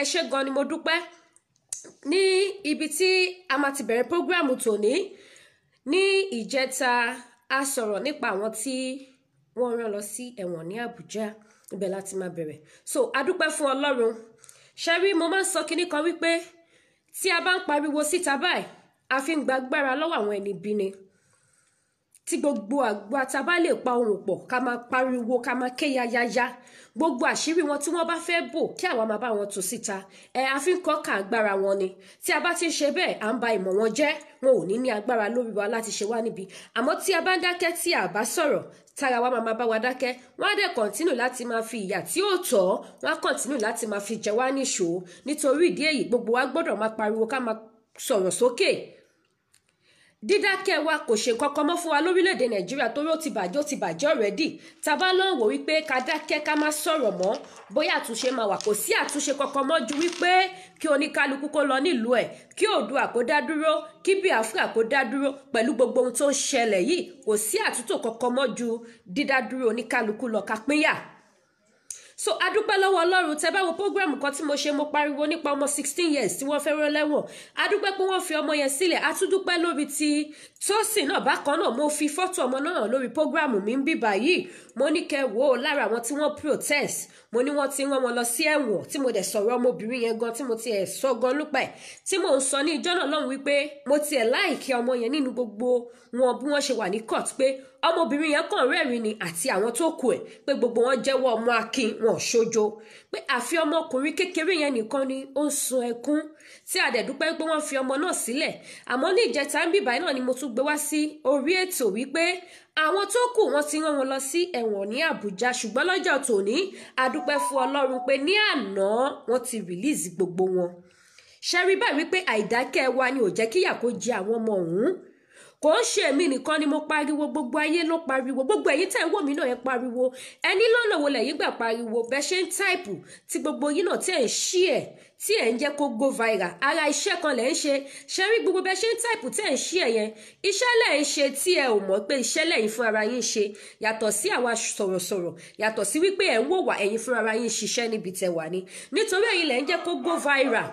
ẹ ṣé gan ni mo dúpẹ́ ní ibi tí a máa ti bẹ̀rẹ̀ prógráàmù tòní. Ní ìjẹta a sọ̀rọ̀ nípa àwọn tí wọ́n rán lọ sí ẹ̀wọ̀n ní Àbújá, ibẹ̀ láti máa bẹ̀rẹ̀. So a dúpẹ́ fún Ọlọ́run. Ṣẹ́rí mo máa ń sọ kinní kan wípé tí a bá ń pariwo síta báyìí a fi ń gba agbára lọ́wọ́ àwọn ẹni bí ni. Tí gbogbo àgbà tá bá lè pa ohùn pọ̀ ká máa pariwo ká máa ké yayaya gbogbo àṣírí wọn tí wọ́n bá fẹ́ bò kí àwa máa bá wọn tú síta a fi ń kọ́ka agbára wọn ni. Tí a bá ti ń ṣe bẹ́ẹ̀ à ń ba ìmọ̀ wọn jẹ́, wọn ò ní agbára lórí wa láti ṣe wá níbi. Àmọ́ tí a bá ń dákẹ́ tí a bá sọ̀rọ̀ tára wa máa bá wa dákẹ́, wọ́n á dẹ̀ kọ̀ntínù láti máa fi ìyà tí ó tọ́, wọ́n á kọ̀ntínù láti máa fi jẹ wá níṣó. Nítorí ìdí èyí gbogbo wa gbọ́dọ̀ máa pariwo ká máa sọ̀rọ̀ sókè. Dídákẹ́ wa kò ṣe kankan mọ́ fún wa lórílẹ̀‐èdè Nàìjíríà torí ó ti bàjẹ́ already. Tá bá lọ wò wípé ká dákẹ́ ká má sọ̀rọ̀ mọ́ bóyá àtúnṣe máa wà, kò sí àtúnṣe kankan mọ́ ju wípé kí oníkálukú kó lọ nílùú ẹ̀, kí Oòduà kó dá dúró, kí Biafra kó dá dúró pẹ̀lú gbogbo ohun tó ń ṣẹlẹ̀ yìí. Kò sí àtúntò kankan mọ́ ju dídádúró oníkálukú lọ ká pínyà. So adúpẹ́ lọ́wọ́ Ọlọ́run. Tẹ́ bá wo program kan tí mo ṣe, mo pariwo nípa ọmọ 16 years tí wọ́n fẹ́ rán lẹ́wọ̀n. Adúpẹ́ pé wọ́n fi ọmọ yẹn sílẹ̀. Atúndúpẹ́ lórí ti Tósìn náà bákan náà. Mo fi fọ́tò ọmọ náà lórí program mi ń bí báyìí. Mo ní kẹ́ wò ó lára àwọn tí wọ́n protest. Mo ní wọ́n ti rán wọn lọ sí ẹ̀wọ̀n tí mo dẹ̀ sọ̀rọ̀ ọmọbìnrin yẹn gan tí mo ti ẹ̀ sọ gan nípa ẹ̀. Tí mo ń sọ ní ìjọ́ náà lọ́hùn wípé mo ti ẹ̀ láìkí ọmọ yẹn nínú gbogbo wọn bí wọ́n ṣe wà ní court pé ọmọbìnrin yẹn kàn rẹ́rìn ni àti àwọn tó kù ẹ̀ pé gbogbo wọn jẹ́wọ́ ọmọ akin wọn ṣojo pé àfi ọmọkùnrin kékeré yẹn nìkan ni ó ń sun ẹkún tí a dẹ̀ dúpẹ́ pé wọ́n fi ọmọ náà sílẹ̀. Àmọ́ ní ìjẹta ń bíbáyìí náà ni mo tún gbé wá sí orí ètò wípé àwọn tó kù wọ́n ti rán wọn lọ sí ẹ̀wọ̀n ní Àbújá, ṣùgbọ́n lọ́jọ́ tòní a dúpẹ́ fún Ọlọ́run pé ní àná wọ́n ti release gbogbo wọn. Ṣẹ́rí báyìí wípé àìdákẹ́ wa ni ò jẹ́ kíyà kó jẹ àwọn ọmọ ọ̀hún. Kò ń ṣe èmi nìkan ni mo pariwo, gbogbo ayé ló pariwo, gbogbo ẹ̀yin tẹ́ ń wò mí náà ẹ pariwo. Ẹni lọ́nà wo lẹ̀yin gbà pariwo bẹ́ ṣe ń táìpù tí gbogbo yín náà tí ẹ̀ ń ṣí ẹ̀ tí ẹ̀ ń jẹ́ kó go viral. Ara iṣẹ́ kan lẹ̀ ń ṣe. Ṣe rí gbogbo bẹ́ ṣe ń táìpù tí ẹ̀ ń ṣí ẹ̀ yẹn, iṣẹ́ lẹ̀ ń ṣe tí ẹ ò mọ̀ pé iṣẹ́ lẹ̀yin fún ara yín ṣe. Yàtọ̀ sí àwa sọ̀rọ̀sọ̀rọ̀, yàtọ̀ sí wípé ẹ̀ ń wò wá ẹ̀yin fún ara yín ṣiṣẹ́ níbi tẹ́ wà ní. Nítorí ẹ̀yin lẹ̀ ń jẹ́ kó go viral.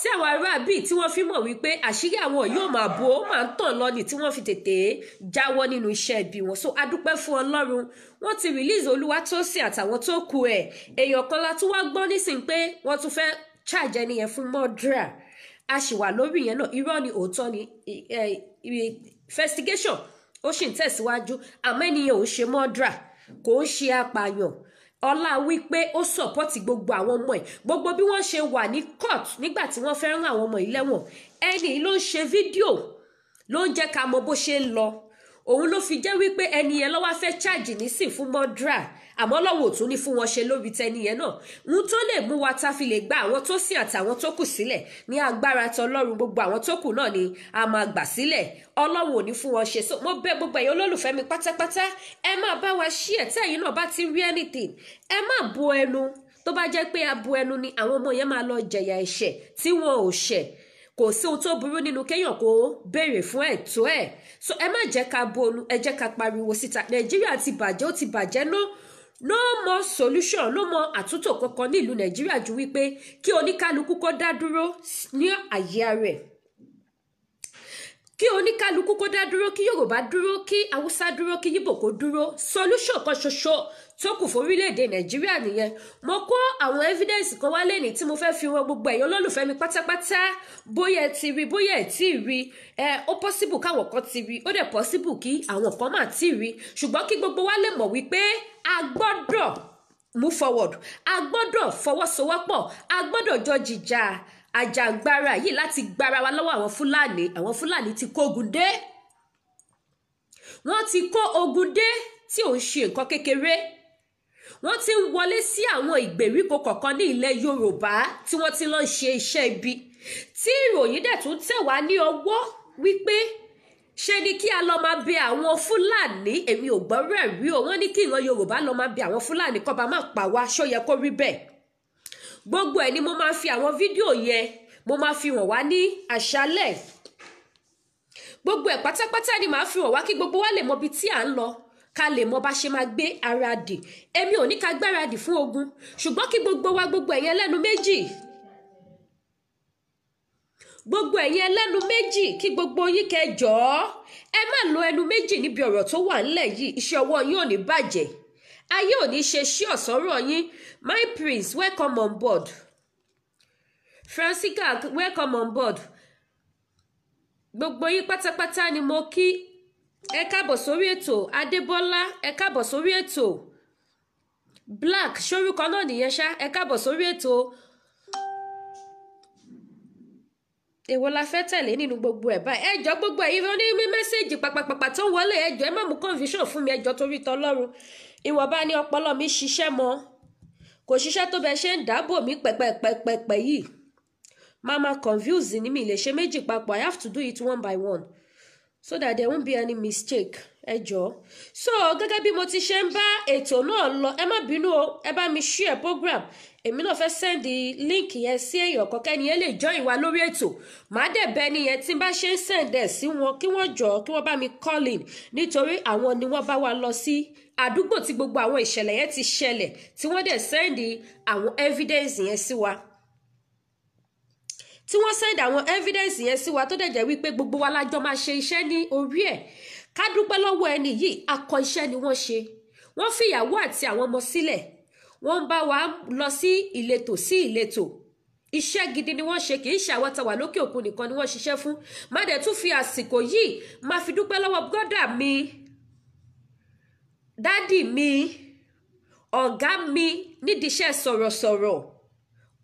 Tí àwọn ará bíi tí wọ́n fi mọ̀ wípé àṣírí àwọn yóò máa bò ó máa ń tàn lọ ni tí wọ́n fi tètè jáwọ́ nínú iṣẹ́ ibi wọn. So adúpẹ́ fún Ọlọ́run. Wọ́n ti release Olúwatósìn àtàwọn tó kù ẹ̀. Èèyàn kan la tún wá gbọ́ nísìnyí pé wọ́n tún fẹ́ charge ẹni yẹn fún murder. A sì wà lórí yẹn náà, irọ́ ni òótọ́ ni investigation ó sì ń tẹ̀síwájú. Àmọ́ ẹni yẹn ò ń ṣe murder, kò ń ṣe apààyàn. Ọlá wípé ó sọ̀pọ̀tì gbogbo àwọn ọmọ ẹ̀, gbogbo bí wọ́n ṣe wà ní court nígbà tí wọ́n fẹ́ rán àwọn ọmọ yìí lẹ́wọ̀n. Ẹni ló ń ṣe fídíò ló ń jẹ́ ká mọ bó ṣe ń lọ. Òun ló fi jẹ́ wípé ẹni yẹn ló wá fẹ́ charge nísìn fún murder. Àmọ́ lọ́wọ́ tún ní fún wọn ṣe lórí tẹni yẹn náà. Ohun tó lè mú wa ta fi lè gba àwọn tó sìn àtàwọn tó kù sílẹ̀ ní agbára tọlọ́run. Gbogbo àwọn tó kù náà ni a máa gbà sílẹ̀. Ọlọ́run ò ní fún wọn ṣe. So mo bẹ̀ gbogbo ẹ̀yin olólùfẹ́ mi pátápátá ẹ máa bá wa share tí ẹ̀yin náà bá ti rí anything. Ẹ má bo ẹnu. Tó bá jẹ́ pé a bo ẹnu ni àwọn ọmọ yẹn máa lọ jẹ̀yà ẹ̀ṣẹ̀ tí wọn ò ṣẹ̀. Kò sí ohun tó burú nínú kéèyàn kó béèrè fún ẹ̀tọ́ ẹ̀. So ẹ má jẹ́ ká bo ẹnu, ẹ jẹ́ ká pariwo síta. Nàìjíríà ti bàjẹ́, ó ti bàjẹ́ no more solution, no more àtúntò kankan ní ìlú Nàìjíríà ju wípé kí oníkálukú kó dá dúró ní àyè rẹ̀. Kí oníkálukú kó dá dúró, kí Yorùbá dúró, kí Haúsá dúró, kí Yíbò kó dúró. Solution kan ṣoṣo tó kù fún orílẹ̀-èdè Nàìjíríà nìyẹn. Mo kó àwọn evidence kan wá lẹ́ni tí mo fẹ́ fi wọn gbogbo ẹ̀yin olólùfẹ́ mi pátápátá. Bóyá ẹ ti rí, bóyá ẹ tí rí. Ó possible káwọn kan ti rí, ó dẹ̀ possible kí àwọn kan má ti rí. Ṣùgbọ́n kí gbogbo wa lè mọ̀ wípé a gbọ́dọ̀ move forward. A gbọ́dọ̀ fọwọ́sowọ́pọ̀. A gbọ́dọ̀ jọ jìjà àjàgbara yìí láti gbára wa lọ́wọ́ àwọn Fúlàní. Àwọn Fúlàní ti kó ogun dé. Wọ́n ti kó ogun dé tí ò ń ṣe nǹkan kékeré. Wọ́n ti ń wọlé sí àwọn ìgbèríko kọ̀ọ̀kan ní ilẹ̀ Yorùbá tí wọ́n ti lọ ṣe iṣẹ́ ibi. Tí ìròyìn dẹ̀ tún tẹ̀ wá ní ọwọ́ wípé ṣe ni kí a lọ máa bẹ àwọn Fúlàní. Èmi ò gbọ́ rẹ̀ rí o. Wọ́n ní kí ìran Yorùbá lọ máa bẹ àwọn Fúlàní kó bá má pa wá. Ṣó yẹ kó rí bẹ́ẹ̀? Gbogbo ẹ̀ ni mo máa fi àwọn fídíò yẹn mo máa fi hàn wá ní àṣálẹ́. Gbogbo ẹ̀ pátápátá ni màá fi hàn wá kí gbogbo wa lè mọ ibi tí à ń lọ. Ká lè mọ bá ṣe máa gbé ara dì. Èmi ò ní ká gbáradì fún ogun. Ṣùgbọ́n kí gbogbo wa, gbogbo ẹ̀yin ẹlẹ́nu méjì gbogbo ẹ̀yin ẹlẹ́nu méjì kí gbogbo yín kẹjọ ẹ má lo ẹnu méjì níbi ọ̀rọ̀ tó wà ńlẹ̀ yìí, iṣẹ́ ọwọ́ yín ò ní bàjẹ́, ayé ò ní ṣe ṣí ọ̀sọ́rọ̀ yín. My prince, welcome on board. Francisca, welcome on board. Gbogbo yín pátápátá ni mo kí. Ẹ káàbọ̀ sórí ètò. Adébọ́lá, ẹ káàbọ̀ sórí ètò. Black, ṣórúkọ náà nìyẹn ṣá, ẹ káàbọ̀ sórí ètò. Èwo la fẹ́ tẹ̀lé nínú gbogbo ẹ̀ báyìí? Ẹjọ́ gbogbo ẹ̀yin ló ní mẹ́sẹ̀gì pàpàpàpà tó ń wọlé, ẹjọ́ ẹ má mú confusion fún mi, ẹjọ́ torí tọlọ́run. Ìwọ̀nba ni ọpọlọ mi ṣiṣẹ́ mọ́, kò ṣiṣẹ́ tó bẹ ṣe ń dáàbò mi pẹ̀pẹ̀pẹ̀pẹ̀ yìí. Mama confused ni mi lè ṣe méjì papọ̀, I have to do it one by one so that there won't be any mistake. Ẹjọ́. So gẹ́gẹ́ bí mo ti ṣe ń bá ètò náà lọ, ẹ má bínú o, ẹ bá mi share program. Èmi náà fẹ́ send link yẹn sí èèyàn kọ̀ọ̀kan ni ẹ lè join wa lórí ètò. Màá dẹ̀ bẹ̀ nìyẹn tí n bá ṣe ń send ẹ̀ sí wọn kí wọ́n jọ kí wọ́n bá mi call in nítorí àwọn ni wọ́n bá wa lọ sí àdúgbò tí gbogbo àwọn ìṣẹ̀lẹ̀ yẹn ti ṣẹlẹ̀ tí wọ́n dẹ̀ send àwọn evidence yẹn sí wa. Tí wọ́n send àwọn evidence yẹn sí wa tó dẹ̀ jẹ́ wípé gbogbo wa lájọ máa ṣe iṣẹ́ ní orí ẹ̀. Ká dúpẹ́ lọ́wọ́ ẹni yìí, akọ iṣẹ́ ni wọ́n ṣe. Wọ́n fi ìyàwó àti àwọn ọmọ sílẹ̀. Wọ́n bá wa lọ sí ìletò sí ìletò. Iṣẹ́ gidi ni wọ́n ṣe, kì í ṣe àwọn tàwa lókè òkun nìkan ni wọ́n ṣiṣẹ́ fún. Má dẹ̀ tún fi àsìkò yìí máa fi dúpẹ́ lọ́wọ́ brọ́dà mi, dádì mi, ọ̀gá mi nídìí iṣẹ́ sọ̀rọ̀sọ̀rọ̀.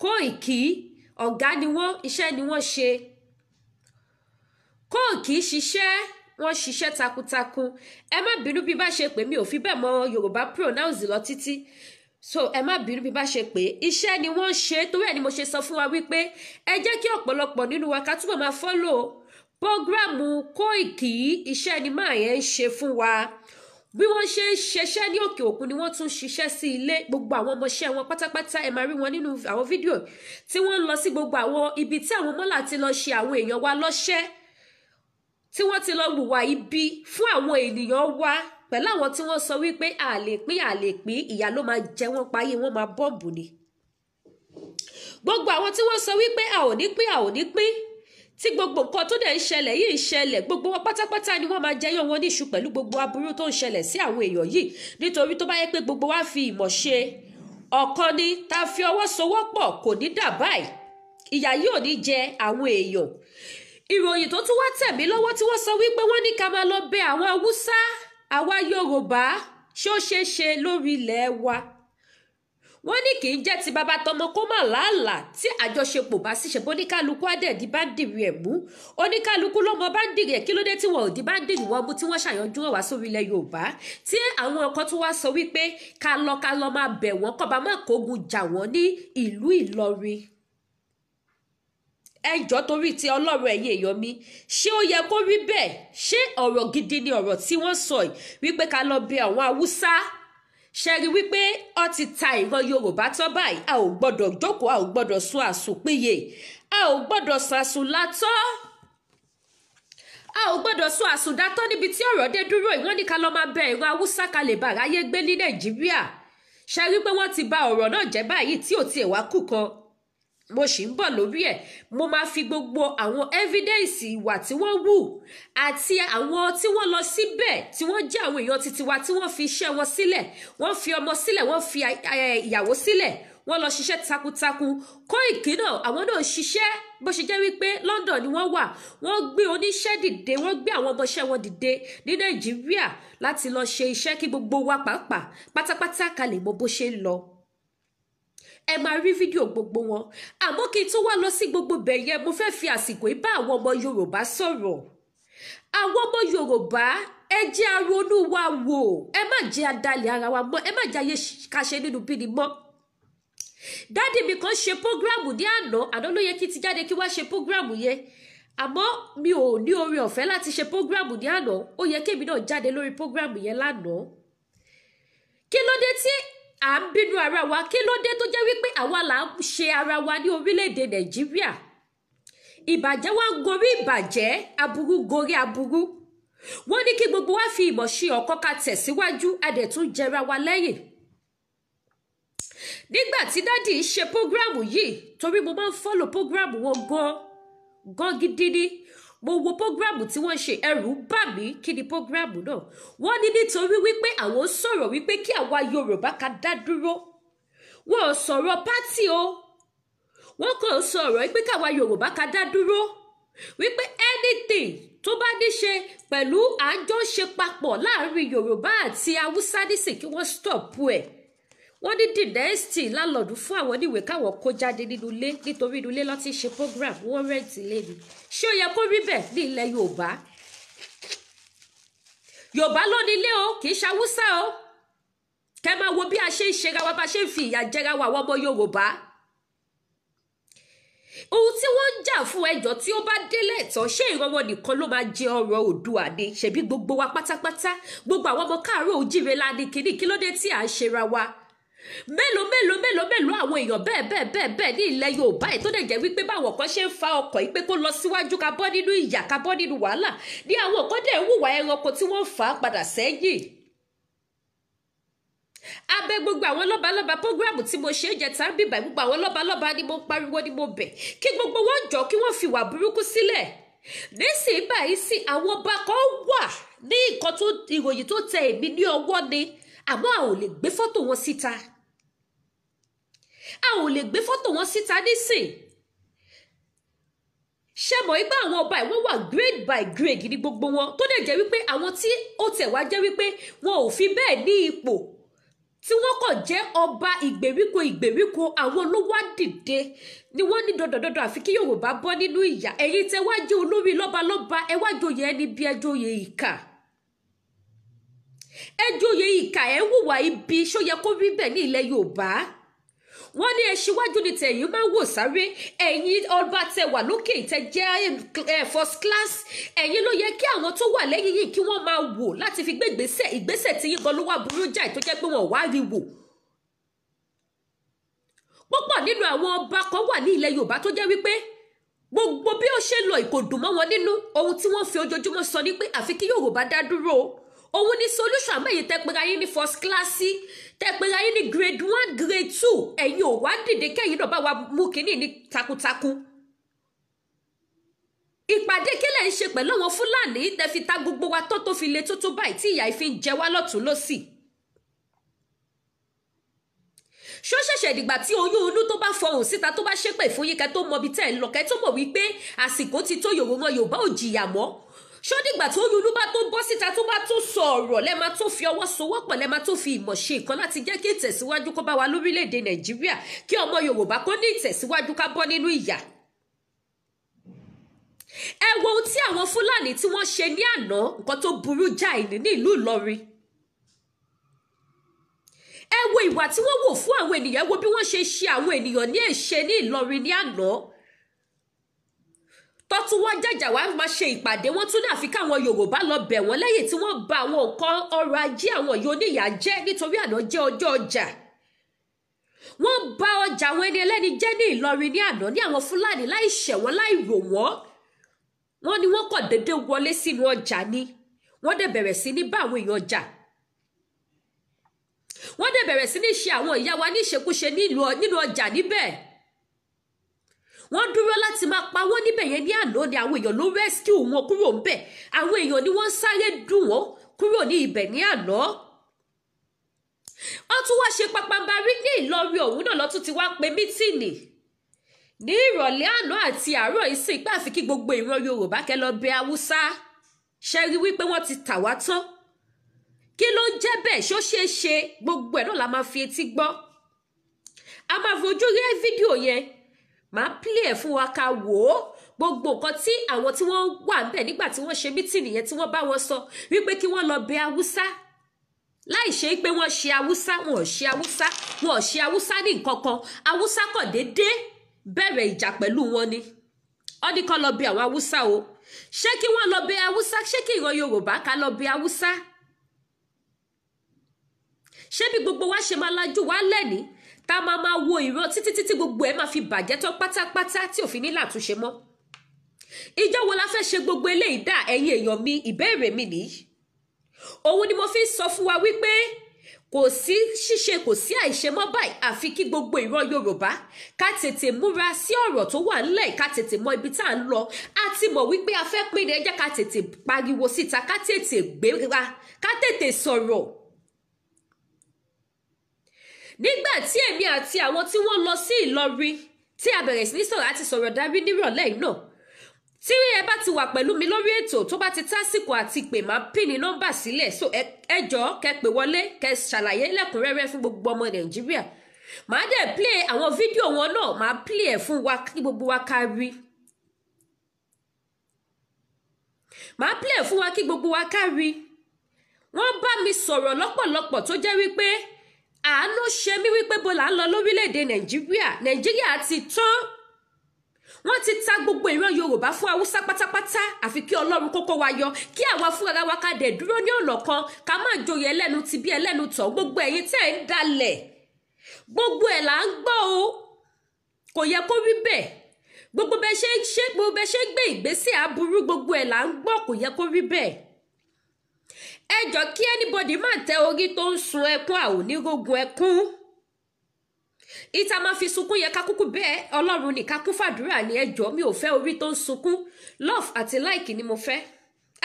Kóìkí, ọ̀gá ni wọ́n, iṣẹ́ ni wọ́n ṣe. Kóìkí ṣiṣẹ́, wọ́n ṣiṣẹ́ takuntakun. Ẹ má bínú bí bá ṣe pé mi ò fi bẹ́ẹ̀ mọ Yorùbá pronounce lọ títí. So ẹ má bínú bí bá ṣe pé iṣẹ́ ni wọ́n ṣe, torí ẹ̀ ni mo ṣe sọ fún wa wípé ẹ jẹ́ kí ọ̀pọ̀lọpọ̀ nínú wa ká túbọ̀ máa follow prógrámù Kóìkí, iṣẹ́ ni máa yẹn ń ṣe fún wa. Bí wọ́n ṣe ń ṣiṣẹ́ ní òkè òkun ni wọ́n tún ṣiṣẹ́ sí ilé. Gbogbo àwọn ọmọọṣẹ́ wọn pátápátá ẹ máa rí wọn nínú àwọn fídíò tí wọ́n ń lọ sí gbogbo àwọn ibi tí àwọn mọ́là ti lọ ṣe àwọn èèyàn wa lọ́ṣẹ́, tí wọ́n ti lọ hùwà ibi fún àwọn ènìyàn wa pẹ̀lú àwọn tí wọ́n sọ wípé a lè pín ìyà ló máa jẹ wọ́n páyé wọ́n máa bọ́ọ̀bù ni. Gbogbo àwọn tí wọ́n sọ wípé a ò ní pín tí gbogbo nǹkan tó dẹ̀ ń ṣẹlẹ̀ yìí ń ṣẹlẹ̀, gbogbo wọn pátápátá ni wọ́n máa jẹyàn wọn níṣu pẹ̀lú gbogbo aburú tó ń ṣẹlẹ̀ sí àwọn èèyàn yìí, nítorí tó bá yẹ pé gbogbo wa fi ìmọ̀ ṣe ọ̀kan ni tá fi ọwọ́ sowọ́pọ̀ kò ní dà báyìí, ìyà yìí ò ní jẹ àwọn èèyàn. Ìròyìn tó tún wá tẹ̀ mí lọ́wọ́ tí wọ́n sọ wípé wọ́n ní ká máa lọ bẹ àwọn Haúsá, àwa Yorùbá ṣé ó ṣeé ṣe lórí ilẹ̀ wa. Wọ́n ní kì í jẹ́ ti bàbá tọmọ kó má làálàá tí àjọṣepọ̀ bá sì ṣe bó ní kálukú àdẹ̀dí báńdìrì ẹ̀ mú, oníkálukú ló mọ báńdìrì ẹ̀, kí ló dé tí wọn ò di báńdìrì wọn mú tí wọ́n ṣàyànjú wá sórí ilẹ̀ Yorùbá, tí àwọn kan tún wá sọ wípé ká lọ máa bẹ̀ wọ́n kọ́ bá má kógun jà wọ́n ní ìlú Ìlọrin. Ẹjọ́ torí ti Ọlọ́run ẹ̀yin èèyàn mi, ṣé ó yẹ kó rí bẹ́ẹ̀? Ṣé ọ̀rọ̀ gidi ni ọ̀rọ̀ tí wọ́n sọ yìí wípé ká lọ bẹ àwọn Haúsá? Ṣe rí wípé ó ti ta ìran Yorùbá tán báyìí, a ò gbọ́dọ̀ jókòó, a ò gbọ́dọ̀ sùn àsùnpìyè, a ò gbọ́dọ̀ sùn àsùnlátọ́, a ò gbọ́dọ̀ sùn àsùndátọ́ níbi tí ọ̀rọ̀ dé dúró yìí. Wọ́n ní ká lọ máa bẹ ìran Haúsá ká lè bá aráyé gbé ní Nàìjíríà. Ṣe rí pé wọ́n ti bà ọ̀rọ̀ náà jẹ́ báyìí tí ò tiẹ̀ wá kù kan. Mo sì ń bọ̀ lórí ẹ̀, mo máa fi gbogbo àwọn evidence ìwà tí wọ́n wù àti àwọn tí wọ́n lọ síbẹ̀ tí wọ́n jẹ́ àwọn èèyàn titi wa tí wọ́n fi iṣẹ́ wọn sílẹ̀, wọ́n fi ọmọ sílẹ̀, wọ́n fi ìyàwó sílẹ̀, wọ́n lọ ṣiṣẹ́ takuntakun. Kóìkí náà àwọn náà ṣiṣẹ́ bó ṣe jẹ́ wípé London ni wọ́n wà, wọ́n gbé oníṣẹ́ dìde, wọ́n gbé àwọn ọmọọṣẹ́ wọn dìde ní Nàìjíríà láti lọ ṣe iṣẹ́ kí gbogbo wa pàápàá pátápátá ká lè mọ bó ṣe ń lọ. Ẹ máa rí fídíò gbogbo wọn, àmọ́ kí n tó wá lọ sí gbogbo bẹ̀yẹ mo fẹ́ fi àsìkò yìí bá àwọn ọmọ Yorùbá sọ̀rọ̀. Àwọn ọmọ Yorùbá ẹ jẹ́ a ronú wa wò, ẹ má jẹ́ adalẹ̀ ara wa mọ́, ẹ má jẹ́ ayé ká ṣe nínú bíni mọ́. Dádì mi kan ṣe prógrámù ní àná ló yẹ kí ti jáde kí wá ṣe prógrámù yẹn, àmọ́ mi ò ní oore ọ̀fẹ́ láti ṣe prógrámù ní àná, ó yẹ kémi náà jáde lórí prógrámù yẹn lánàá. Kí ló dé tí à ń bínú ara wa? Kí ló dé tó jẹ́ wípé àwa là ń ṣe ara wa ní orílẹ̀-èdè Nàìjíríà? Ìbàjẹ́ wa ń gorí ìbàjẹ́, aburú gorí aburú. Wọ́n ní kí gbogbo wa fi ìmọ̀ ṣe ọ̀kan ká tẹ̀síwájú, a dẹ̀ tún jẹra wa lẹ́yìn. Nígbà tí dádì ṣe prógrámù yìí, torí mo máa ń fọ́lò prógrámù wọn gan, gan gidi ni mo wo prógráàmù tí wọ́n ṣe ẹ̀rù bà mí kí ni prógráàmù náà wọ́n ní nítorí wípé àwọn sọ̀rọ̀ wípé kí àwa Yorùbá ká dá dúró wọ́n sọ̀rọ̀ pátì o wọ́n kàn sọ̀rọ̀ wípé káwa Yorùbá ká dá dúró wípé anything tó bá ní ṣe pẹ̀lú àjọṣe papọ̀ láàrin Yorùbá àti Haúsá nísìn kí wọ́n stop ẹ̀ wọ́n ní dynasty lálọ́dún fún àwọn oníwèé káwọn kó jáde nínú ilé nítorí inú ilé ló ti ṣe program wọ́n rẹ́ǹtì ilé ni ṣé ó yẹ kó rí bẹ́ẹ̀ ní ilẹ̀ Yorùbá Yorùbá ló ní ilé o kì í ṣe Haúsá o kẹ́ máa wo bí a ṣe ń ṣera wa bá ṣe ń fi ìyà jẹra wa àwọn ọmọ Yorùbá ohun tí wọ́n ń jà fún ẹjọ́ tí ó bá délé ẹ̀tọ́ ṣé ìrànwọ́ nìkan ló máa jẹ ọ̀rọ̀ Oòduà ni ṣebí gbogbo wa pátápátá gbogbo àwọn ọmọ káàárọ̀ oòjíire la ní kíní kí ló dé tí à ń ṣera wa mélòó àwọn èèyàn bẹ́ẹ̀ ní ilẹ̀ Yorùbá ẹ̀ tó dẹ̀ jẹ́ wípé báwọn kan ṣe ń fa ọkọ̀ yìí pé kó lọ síwájú ká bọ́ nínú ìyà ká bọ́ nínú wàhálà ní àwọn kan dẹ̀ ń hùwà ẹranko tí wọ́n fà á padà sẹ́yìn abẹ gbogbo àwọn lọ́balọ́ba prógráàmù tí mo ṣe é jẹta bíbà gbogbo àwọn lọ́balọ́ba ni mo pariwo ni mo bẹ̀ kí gbogbo wọn jọ kí wọ́n fi wà burúkú sílẹ̀ nísìnyí báyìí sí àwọn ọba kan wà ní nǹkan tó ìròyìn tó tẹ èmi ní ọwọ́ ni àmọ́ a ò lè gbé fọ́tò wọn síta nísìn ṣe mọ̀ wípé àwọn ọba ẹ̀ wọ́n wà grade by grade ní gbogbo wọn tó dẹ̀ jẹ́ wípé àwọn tí ó tẹ̀ wá jẹ́ wípé wọn ò fi bẹ́ẹ̀ ní ipò tí wọ́n kàn jẹ́ ọba ìgbèríko àwọn ló wá dìde ni wọ́n ní dandandandan àfi kí Yorùbá bọ́ nínú ìyà ẹ̀yin tẹ́ wá jẹ́ olórí lọ́balọ́ba ẹ wá joyè ẹni bí ẹ joyè ìkà ẹ hùwà ibi ṣó yẹ kó rí bẹ́ẹ̀ ní ilẹ̀ Yorùbá wọ́n ní ẹ ṣíwájú ní tẹ̀yìn máa ń wò sáré ẹ̀yin ọba tẹ wà lókè tẹ jẹ́ first class ẹ̀yin ló yẹ kí àwọn tó wà lẹ́yìn yìí kí wọ́n máa wò láti fi gbé ìgbésẹ̀ tí yín gan ló wà burú jáì tó jẹ́ pé wọ́n wá rí wò púpọ̀ nínú àwọn ọba kan wà ní ilẹ̀ Yorùbá tó jẹ́ wípé gbogbo bí ó ṣe lọ kò dùn mọ́ wọn nínú ohun tí wọ́n fi ojoojúmọ́ sọ ní pé àfi kí Yorùbá dá dúró òun ní solution àmọ́yìn tẹ́pẹ́ra yín ní first class tẹ́pẹ́ra yín ní grade 1 grade 2 ẹ̀yin ò wá dìde kẹ́yìn náà bá wa mú kínní ní takuntakun ìpàdé kílẹ̀ ń ṣe pẹ̀lú àwọn Fúlàní tẹ́ fi ta gbogbo wa tó fi le tó báyìí tí ìyà ìfi ń jẹ wá lọ́tún lọ́sì ṣó ṣẹ̀ṣẹ̀ dìgbà tí oyún inú tó bá fọhùn síta tó bá ṣépè fún yín kẹ́ tó mọ ibi tẹ́ ẹ̀ ń lọ kẹ́ tó mọ̀ wípé àsìkò ti tó Yorùbá ò jìyà mọ́ ṣó dìgbà tó oyún inú bá tó bọ́ síta tó bá tó sọ ọ̀rọ̀ lẹ́ máa tó fi ọwọ́ sowọ́pọ̀ lẹ́ máa tó fi ìmọ̀ ṣe nǹkan láti jẹ́ kí ìtẹ̀síwájú kó bá wa lórílẹ̀‐èdè Nàìjíríà kí ọmọ Yorùbá kó ní ìtẹ̀síwájú ká bọ́ nínú ìyà ẹ wo ohun tí àwọn Fúlàní tí wọ́n ṣe ní àná nǹkan tó burú jáì ní ìlú Ìlọrin ẹ wo ìwà tí wọ́n wò fún àwọn ènìyàn wo bí wọ́n ṣe ṣe àwọn ènìyàn ní èṣe ní Ìlọrin ní àná tọ́tún wọ́n jàjà wá máa ṣe ìpàdé wọ́n tún ní àfi káwọn Yorùbá lọ bẹ̀ wọ́n lẹ́yìn tí wọ́n bà àwọn nǹkan ọrọ̀ ajé àwọn yìí oníyà jẹ́ nítorí àná jẹ́ ọjọ́ ọjà wọ́n bà ọjà àwọn ẹni ẹlẹ́ni jẹ́ ní Ìlọrin ní àná ní àwọn Fúlàní láì ṣẹ̀ wọ́n láì rò wọ́n ní wọ́n kàn déédéé wọlé sínú ọjà ni wọ́n dẹ̀ bẹ̀rẹ̀ sí ní bá àwọn èèyàn jà wọ́n dẹ̀ bẹ̀rẹ̀ sí ní ṣe àwọn ìyá wa ní ìṣekúṣe nínú ọjà níbẹ̀ wọ́n dúró láti máa pa wọ́n níbẹ̀ yẹn ní àná ni àwọn èèyàn ló rescue wọn kúrò ńbẹ̀ àwọn èèyàn ni wọ́n sáré dùn wọ́n kúrò ní ibẹ̀ ní àná wọ́n tún wá ṣe papambarí ní Ìlọrin ọ̀hún náà lọ́tún ti wá pe mítìnì ní ìrọ̀lẹ́ àná àti àárọ̀ ìsìn pé àfi kí gbogbo ìran Yorùbá kẹ́ lọ bẹ̀ Haúsá ṣe rí wípé wọ́n ti tà wá tán kí ló ń jẹ́ bẹ́ẹ̀ ṣó ṣeé ṣe gbogbo ẹ̀ náà la máa fi etí gbọ́ a máa fojú rí fídíò yẹn máa play ẹ̀ fún wa ká wò ó gbogbo nǹkan tí àwọn tí wọ́n wà ń bẹ̀ nígbà tí wọ́n ṣe mítìnì yẹn tí wọ́n bá wọn sọ wípé kí wọ́n lọ bẹ̀ Haúsá láì ṣe pé wọ́n ṣe Haúsá wọn ò ṣe Haúsá ní nǹkan kan Haúsá kàn déédéé bẹ̀rẹ̀ ìjà pẹ̀lú wọn ni wọ́n ní kó lọ bẹ̀ àwọn Haúsá o ṣé kí wọ́n lọ bẹ̀ Haúsá ṣé kí ìran Yorùbá ká lọ bẹ̀ Haúsá ṣé bí gbogbo wa ṣe máa lajú wa lẹ́ni tá a máa wo ìran títí gbogbo ẹ̀ máa fi bàjẹ́ tán pátápátá tí òfin ní làtúnṣe mọ́ ìjọ wo la fẹ́ ṣe gbogbo eléyìí dá ẹ̀yin èèyàn mi ìbéèrè mi nìyí òun ni mo fi sọ fún wa wípé kò sí ṣíṣe kò sí àìṣe mọ́ báyìí àfi kí gbogbo ìran Yorùbá ká tètè múra sí ọ̀rọ̀ tó wà ńlẹ̀ ká tètè mọ ibi tá à ń lọ a ti mọ̀ wípé a fẹ́ pín ní ẹ jẹ́ ká tètè pariwo síta ká tètè gbéra ká tètè sọ̀rọ̀. Nígbà tí èmi àti àwọn tí wọ́n lọ sí Ìlọrin tí a bẹ̀rẹ̀ sí ní sọ̀rọ̀ àti sọ̀rọ̀ darí nírọ̀lẹ́ yìí náà tí ẹ bá ti wà pẹ̀lú mi lórí ètò tó bá ti tásìkò àti pè máa pín ní nọ́mbà sílẹ̀ so ẹ jọ̀ọ́ kẹ́ pè wọlé kẹ́ ṣàlàyé lẹ́kùnrẹ́rẹ́ fún gbogbo ọmọ Nàìjíríà màá dẹ̀ play àwọn fídíò wọn náà màá play ẹ̀ fún wa kí gbogbo wa ká rí màá play ẹ̀ fún wa kí gbogbo wa ká rí wọ́n bá mi sọ̀rọ̀ lọ́pọ̀lọpọ̀ tó jẹ́ wípé àánú ṣe mí wípé bó là ń lọ lórílẹ̀‐èdè Nàìjíríà ti tán wọ́n ti ta gbogbo ìran Yorùbá fún Haúsá pátápátá àfi kí Ọlọ́run kókó wa yọ kí àwa fúnra wa ká dẹ̀ dúró ní ọ̀nà kan ká má joyè ẹlẹ́nu ti bí ẹlẹ́nu tọ̀ gbogbo ẹ̀yin tẹ́ ń dalẹ̀ gbogbo ẹ̀ là ń gbọ́ o kò yẹ kó rí bẹ́ẹ̀ gbogbo bẹ́ẹ̀ ṣe gbé ìgbésẹ̀ aburú gbogbo ẹ̀ là ń gbọ́ kò yẹ kó rí bẹ́ẹ̀ ẹ jọ̀ọ́ kí anybody má tẹ orí tó ń sun ẹkún àònírógun ẹkún ìta máa fi sunkún yẹ ká kúkú bẹ́ẹ̀ Ọlọ́run ní ká kún fàdúrà ní ẹ jọ̀ọ́ mi ò fẹ́ orí tó ń sunkún love àti like ni mo fẹ́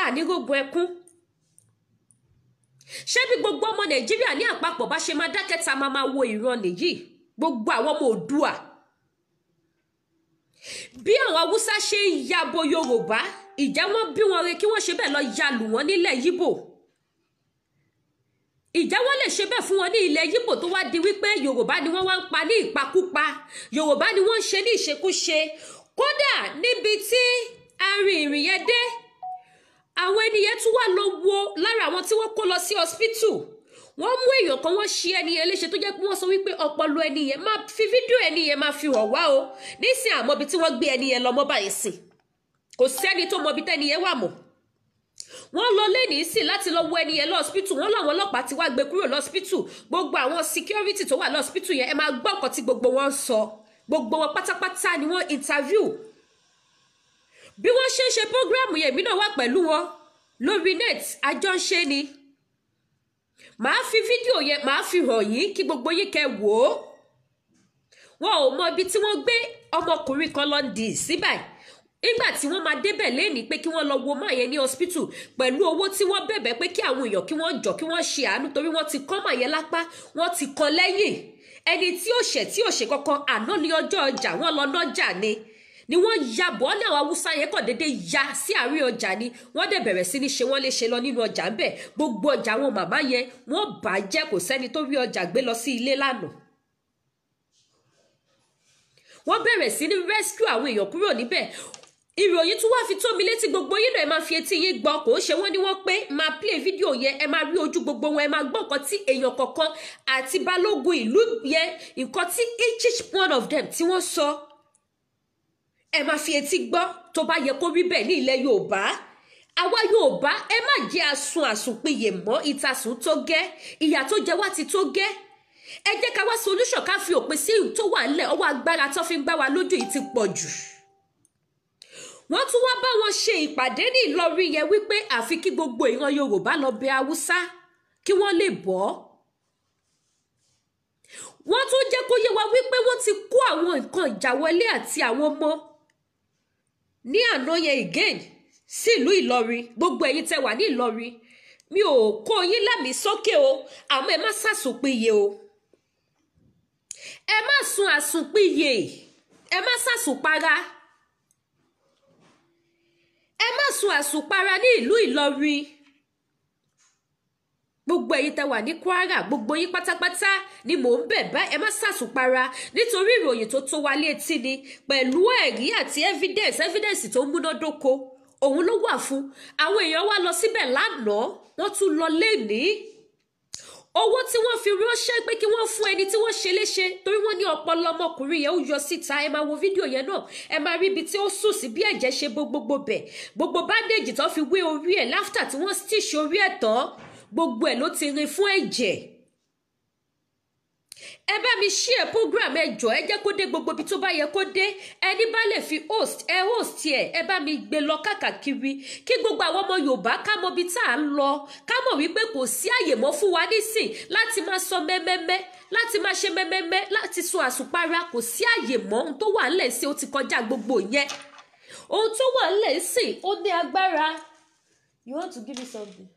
ànírógun ẹkún ṣé bí gbogbo ọmọ Nàìjíríà ní àpapọ̀ bá ṣe máa dákẹ́ ta máa wo ìran nìyí gbogbo àwọn ọmọ Oòduà bí àwọn Haúsá ṣe ń yabo Yorùbá ìjà wọn bí wọn re kí wọ́n ṣe bẹ́ẹ̀ lọ yalù wọn nílẹ̀ Yíbò ìjà wọn lè ṣe bẹ́ẹ̀ fún wọn ní ilẹ̀ Yíbò tó wá di wípé Yorùbá ni wọ́n wá ń pa ní ìpakúpa Yorùbá ni wọ́n ń ṣe ní ìṣekúṣe kódà níbi tí arìnrìn yẹn dé àwọn ènìyàn tún wà lọ wo lára àwọn tí wọ́n kó lọ sí hospital wọ́n mú èèyàn kan wọ́n ṣe ẹni yẹn léṣe tó jẹ́ pé wọ́n sọ wípé ọpọlọ ẹni yẹn máa fi fídíò ẹni yẹn máa fi hàn wá o nísìn àmọ́ ibi tí wọ́n gbé ẹni yẹn lọ mọ́ báyìí sìn kò sẹ́ni tó mọ ibi tẹ́ni yẹn wà mọ́ wọ́n lọ lẹ́nìí sí láti lọ wo ẹni yẹn lọ́ọ̀sìpítù wọ́n láwọn ọlọ́pàá ti wá gbé kúrò lọ́ọ̀sìpítù gbogbo àwọn security tó wà lọ́ọ̀sìpítù yẹn ẹ máa gbọ́ nǹkan tí gbogbo wọn sọ gbogbo wọn pátápátá ni wọ́n interview bí wọ́n ṣe ń ṣe program yẹn èmi náà wà pẹ̀lú wọn lórí net àjọ ń ṣe ni màá fi fídíò yẹn màá fi hàn yín kí gbogbo yín kẹ́ wò ó wọn ò mọ ibi tí wọ́n gbé ọmọkùnrin kan lọ dì síbẹ̀ nígbà tí wọ́n máa débẹ̀ lẹ́ni pé kí wọ́n lọ wo máa yẹn ní hospital pẹ̀lú owó tí wọ́n bẹ̀bẹ̀ pé kí àwọn èèyàn kí wọ́n jọ kí wọ́n ṣe àánú torí wọ́n ti kán máa yẹn lápá wọ́n ti kan lẹ́yìn ẹni tí ò ṣe kankan àná ní ọjọ́ ọjà wọ́n lọ nájà ni wọ́n ya bọ́ ní àwọn Haúsá yẹn kàn déédéé ya sí àárín ọjà ni wọ́n dẹ̀ bẹ̀rẹ̀ sí ní ṣe wọ́n léṣe lọ nínú ọjà ń bẹ̀ gbogbo ọjà àwọn màmá yẹn wọ́n bàjẹ́ kò sẹ́ni tó rí ọjà gbé lọ sí ilé lánàá wọ́n bẹ̀rẹ̀ sí ní rescue àwọn èèyàn kúrò níbẹ̀ ìròyìn tún wá fi tó mi létí gbogbo yín náà ẹ máa fi etí yín gbọ́ kò ṣe wọ́n ní wọ́n pé máa play fídíò yẹn ẹ máa rí ojú gbogbo wọn ẹ máa gbọ́ nǹkan tí èèyàn kọ̀ọ̀kan àti balógun ìlú yẹn nǹkan tí each one of them tí wọ́n sọ ẹ máa fi etí gbọ́ tó bá yẹ kó rí bẹ́ẹ̀ ní ilẹ̀ Yorùbá àwa Yorùbá ẹ má jẹ́ àsùnpìyè mọ́ ìtasùn tó gẹ́ ìyà tó jẹ wá ti tó gẹ́ ẹ jẹ́ ká wá solution ká fi òpin sí tó wà ńlẹ̀ ọwọ́ agbára tó fi ń gbá wa lójú yìí ti pọ̀ jù wọ́n tún wá bá wọn ṣe ìpàdé ní Ìlọrin yẹn wípé àfi kí gbogbo ìran Yorùbá lọ bẹ̀ Haúsá kí wọ́n lè bọ́ wọ́n tún jẹ́ kó yé wa wípé wọ́n ti kó àwọn nǹkan ìjà wọlé àti àwọn ọmọ ní àná yẹn again sí ìlú Ìlọrin gbogbo ẹ̀yin tẹ́ wà ní Ìlọrin mi ò kó yín lámì sókè o àmọ́ ẹ má sàsùnpìyè o ẹ má sun àsùnpìyè ẹ má sàsùnpara ẹ má sun àsùnpara ní ìlú Ìlọrin gbogbo ẹ̀yin tẹ́ wà ní Kwara gbogbo yín pátápátá ni mò ń bẹ̀ bá ẹ má sàsùnpara nítorí ìròyìn tó wá létí ni pẹ̀lú ẹ̀rí àti evidence tó múnádóko òun ló wà fún àwọn èèyàn wá lọ síbẹ̀ lánàá wọ́n tún lọ lénìí owó tí wọ́n fi ránṣẹ́ pé kí wọ́n fún ẹni tí wọ́n ṣe léṣe torí wọ́n ní ọpọlọ ọmọkùnrin yẹn ó yọ síta ẹ máa wo fídíò yẹn náà ẹ máa rí ibi tí ó sùn sí bí ẹ̀jẹ̀ ṣe gbogbo bẹ̀ gbogbo bandage tó fi wé orí ẹ̀ láftà tí wọ́n stitch orí ẹ̀ tán gbogbo ẹ̀ ló ti rin fún ẹ̀jẹ̀ ẹ bá mi share program ẹ jọ̀ọ́ ẹ jẹ́ kó dé gbogbo ibi tó bá yẹ kó dé ẹni bá lè fi host ẹ bá mi gbé lọ káàkiri kí gbogbo àwọn ọmọ Yorùbá ká mọ ibi tá à ń lọ ká mọ̀ wípé kò sí àyè mọ́ fún wa nísìn láti máa sọ mẹ́mẹ́mẹ́ láti máa ṣe mẹ́mẹ́mẹ́ láti sọ àsùnpara kò sí àyè mọ́ ohun tó wà ńlẹ̀ sí ó ti kọjá gbogbo yẹn ohun tó wà ńlẹ̀ sí ó ní agbára. You want to give me something?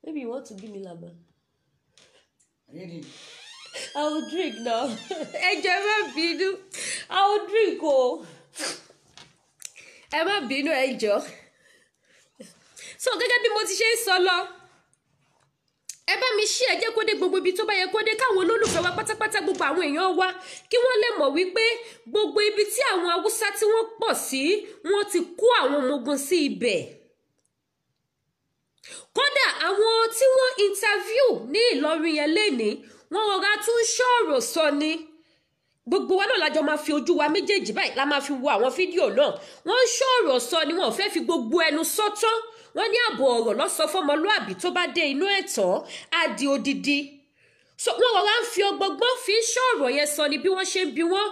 Maybe you want to give me laba. I will drink now. Ẹ jọ̀ọ́ ẹ má bínú. I will drink o. Ẹ má bínú ẹ jọ̀ọ́. So gẹ́gẹ́ bí mo ti ṣe ń sọ lọ. Ẹ bá mi share ẹ jẹ́ kó dé gbogbo ibi tó bá yẹ kó dé káwọn olólùfẹ́ wa pátápátá gbogbo àwọn èèyàn wa kí wọ́n lè mọ̀ wípé gbogbo ibi tí àwọn Haúsá tí wọ́n pọ̀ sí wọ́n ti kó àwọn ọmọ ogun sí ibẹ̀. Kódà àwọn tí wọ́n interview ní Ìlọrin yẹn lénìí wọ́n rọra tún ṣọ̀rọ̀ sọ ni gbogbo wa náà lájọ máa fi ojú wa méjèèjì báyìí la máa fi wo àwọn fídíò náà wọ́n ṣọ̀rọ̀ sọ ni wọ́n fẹ́ fi gbogbo ẹnu sọ́tán wọ́n ní ààbò ọ̀rọ̀ lọ́sọ fọmọlúàbí tó bá dé inú ẹ̀tọ́ á di odidi so wọ́n rọra ń fi ọgbọgbọ́n fi ṣọ̀rọ̀ yẹn sọ ni bí wọ́n ṣe ń bi wọ́n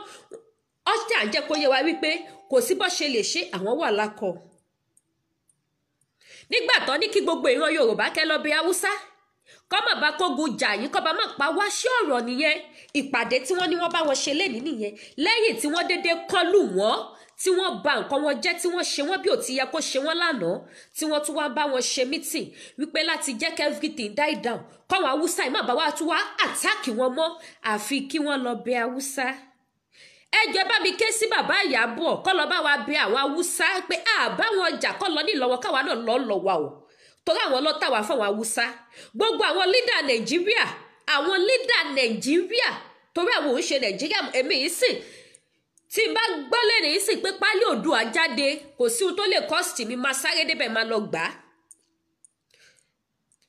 ọ̀sẹ̀ à ń jẹ́ kó yé wa wípé kò sí bó ṣe lè ṣe àwọn wà lákọ̀ọ́ nígbà tán ní kí gbogbo ìran Yorùbá kẹ́ lọ bí Haúsá kọ́ mà bá kógun jà yín kọ́ bá má pa wá sí ọ̀rọ̀ nìyẹn ìpàdé tí wọ́n ní wọ́n bá wọn ṣe lénìí nìyẹn lẹ́yìn tí wọ́n dédé kọlù wọ́n tí wọ́n bà nǹkan wọn jẹ́ tí wọ́n ṣe wọ́n bí ò ti yẹ kó ṣe wọ́n lánàá tí wọ́n tún wá bá wọn ṣe meeting wípé láti jẹ́ kí everything die down kọ́wọn Haúsá ìmọ̀ bá wá tún wá àtáàkì wọn mọ́ àfi kí wọ́n lọ bẹ Haúsá ẹ jẹ́ bá mi ké sí bàbá Ìyábọ̀ kọ́ lọ bá wa bẹ àwọn Haúsá pé àbáwọn ọjà kọ́ lọ nílọ́wọ́ káwa náà lọ́ wa o torí àwọn lọ́tà wà fáwọn Haúsá gbogbo àwọn lídà Nàìjíríà torí àwọn òun ṣe Nàìjíríà èmi yìí sìn tí n bá gbọ́ lẹ́nu yìí sìn pé pálí Oòduà jáde kò sí ohun tó lè kọ́sìtì mi máa sáré débẹ̀ máa lọ gbà á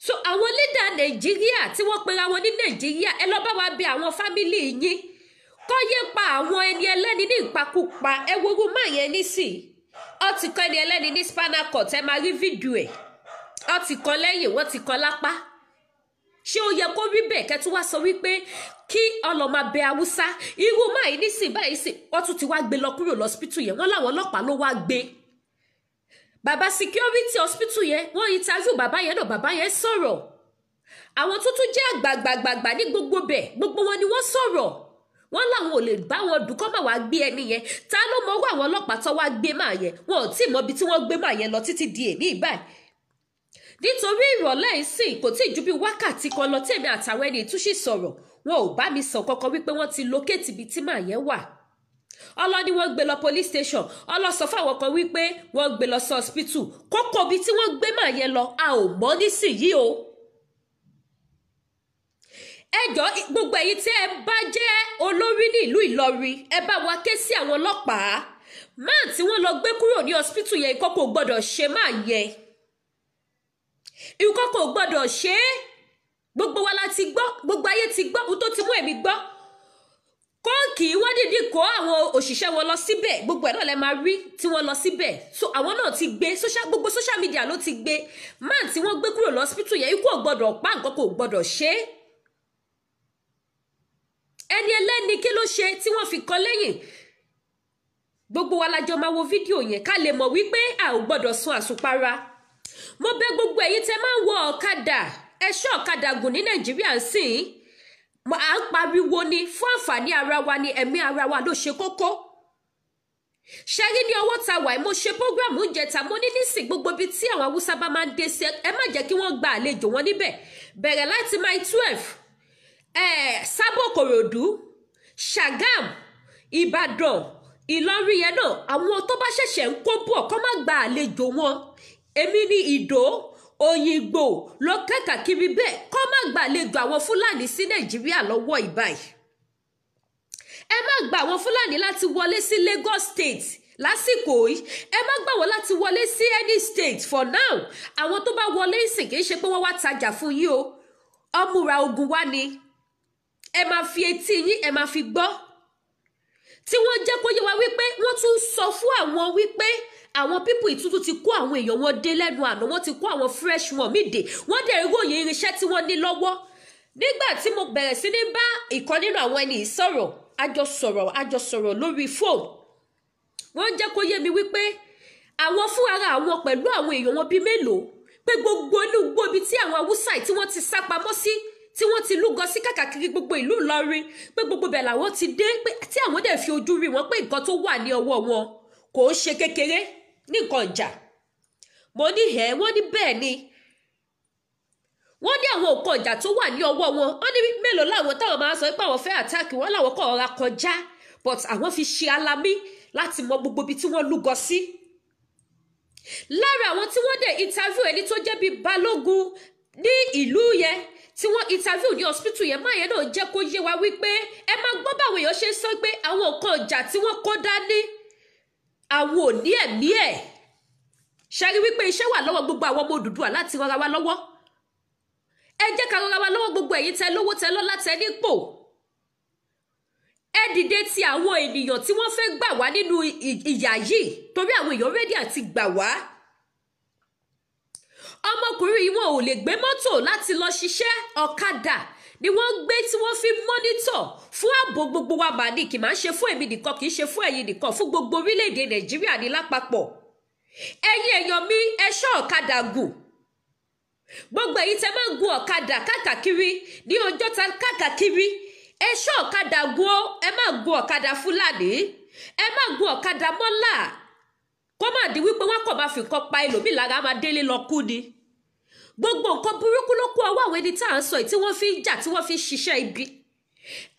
so àwọn lídà Nàìjíríà tí wọ́n pera wọn ní Nàìjíríà ẹ lọ bá wa bẹ àwọn fámìlì yín kọ́ yé pa àwọn ẹni ẹlẹ́ni ní ìpakúpa ẹ worú máa yẹn nísìn ọ ti kọ́ ẹni ẹlẹ́ni ní spinal cord ẹ máa rí fídíò ẹ̀ ọ ti kọ́ lẹ́yìn wọ́n ti kọ́ lápá ṣé ó yẹ kó rí bẹ́ẹ̀ kẹ́tù wá sọ wípé kí ọlọ́mà bẹ Haúsá irú máa yìí nísìn báyìí sì wọ́n tún ti wá gbé lọ kúrò lọ́sípítù yẹn wọ́n láwọn ọlọ́pàá ló wá gbé bàbá security hospital yẹn wọ́n interview bàbá yẹn náà bàbá yẹn sọ̀rọ̀ àwọn tó tún jẹ́ àgbààgbà ní gbogbo bẹ̀ gbogbo wọn ni wọ́n sọ̀rọ̀ wọ́n láwọn ò lè bá wọn dùn kọ́ máa wá gbé ẹni yẹn ta ló mọ owó àwọn ọlọ́pàá tó wá gbé máa yẹn wọn ò tí ì mọ ibi tí wọ́n gbé máa yẹn lọ títí di èní ìbáyìí nítorí ìrọ̀lẹ́ ìsìn kò tí ì ju bí wákàtí kan lọ tèmi àtàwọn ẹni ìtúnṣì sọ̀rọ̀ wọn ò bá mi sọ kankan wípé wọ́n ti locate ibi tí màá yẹn wà ọlọ́ni wọ́n gbé lọ police station ọlọ́sọ fáwọn kan wípé wọ́n gbé lọ sí hospital kókó ibi tí wọ́n gbé màá yẹn lọ a ò mọ̀ nísìnyí o ẹjọ́ gbogbo èyí tí ẹ bá jẹ́ olórí ní ìlú Ìlọrin ẹ bá wa ké sí àwọn ọlọ́pàá máà tí wọ́n lọ gbé kúrò ní hospital yẹn ìkọ́kọ̀ gbọ́dọ̀ ṣe máa yẹ ìkọ́kọ̀ gbọ́dọ̀ ṣe é gbogbo wa la ti gbọ́ gbogbo ayé ti gbọ́ ohun tó ti mú èmi gbọ́ kóòkì wọ́n dìdí kó àwọn òṣìṣẹ́ wọn lọ síbẹ̀ gbogbo ẹ̀ náà lẹ máa rí tí wọ́n lọ síbẹ̀ so àwọn náà ti gbé gbogbo social media ló ti gbé máà tí wọ́n gbé kúrò ní hospital yẹn ikú ò gbọ́dọ̀ pa nǹkan kò gbọ́dọ̀ ṣe é ẹni ẹlẹ́ni kí ló ṣe tí wọ́n fi kọ́ lẹ́yìn gbogbo wa la jọ máa wo fídíò yẹn ká lè mọ̀ wípé a ò gbọ́dọ̀ sun àsùnpara mo bẹ̀ gbogbo ẹ̀yin tẹ́ máa ń wọ ọ̀kadà ẹ̀ṣọ́ ọ̀kadà gùn ní Nàìjíríà ń sìn à ń pariwo ni fún àǹfààní ara wa ni ẹ̀mí ara wa ló ṣe kókó ṣẹ́rí ní ọwọ́ ta wà mo ṣe prógrámù ìjẹta mo ní nísìn gbogbo ibi tí àwọn Haúsá bá máa ń dé sí ẹ má jẹ́ kí wọ́n gba àlejò wọn níbẹ̀ bẹ̀rẹ̀ láti mile 12 Sábò Kòròdú Ṣàgám Ìbàdàn Ìlọrin yẹn náà àwọn tó bá ṣẹ̀ṣẹ̀ ń kó bọ̀ kọ́ má gba àlejò wọn èmi ní Ìdó Òyìngbò lọ kẹ́kàkiri bẹ́ẹ̀ kọ́ má gba àlejò àwọn Fúlàní sí Nàìjíríà lọ́wọ́ ìbáyìí ẹ má gba àwọn Fúlàní láti wọlé sí Lagos State lásìkò yìí ẹ má gbà wọ́n láti wọlé sí any state for now àwọn tó bá wọlé ìsìn kì í ṣe pé wọ́n wá tajà fún yín o ọmúra ogun wá ni ẹ máa fi etí yín ẹ máa fi gbọ́ tí wọ́n jẹ́ kó yé wa wípé wọ́n tún sọ fún àwọn wípé àwọn pípù ìtútù ti kó àwọn èèyàn wọn dé lẹ́nu àná wọ́n ti kó àwọn fresh wọn mídè wọ́n dẹ̀ ròyìn irinṣẹ́ tí wọ́n ní lọ́wọ́ nígbà tí mo bẹ̀rẹ̀ sí ní bá ìkan nínú àwọn ẹni sọ̀rọ̀ àjọ sọ̀rọ̀ lórí fóònù, wọ́n jẹ́ kó yé mi wípé àwọn fún ara àwọn pẹ̀lú àwọn èèyàn wọn bíi mélòó pé gbogbo inú gbòbi tí àwọn Haúsá tí wọ́n ti sá pamọ́ sí, tí wọ́n ti lúgọ sí káàkiri gbogbo ìlú Ìlọrin, pé gbogbo bẹ̀ làwọn ti dé, pé tí àwọn dẹ̀ fi ojú rí wọn pé nǹkan tó wà ní ọwọ́ wọn kò ń ṣe kékeré ní nǹkan ìjà. Mo ní wọ́n ní bẹ́ẹ̀ ni, wọ́n ní àwọn nǹkan ìjà tó wà ní ọwọ́ wọn, wọ́n ní mélòó láwọn táwọn máa sọ pé àwọn fẹ́ àtáàkì wọn, láwọn kọ̀ ọ̀ra kọjá, but àwọn fi ṣe alamí láti mọ gbogbo ibi tí wọ́n lúgọ sí. Lára àwọn tí wọ́n dẹ̀ interview ẹni tó jẹ́ bíi balógun ní ìlú yẹn tí wọ́n interview ní hospital yẹn, máa yẹn náà jẹ́ kó yé wa wípé ẹ máa gbọ́ báwọn èèyàn ṣe sọ pé àwọn nǹkan ìjà tí wọ́n kó dání àwọn ò ní ẹ̀mí ẹ̀. Ṣẹ́rí wípé iṣẹ́ wà lọ́wọ́ gbogbo àwọn ọmọ Odùduwà láti rọra wa lọ́wọ́. Ẹ jẹ́ ká rọra wa lọ́wọ́ gbogbo ẹ̀yin tẹ lówó tẹ lọ́lá tẹ nípò. Ẹ dìde ti àwọn ènìyàn tí wọ́n fẹ́ gbà wá nínú ìyà yìí, torí àwọn èèyàn rẹ́dí àti gbà wá. Ọmọkùnrin yìí wọn ò lè gbé mọ́tò láti lọ ṣiṣẹ́, ọ̀kadà ni wọ́n gbé tí wọ́n fi mọ́nítọ̀ fún ààbò gbogbo wa mà ní, kì máa ń ṣe fún èmi nìkan, kì í ṣe fún ẹ̀yin nìkan, fún gbogbo orílẹ̀-èdè Nàìjíríà ní lápapọ̀. Ẹ̀yin èèyàn mi, ẹ ṣọ́ ọ̀kadà gùn. Gbogbo èyí tẹ máa ń gun ọ̀kadà káàkiri ní Ọjọ́ta káàkiri, ẹ ṣọ́ ọ̀kadà gùn ó, ẹ má gun ọ̀kadà Fúlàní, ẹ má gun ọ̀kadà mọ́là, kó má di wípé wọ́n kàn máa fi nǹkan pa ẹlòmíì lára, máa délé lọ kú ni. Gbogbo nǹkan burúkú ló kó ọwọ́ àwọn ẹni tá à ń sọ yìí tí wọ́n fi ń jà, tí wọ́n fi ń ṣiṣẹ́ ibi.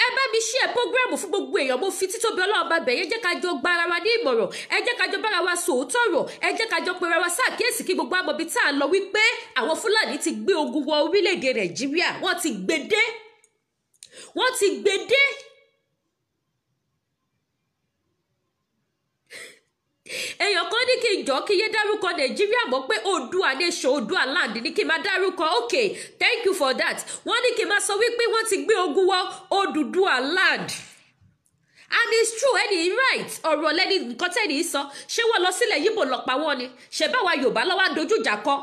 Ẹ bá mi share program fún gbogbo èèyàn, mo fi títóbi Ọlọ́run bá bẹ̀, ẹ jẹ́ ká jọ gba ara wa ní ìmọ̀ràn, ẹ jẹ́ ká jọ bára wa sòótọ́ ọ̀rọ̀, ẹ jẹ́ ká jọ pera wa ṣàkíyèsí kí gbogbo àmọ́ ibi tá à ń lọ wípé àwọn Fúlàní ti gbé ogun wọ orílẹ̀-èdè Nàìjíríà, wọ́n ti gbé dé. Èèyàn kan ní kí n jọ kí yé dárúkọ Nàìjíríà mọ́ pé Oòduà nation, Oòduà land ní kí n máa dárúkọ. Okay, thank you for that. Wọ́n ní kí n máa sọ wípé wọ́n ti gbé ogun wọ Oòduà land. And it's true, ẹni right, ọ̀rọ̀ lẹ́ni nǹkan tẹ́ni sọ. Ṣé wọ́n lọ sílẹ̀ Yíbò lọ pa wọ́n ni? Ṣé báwa Yorùbá lọ́wọ́ dojú ìjà kọ?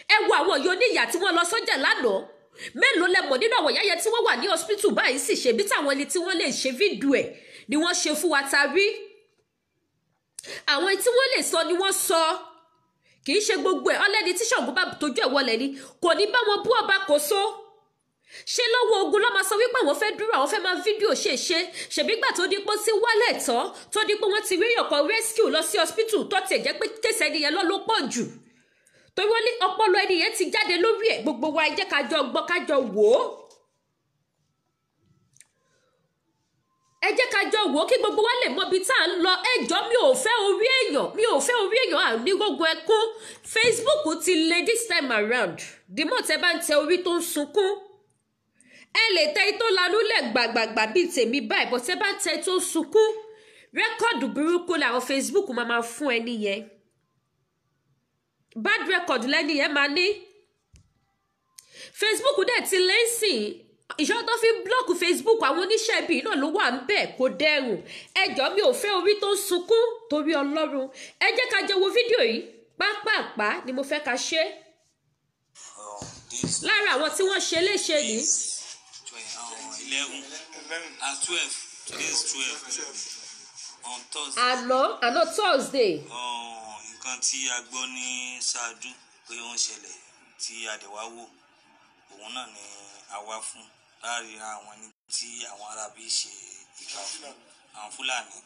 Ẹ wo àwọn yóò níyà tí wọ́n lọ sọ́jà lánàá. Mélòó lẹ mọ̀ nínú àwọn yáyẹ tí wọ́n wà ní hospital báyìí sì ṣe bí táwọn ẹni tí wọ́n lè ṣe fídíò ẹ̀ ni wọ́n ṣe fún wa ta rí. Àwọn tí wọ́n lè sọ ni wọ́n sọ, kì í ṣe gbogbo ẹ̀. Ọlẹ́ni tí Ṣàngó bá tójú ẹ̀ wọlé ni kò ní bá wọn bú ọba kò so. Ṣé lọ́wọ́ ogun ló máa sọ wípé àwọn fẹ́ dúró, àwọn fẹ́ máa fídíò ṣèbí gbà tó dípò sí wálẹ̀ tán, tó dípò wọ́n ti rí ọ̀pọ̀ rescue lọ sí hospital tó tiẹ̀ jẹ́ pé kéṣẹ́ ẹni yẹn ló pọ̀ jù. Torí wọ́n ní ọpọlọ ẹni yẹn ti jáde lórí ẹ̀. Gbogbo wa ẹ jẹ́ ká jọ gbọ́, ká jọ wò ó. Ẹ jẹ́ ká jọ wò ó kí gbogbo wa lè mọ ibi tá à ń lọ. Ẹjọ́ mi ò fẹ́ orí èèyàn, ànírógun ẹkún. Facebook ti le this time around. Dìmọ̀ tẹ bá ń tẹ orí tó ń sunkún. Ẹ lè tẹ tó lanú lẹ̀ gbàgbàgbà bíi tèmi báyìí, bọ̀ tẹ bá tẹ tó ń sunkún. Rẹ́kọ̀dù burúkú làwọn Facebook máa fún ẹni yẹn. Bad record lẹ́ni yẹn máa ní. Facebook dẹ̀ ti lẹ́sìn. Ìṣọ́ tó fi blọ́ọ̀kù Facebook àwọn oníṣẹ́ ibi náà ló wà ń bẹ̀ kó dẹ́rùn. Ẹjọ́ mi ò fẹ́ orí tó ń sunkún torí Ọlọ́run. Ẹ jẹ́ ká jọ wo fídíò yìí pápápá ni mo fẹ́ ká ṣe. Lára àwọn tí wọ́n ṣe léṣe ní. 11 and 12, today is 12 on Thursday. Àná Thursday. Nǹkan tí a gbọ́ ní ṣáájú pé ó ń ṣẹlẹ̀ tí a dẹ̀ wá wò, òun náà ni a wá fún láàrin àwọn ẹni tí àwọn arábí ṣe ìkà fún àwọn Fúlàní.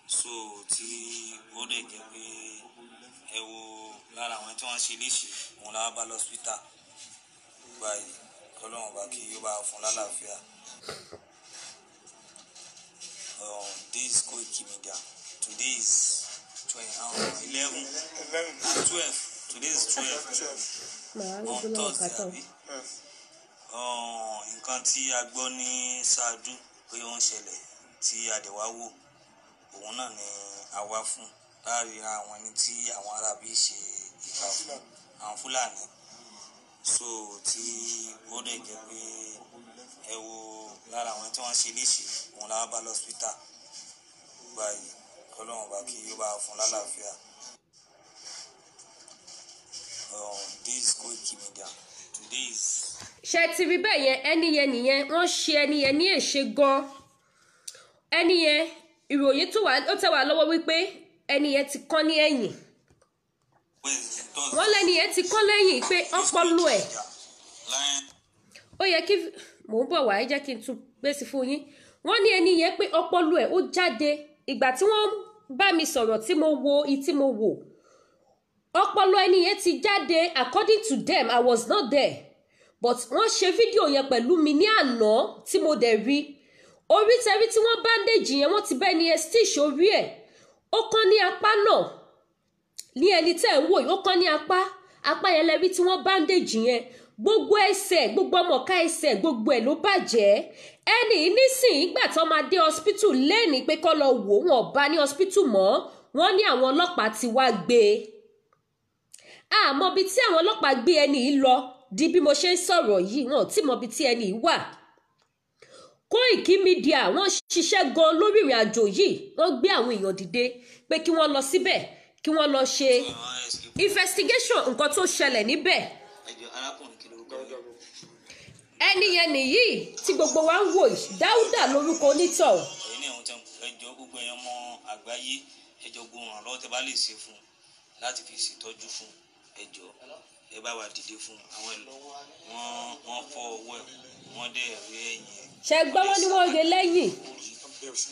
So tí ó dẹ̀ jẹ́ pé ẹ wo lára àwọn tí wọ́n ṣe léṣe, òun la wá bá lọ́sítà báyìí. Ọlọ́run bá kí ó bá fún lálàáfíà. This is Koiki Media. Today is 11 and 12. Today is 12 on Thursday, àbí? Nǹkan tí a gbọ́ ní ṣáájú pé ó ń ṣẹlẹ̀ tí a dẹ̀ wá wò, òun náà ni a wá fún láàrin àwọn ẹni tí àwọn arábí ṣe ìkà fún àwọn Fúlàní. So tí ó dẹ̀ jẹ́ pé ẹ wo lára àwọn tí wọ́n ṣe léṣe, òun la wá bá lọ́sítà báyìí. Ọlọ́run bá kí ó bá fún lálàáfíà. This is Koiki Media. Today is ṣe ti rí bẹ́ẹ̀ yẹn ẹni yẹn nìyẹn wọ́n ṣe ẹni yẹn ní èṣe gan ẹni yẹn ìròyìn ó tẹ̀ wá lọ́wọ́ wípé ẹni yẹn ti kán ní ẹ̀yìn wọ́n lẹ́ni yẹn ti kán lẹ́yìn pé ọpọlọ ẹ̀ ó yẹ kí mò ń bọ̀ wá ẹ jẹ́ kí n tún gbé sí fún yín wọ́n ní ẹni yẹn pé ọpọlọ ẹ̀ ó jáde ìgbà tí wọ́n bá mi sọ̀rọ̀ tí mo wo tí mo wò ọpọlọ ẹni yẹn ti jáde according to them I was not there but wọ́n ṣe fídíò yẹn pẹ̀lú mi ní àná tí mo dẹ̀ rí orí tẹ́rí tí wọ́n bandage yẹn wọ́n ti bẹ́ẹ̀ ni ẹ stitch orí ẹ̀ ó kán ní apá náà ní ẹni tẹ́ ń wò yìí ó kán ní apá yẹn lẹ́rí tí wọ́n bandage yẹn gbogbo ẹsẹ̀ gbogbo ọmọọ̀ká ẹsẹ̀ gbogbo ẹ̀ ló bàjẹ́ ẹni nísìnyí gbà tó máa dé hospital lẹ́ni pé kọ́ lọ wò wọ́n bá ní hospital mọ́ wọ́n ní àwọn ọlọ́pàá ti wá gbé e àmọ́ bí tí àwọn ọlọ́pàá gbé ẹni yìí lọ di bí mo ṣe ń sọ̀rọ̀ yìí wọn ò tí mọ bí tí ẹni yìí wà Koiki Media wọ́n ṣiṣẹ́ gan lórí ìrìn àjò yìí wọ́n gbé àwọn èèyàn dìde pé kí wọ́n lọ síbẹ̀ kí wọ́n lọ ṣe investigation nǹkan tó ṣẹlẹ̀ níbẹ̀ ẹni yẹn nìyí tí gbogbo wa ń wò yìí Dáúdà lórúkọ onítọ̀. ẹ̀yin náà ẹjọ́ gbogbo ẹ̀yàn ọmọ àgbáyé ẹjọ́ gbóhùn àlọ́ tẹ́ bá lè ṣe fún láti fi ṣètọ́jú fún ẹjọ́ ẹ bá wa dìde fún àwọn ìlú wọ́n fọ́ ọwọ́ ẹ̀ wọ́n dẹ̀ rí ẹ̀yìn ẹ̀. ṣe gbọ́ wọn ni wọ́n gé lẹ́yìn.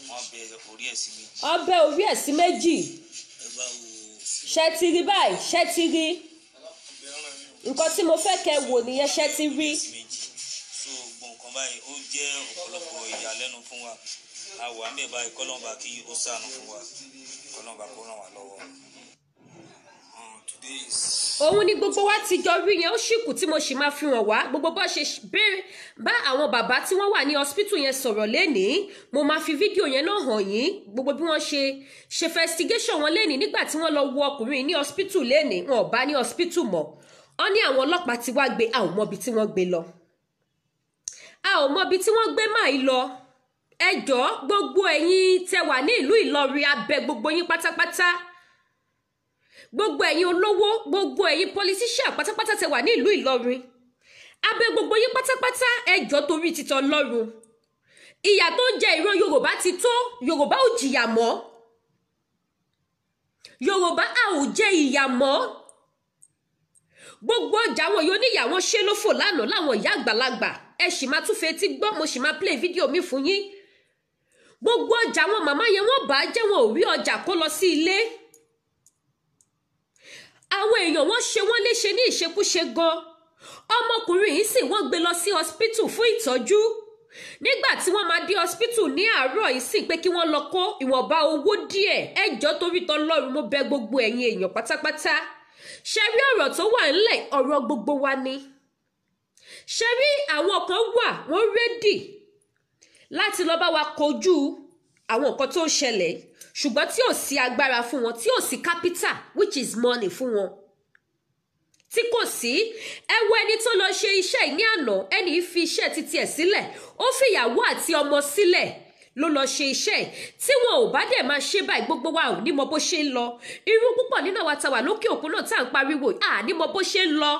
wọ́n bẹ orí ẹ̀ sí méjì. ọbẹ̀ orí ẹ̀ sí méjì. ṣe ti rí báyìí ṣe ti rí nǹkan tí mo fẹ́ kẹ́ wò nìyẹn ṣe ti rí. so gbọ̀n kan báyìí ó jẹ́ ọ̀pọ̀lọpọ̀ ìyàlẹ́nu fún wa àwọ̀ àmì ẹ̀ báyìí kọ́lọ́mbà kí ó ṣàánú fún wa kọ́lọ́mbà kó ràn wá lọ́wọ́. òun ni gbogbo wa ti jọ rí yẹn ó ṣìkù tí mo sì máa fi hàn wá gbogbo bó ṣe béèrè bá àwọn bàbá tí wọ́n wà ní hospital yẹn sọ̀rọ̀ lénìí mo máa fi fídíò yẹn náà hàn yín gbogbo bí wọ́n ṣe investigation wọn lénìí nígbà tí wọ́n lọ wo ọkùnrin ní hospital lénìí wọn ò bá ní hospital mọ́ wọ́n ní àwọn ọlọ́pàá ti wá gbé a ò mọ ibi tí wọ́n gbé lọ a ò mọ ibi tí wọ́n gbé máa lọ ẹ jọ̀ọ́ gbogbo ẹ̀yin tẹ́ wà ní ìlú Ìlọrin abẹ gbogbo yín pátápátá gbogbo ẹ̀yin olówó gbogbo ẹ̀yin politician pátápátá tẹ́ wà ní ìlú Ìlọrin abẹ gbogbo yín pátápátá ẹ jọ̀ọ́ torí títọ́ lọ́run ìyà tó ń jẹ ìran Yorùbá ti tó Yorùbá ò jìyà mọ́ Yorùbá a ò jẹ ìyà mọ́ gbogbo ọjà wọn yóò ní ìyàwó ṣe ló fò lánàá láwọn ìyá àgbàlagbà ẹ sì máa tún fetí gbọ́ mo sì máa play fídíò mi fún yín gbogbo ọjà wọn màmá yẹn wọ́n bá jẹ́ wọn ò rí ọjà kó lọ sí ilé àwọn èèyàn wọ́n ṣe wọ́n léṣe ní ìṣekúṣe gan ọmọkùnrin yìí sì wọ́n gbé lọ sí hospital fún ìtọ́jú nígbà tí wọ́n máa dé hospital ní àárọ̀ yìí sì pé kí wọ́n lọ kó ìwọ̀nba owó díẹ̀ ẹ jọ̀ọ́ torí t'Ọlọ́run mo bẹ̀ gbogbo ẹ̀yin èèyàn pátápátá ṣe rí ọ̀rọ̀ tó wà ńlẹ̀ ọ̀rọ̀ gbogbo wa ni ṣe rí àwọn kan wà wọ́n rẹ́dì láti lọ bá wa kojú àwọn nǹkan tó ń ṣẹlẹ̀ ṣùgbọ́n tí ò sí agbára fún wọn tí ò sí capital which is money fún wọn tí kò sí ẹ wo ẹni tó lọ ṣe iṣẹ́ ní àná ẹni fi iṣẹ́ títí ẹ̀ sílẹ̀ ó fìyàwó àti ọmọ sílẹ̀ ló lọ ṣe iṣẹ́ tí wọn ò bá dẹ̀ máa ṣe báyìí gbogbo wa ò ní mọ bó ṣe ń lọ irú púpọ̀ nínú àwa tá wà lókè òkun náà tá à ń pariwo ní mọ bó ṣe ń lọ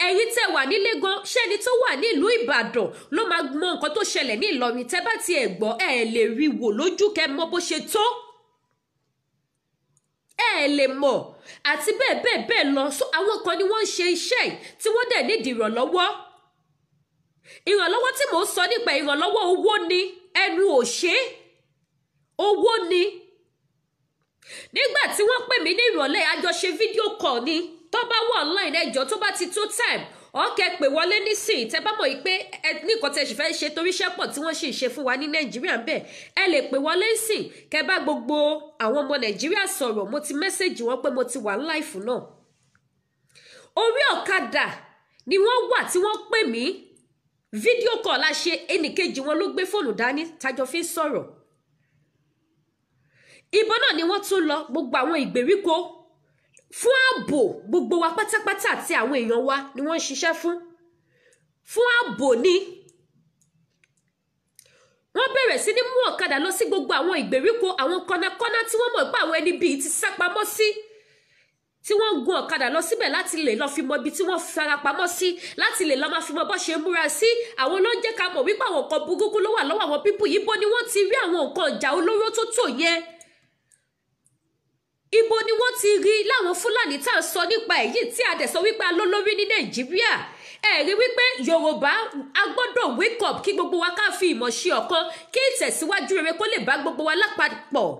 ẹ̀yin tẹ́ wà nílé gan ṣẹ́ni tó wà nílùú Ìbàdàn ló máa mọ nǹkan tó ṣẹlẹ̀ ní Ìlọrin tẹ́ bá tiẹ̀ gbọ́ ẹ lè rí wò lójú kẹ́ mọ bó ṣe tó ẹ lè mọ̀ àti bẹ́ẹ̀ bẹ́ẹ̀ bẹ́ẹ̀ lọ so àwọn kan ni wọ́n ń ṣe iṣẹ́ tí wọ́n dẹ̀ nídìí ìrànlọ́wọ́ tí mò ń sọ nípa ìrànlọ́wọ́ owó ni ẹnu ò ṣe owó ni nígbà tí wọ́n pè mí ní ìrọ̀lẹ́ àjọṣe fídíò kọ̀ ni tó bá wà online ẹjọ́ tó bá ti tó time ọ̀kẹ́ pè wọlé nísìnyí tẹ́ bá mọ̀ yìí pé nìkan tẹ́ sì fẹ́ ṣe torí iṣẹ́ pọ̀ tí wọ́n sì ń ṣe fún wa ní Nàìjíríà bẹ́ẹ̀ ẹ lè pè wọlé sìn kẹ́ bá gbogbo àwọn ọmọ Nàìjíríà sọ̀rọ̀ mo ti mẹ́sẹ̀jì wọn pé mo ti wà láìfù náà orí ọ̀kadà ni wọ́n wà tí wọ́n pè mí fídíò kọ̀ la ṣe ẹnìkejì wọn ló gbé fóònù dání tájọ fi ń sọ̀rọ̀ ìbọn náà ni wọ́n tún lọ gbogbo àwọn ìgbèríko fún ààbò gbogbo wa pátápátá àti àwọn èèyàn wa ni wọ́n ń ṣiṣẹ́ fún ààbò ni wọ́n bẹ̀rẹ̀ sí ní mú ọ̀kadà lọ sí gbogbo àwọn ìgbèríko àwọn kọ́nàkọ́nà tí wọ́n mọ̀ pé àwọn ẹni bíi ti sá pamọ́ sí tí wọ́n gun ọ̀kadà lọ síbẹ̀ láti lè lọ fi mọ ibi tí wọ́n fara pamọ́ sí, láti lè lọ máa fi mọ bó ṣe múra sí. Àwọn ló ń jẹ́ ká mọ̀ wípé àwọn nǹkan burúkú ló wà lọ́wọ́ àwọn pípù yìí. Bó ni wọ́n ti rí àwọn nǹkan ìjà olóró tó tò yẹn? Ibo ni wọ́n ti rí láwọn Fúlàní tá à ń sọ nípa èyí tí a dẹ̀ sọ wípé alólórí ní Nàìjíríà? Rí wípé Yorùbá a gbọ́dọ̀ wake up kí gbogbo wa ká fi ìmọ̀ ṣe ọ̀kan, kí ìtẹ̀síwájú rere kó lè bá gbogbo wa lápapọ̀.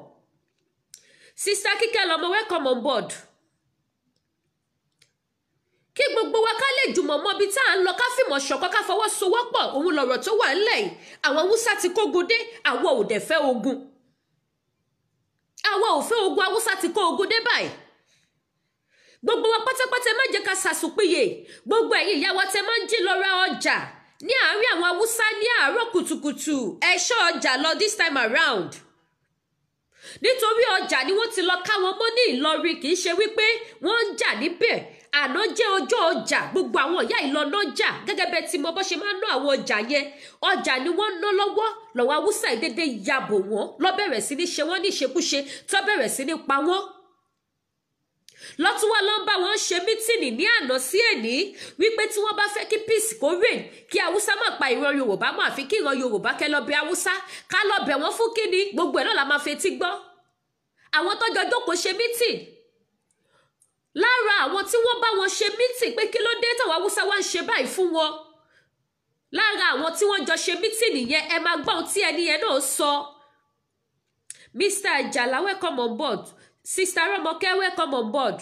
Sister Kíkẹ́ lọmọ, welcome on board. Kí gbogbo wa ká lè jùmọ̀ mọ́ bí tá à ń lọ, ká fìmọ̀ ṣọ̀kan, ká fọwọ́sowọ́pọ̀. Òun lọ̀rọ̀ tó wà ńlẹ̀ yìí. Àwọn Haúsá ti kógun dé, àwọn ò dẹ̀ fẹ́ ogun. Àwọn ò fẹ́ ogun, Haúsá ti kó ogun dé báyìí. Gbogbo wa pátápátá má jẹ́ ká sàsùpìyè. Gbogbo ẹ̀yin ìyá wa tẹ máa ń jí lọ ra ọjà ní àárín àwọn Haúsá ní àárọ̀ kùtùkùtù. Ẹ ṣọ́ ọjà lọ this time around. Nítorí ọjà ni wọ́n ti lọ ká wọn mọ́ ní Ìlọrin, kì í ṣe wípé wọ́n ń jà níbẹ̀. Àná jẹ́ ọjọ́ ọjà, gbogbo àwọn ìyá ìlọ́nà jà gẹ́gẹ́ bẹ́ẹ̀ tí mo bọ́ ṣe máa ń ná àwọn ọjà yẹn. Ọjà ni wọ́n ń ná lọ́wọ́ lọ́wọ́ Haúsá ìdédé yabò wọ́n, lọ bẹ̀rẹ̀ sí ní ṣe wọ́n ní ìṣekúṣe, tó bẹ̀rẹ̀ sí ní pa wọ́n. Lọ́tún wá ló ń bá wọn ṣe mítìnì ní àná sí èní wípé tí wọ́n bá fẹ́ kí peace kó reign, kí Haúsá má pa ìran Yorùbá mọ́, àfi kí ìran Yorùbá kẹ́ lọ bẹ̀ Haúsá, ká lọ bẹ̀ wọ́n fún kíni, gbogbo ẹ̀ náà la máa fetí gbọ́. Àwọn tó jọ jókòó ṣe mítìnì, lára àwọn tí wọ́n bá wọn ṣe mítìnì pé kí ló dé táwọn Haúsá wá ń ṣe báyìí fún wọn, lára àwọn tí wọ́n jọ ṣe mítìnì yẹn, ẹ máa gbọ́ ohun tí ẹni yẹn náà sọ. Mr. Ajala, welcome on board. Sister Romoke, welcome on board.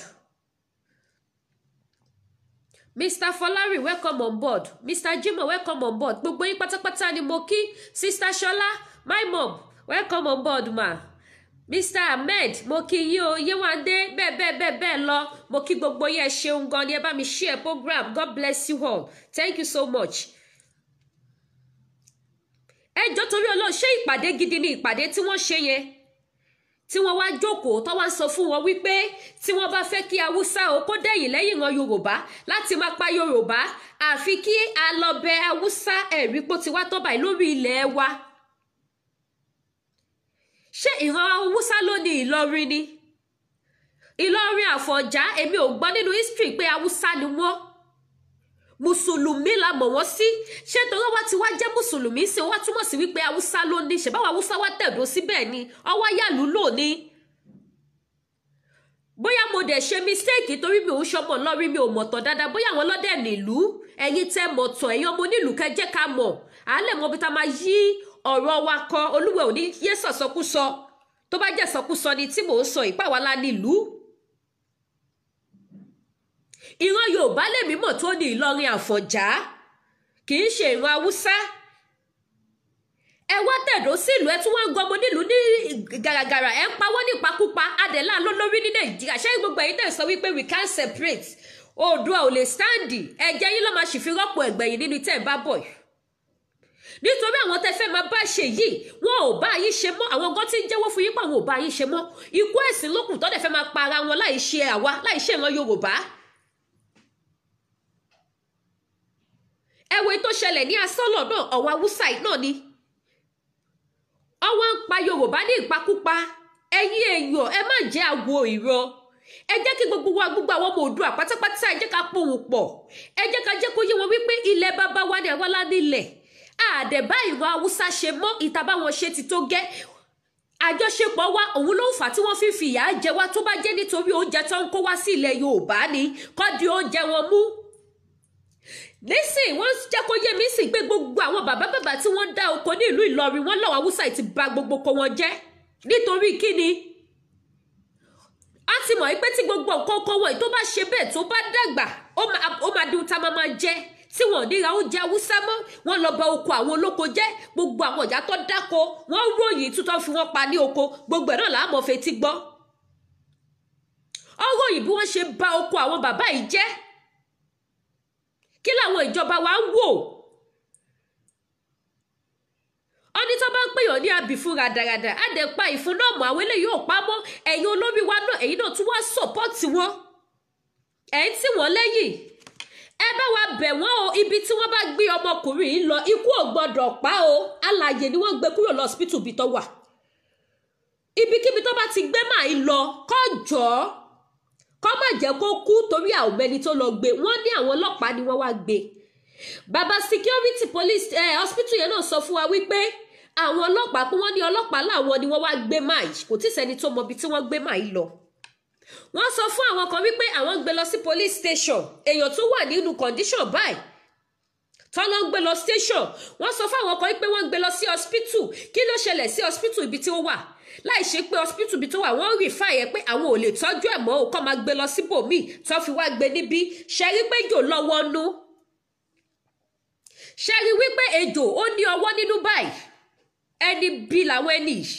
Mr. Folari, welcome on board. Mr. Jimo, welcome on board. Gbogbo yín pátápátá ni mo kí. Sister Shola, my mom, welcome on board ma. Mr. Ahmed, mo kí yín o. Yewande, bẹ́ẹ̀ lọ. Mo kí gbogbo yín, ẹ ṣeun gan ni, ẹ bá mi share program. God bless you all. Thank you so much. Ẹ jọ̀ọ́ torí Ọlọ́run, ṣé ìpàdé gidi ni ìpàdé tí wọ́n ṣe yẹn? Tí wọ́n wá jókòó tó wá ń sọ fún wọn wípé tí wọ́n bá fẹ́ kí Haúsá o kó dẹ̀yìn lẹ́yìn ìran Yorùbá láti máa pa Yorùbá, àfi kí a lọ bẹ̀ Haúsá, ẹ̀rí pó ti wá tó báyìí lórí ilẹ̀ wa. Ṣé ìran Haúsá ló ní Ìlọrin ni? Ìlọrin Àfọ̀njá, èmi ò gbọ́ nínú history pé Haúsá ni wọ́n. Mùsùlùmí la mọ̀ wọ́n sí. Ṣé torí wá ti wá jẹ́ Mùsùlùmí sí wá túmọ̀ sí wípé Haúsá ló ní? Ṣé báwa Haúsá wá tẹ̀dó síbẹ̀ ni? Ọwọ́ yàlú lò ní. Bóyá mo dẹ̀ ṣe mistake torí mi ò ṣọmọ lọ́rí, mi ò mọ̀tọ̀ dáadáa. Bóyá àwọn ọlọ́dẹ nílùú, ẹ̀yin tẹ́ mọ̀tọ̀, ẹ̀yin ọmọ onílùú kẹ́ jẹ́ ká mọ̀. À lè mọ bí ta máa yí ọ̀rọ̀ wa kọ. Olúwa ò ní yé sọ̀sọkúsọ. Tó bá jẹ́ sọkúsọ ni tí mò ń sọ ìpá wa lá nílùú. Ìran Yorùbá lèmi mọ̀ tó ní Ìlọrin Àfọ̀njá, kì í ṣe ìran Haúsá. Ẹ wá tẹ̀dó sílùú, ẹ tún wá ń gọmọ nílùú ní gàràgàrà, ẹ ń pa wọ́n nípakúpa, adẹ̀lá lólórí ní Nàìjíríà. Ṣé gbogbo ẹ̀yin tẹ̀ sọ wípé we can't separate? Oòduà ò lè stand. Ẹ̀jẹ̀ yín ló máa ṣì fi rọ́pò ẹ̀gbẹ̀yìn nínú tẹ̀ ń bá bọ̀. Nítorí àwọn tẹ́ fẹ́ máa bá ṣe yìí, wọn ò bá yín ṣe mọ́. Àwọn gan tí ń jẹ́wọ́ fún yín pé àwọn ò bá yín ṣe mọ́. Ikú ẹ̀sìn lókùn tó dẹ̀ fẹ́ máa pa ara wọn láì ṣe àwa, láì ṣe ìran Yorùbá. Ẹ̀wẹ̀ tó ṣẹlẹ̀ ní Asọ́lọ̀ náà, ọ̀wọ́ Haúsá náà ni. Ọwọ́ ń pa Yorùbá ní ìpakúpa. Ẹ̀yin èèyàn, ẹ má jẹ́ àwo ìrọ̀. Ẹ jẹ́ kí gbogbo wa, gbogbo àwọn ọmọ Oòduà pátápátá, ẹ jẹ́ ká pohùn pọ̀. Ẹ jẹ́ ká jẹ́ kó yé wọn wípé ilẹ̀ bàbá wa ni àwa lá nílẹ̀. Àdẹ̀bá ìran Haúsá ṣe mọ́, ìta bá wọn ṣe ti tó gẹ́. Àjọṣepọ̀ wa òun ló ń fà tí wọ́n fi fìyà jẹ wá. Tó bá jẹ́ nítorí oúnjẹ tó ń kó wá sí ilẹ̀ Yorùbá ni, kọ́ di oúnjẹ wọn mú. Nísìn wọ́n jẹ́ kó yé mi sì pé gbogbo àwọn bàbá tí wọ́n dá oko ní ìlú Ìlọrin, wọ́n lọ́wọ́ Haúsá ti bà gbogbo oko wọn jẹ́. Nítorí kíni? A ti mọ̀ pé tí gbogbo nǹkan oko wọn tó bá ṣe bẹ́ẹ̀ tó bá dàgbà, ó máa di ta máa jẹ. Tí wọ́n ní ra oúnjẹ Haúsá mọ́, wọ́n lọ bà oko àwọn olóko jẹ́. Gbogbo àwọn ìyá tó dáko, wọ́n ròyìn tútọ́ fi wọ́n pa ní oko. Gbogbo ẹ̀ náà làá mọ̀ fetí gbọ́. Ọ̀rọ̀ yìí bí wọ́n ṣe bà oko àwọn bàbá yìí jẹ́. Kí làwọn ìjọba wa ń wò? Ọní tó bá ń pèyàn ní abìfún ràdàràdà, á dẹ̀ pa ìfún náà mọ́, àwọn eléyìí ò pa mọ́. Ẹ̀yin olórí wa náà, ẹ̀yin náà tún wá sọ̀pọ́ọ̀tì wọn. Ẹ̀ ń tì wọ́n lẹ́yìn. Ẹ bá wa bẹ̀ wọ́n o, ibi tí wọ́n bá gbé ọmọkùnrin yìí lọ, ikú ò gbọdọ̀ pa o. Alààyè ni wọ́n gbé kúrò lọ hospital bí tó wà. Ibikíbi tó bá ti gbé máa ń lọ, kó jọ̀ọ́ kó má jẹ́ kó kú torí àwọn ẹni tó lọ gbé wọ́n ní àwọn ọlọ́pàá ni wọ́n wá gbé. Bàbá security police hospital yẹn náà sọ fún wa wípé àwọn ọlọ́pàá pé wọ́n ní ọlọ́pàá láwọn ni wọ́n wá gbé máì, kò tí sẹ́ni tó mọ ibi tí wọ́n gbé máì lọ. Wọ́n sọ fún àwọn kan wípé àwọn gbé lọ sí police station, èèyàn tó wà nínú condition báyìí tó lọ gbé lọ station. Wọ́n sọ fún àwọn kan wípé wọ́n gbé lọ sí hospital. Kí ló ṣẹlẹ̀ sí hospital ibi tí ó wà? Láì ṣe pé hospital ibi tó wà wọ́n rí fàyẹ pé àwọn ò lè tọ́jú ẹ̀ mọ́ ò kọ́ máa gbé lọ síbòmíì tó fi wá gbé níbí. Ṣe rí pé ejò lọ́wọ́ nú, ṣe rí wípé ejò ó ní ọwọ́ nínú báyìí. Ẹni bí làwọn ẹni yìí.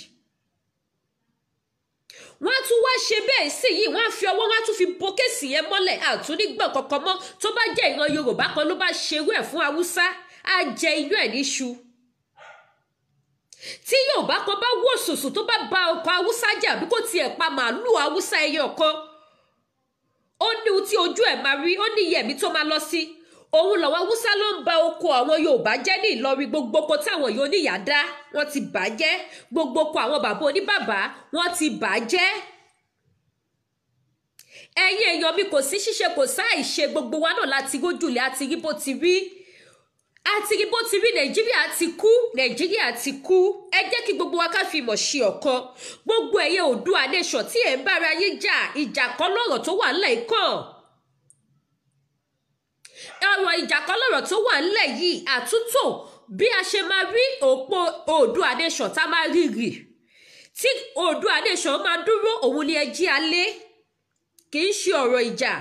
Wọ́n tún wá ṣe bẹ́ẹ̀ sí yìí, wọ́n á fi ọwọ́ wọn á tún fi bo kéèsì yẹn mọ́lẹ̀, àtúnígbọ̀n kankan mọ́. Tó bá jẹ́ ìran Yorùbá kan ló bá ṣerú ẹ̀ fún Haúsá, á jẹ inú ẹ̀ níṣu. Tí Yorùbá kan bá wò sùsù tó bá ba ọkọ̀ Haúsá jẹ́ àbí kò tiẹ̀ pa màálù Haúsá ẹyẹ ọ̀kan, ó ní ohun tí ojú ẹ̀ máa rí, ó ní iye ẹ̀mí tó máa lọ sí. Òun làwọn Haúsá ló ń ba oko àwọn Yorùbá jẹ́ ní Ìlọrin. Gbogbo oko táwọn yóò níyà dá wọ́n ti bàjẹ́, gbogbo oko àwọn bàbá oníbàbá wọ́n ti bàjẹ́. Ẹ̀yin èèyàn mi, kò sí ṣíṣe kò sáì ṣe, gbogbo wa náà láti rójúlẹ̀ àti rí bó ti rí. Àti rí bó ti rí, Nàìjíríà ti kú, Nàìjíríà ti kú. Ẹ jẹ́ kí gbogbo wa ká fi ìmọ̀ ṣe ọ̀kan. Gbogbo ẹ̀yẹ Oòduà nation tí ẹ̀ ń bára yín jà, ìjà kan lọ́rọ̀ tó wà ńlẹ̀ ikán. Ọ̀rọ̀ ìjà kan lọ́rọ̀ tó wà ńlẹ̀ yìí, àtúntò bí a ṣe máa rí òpó Oòduà nation tá máa rí rì. Tí Oòduà nation máa dúró, òun ni ẹ jí alé. Kì í ṣe ọ̀rọ̀ ìjà.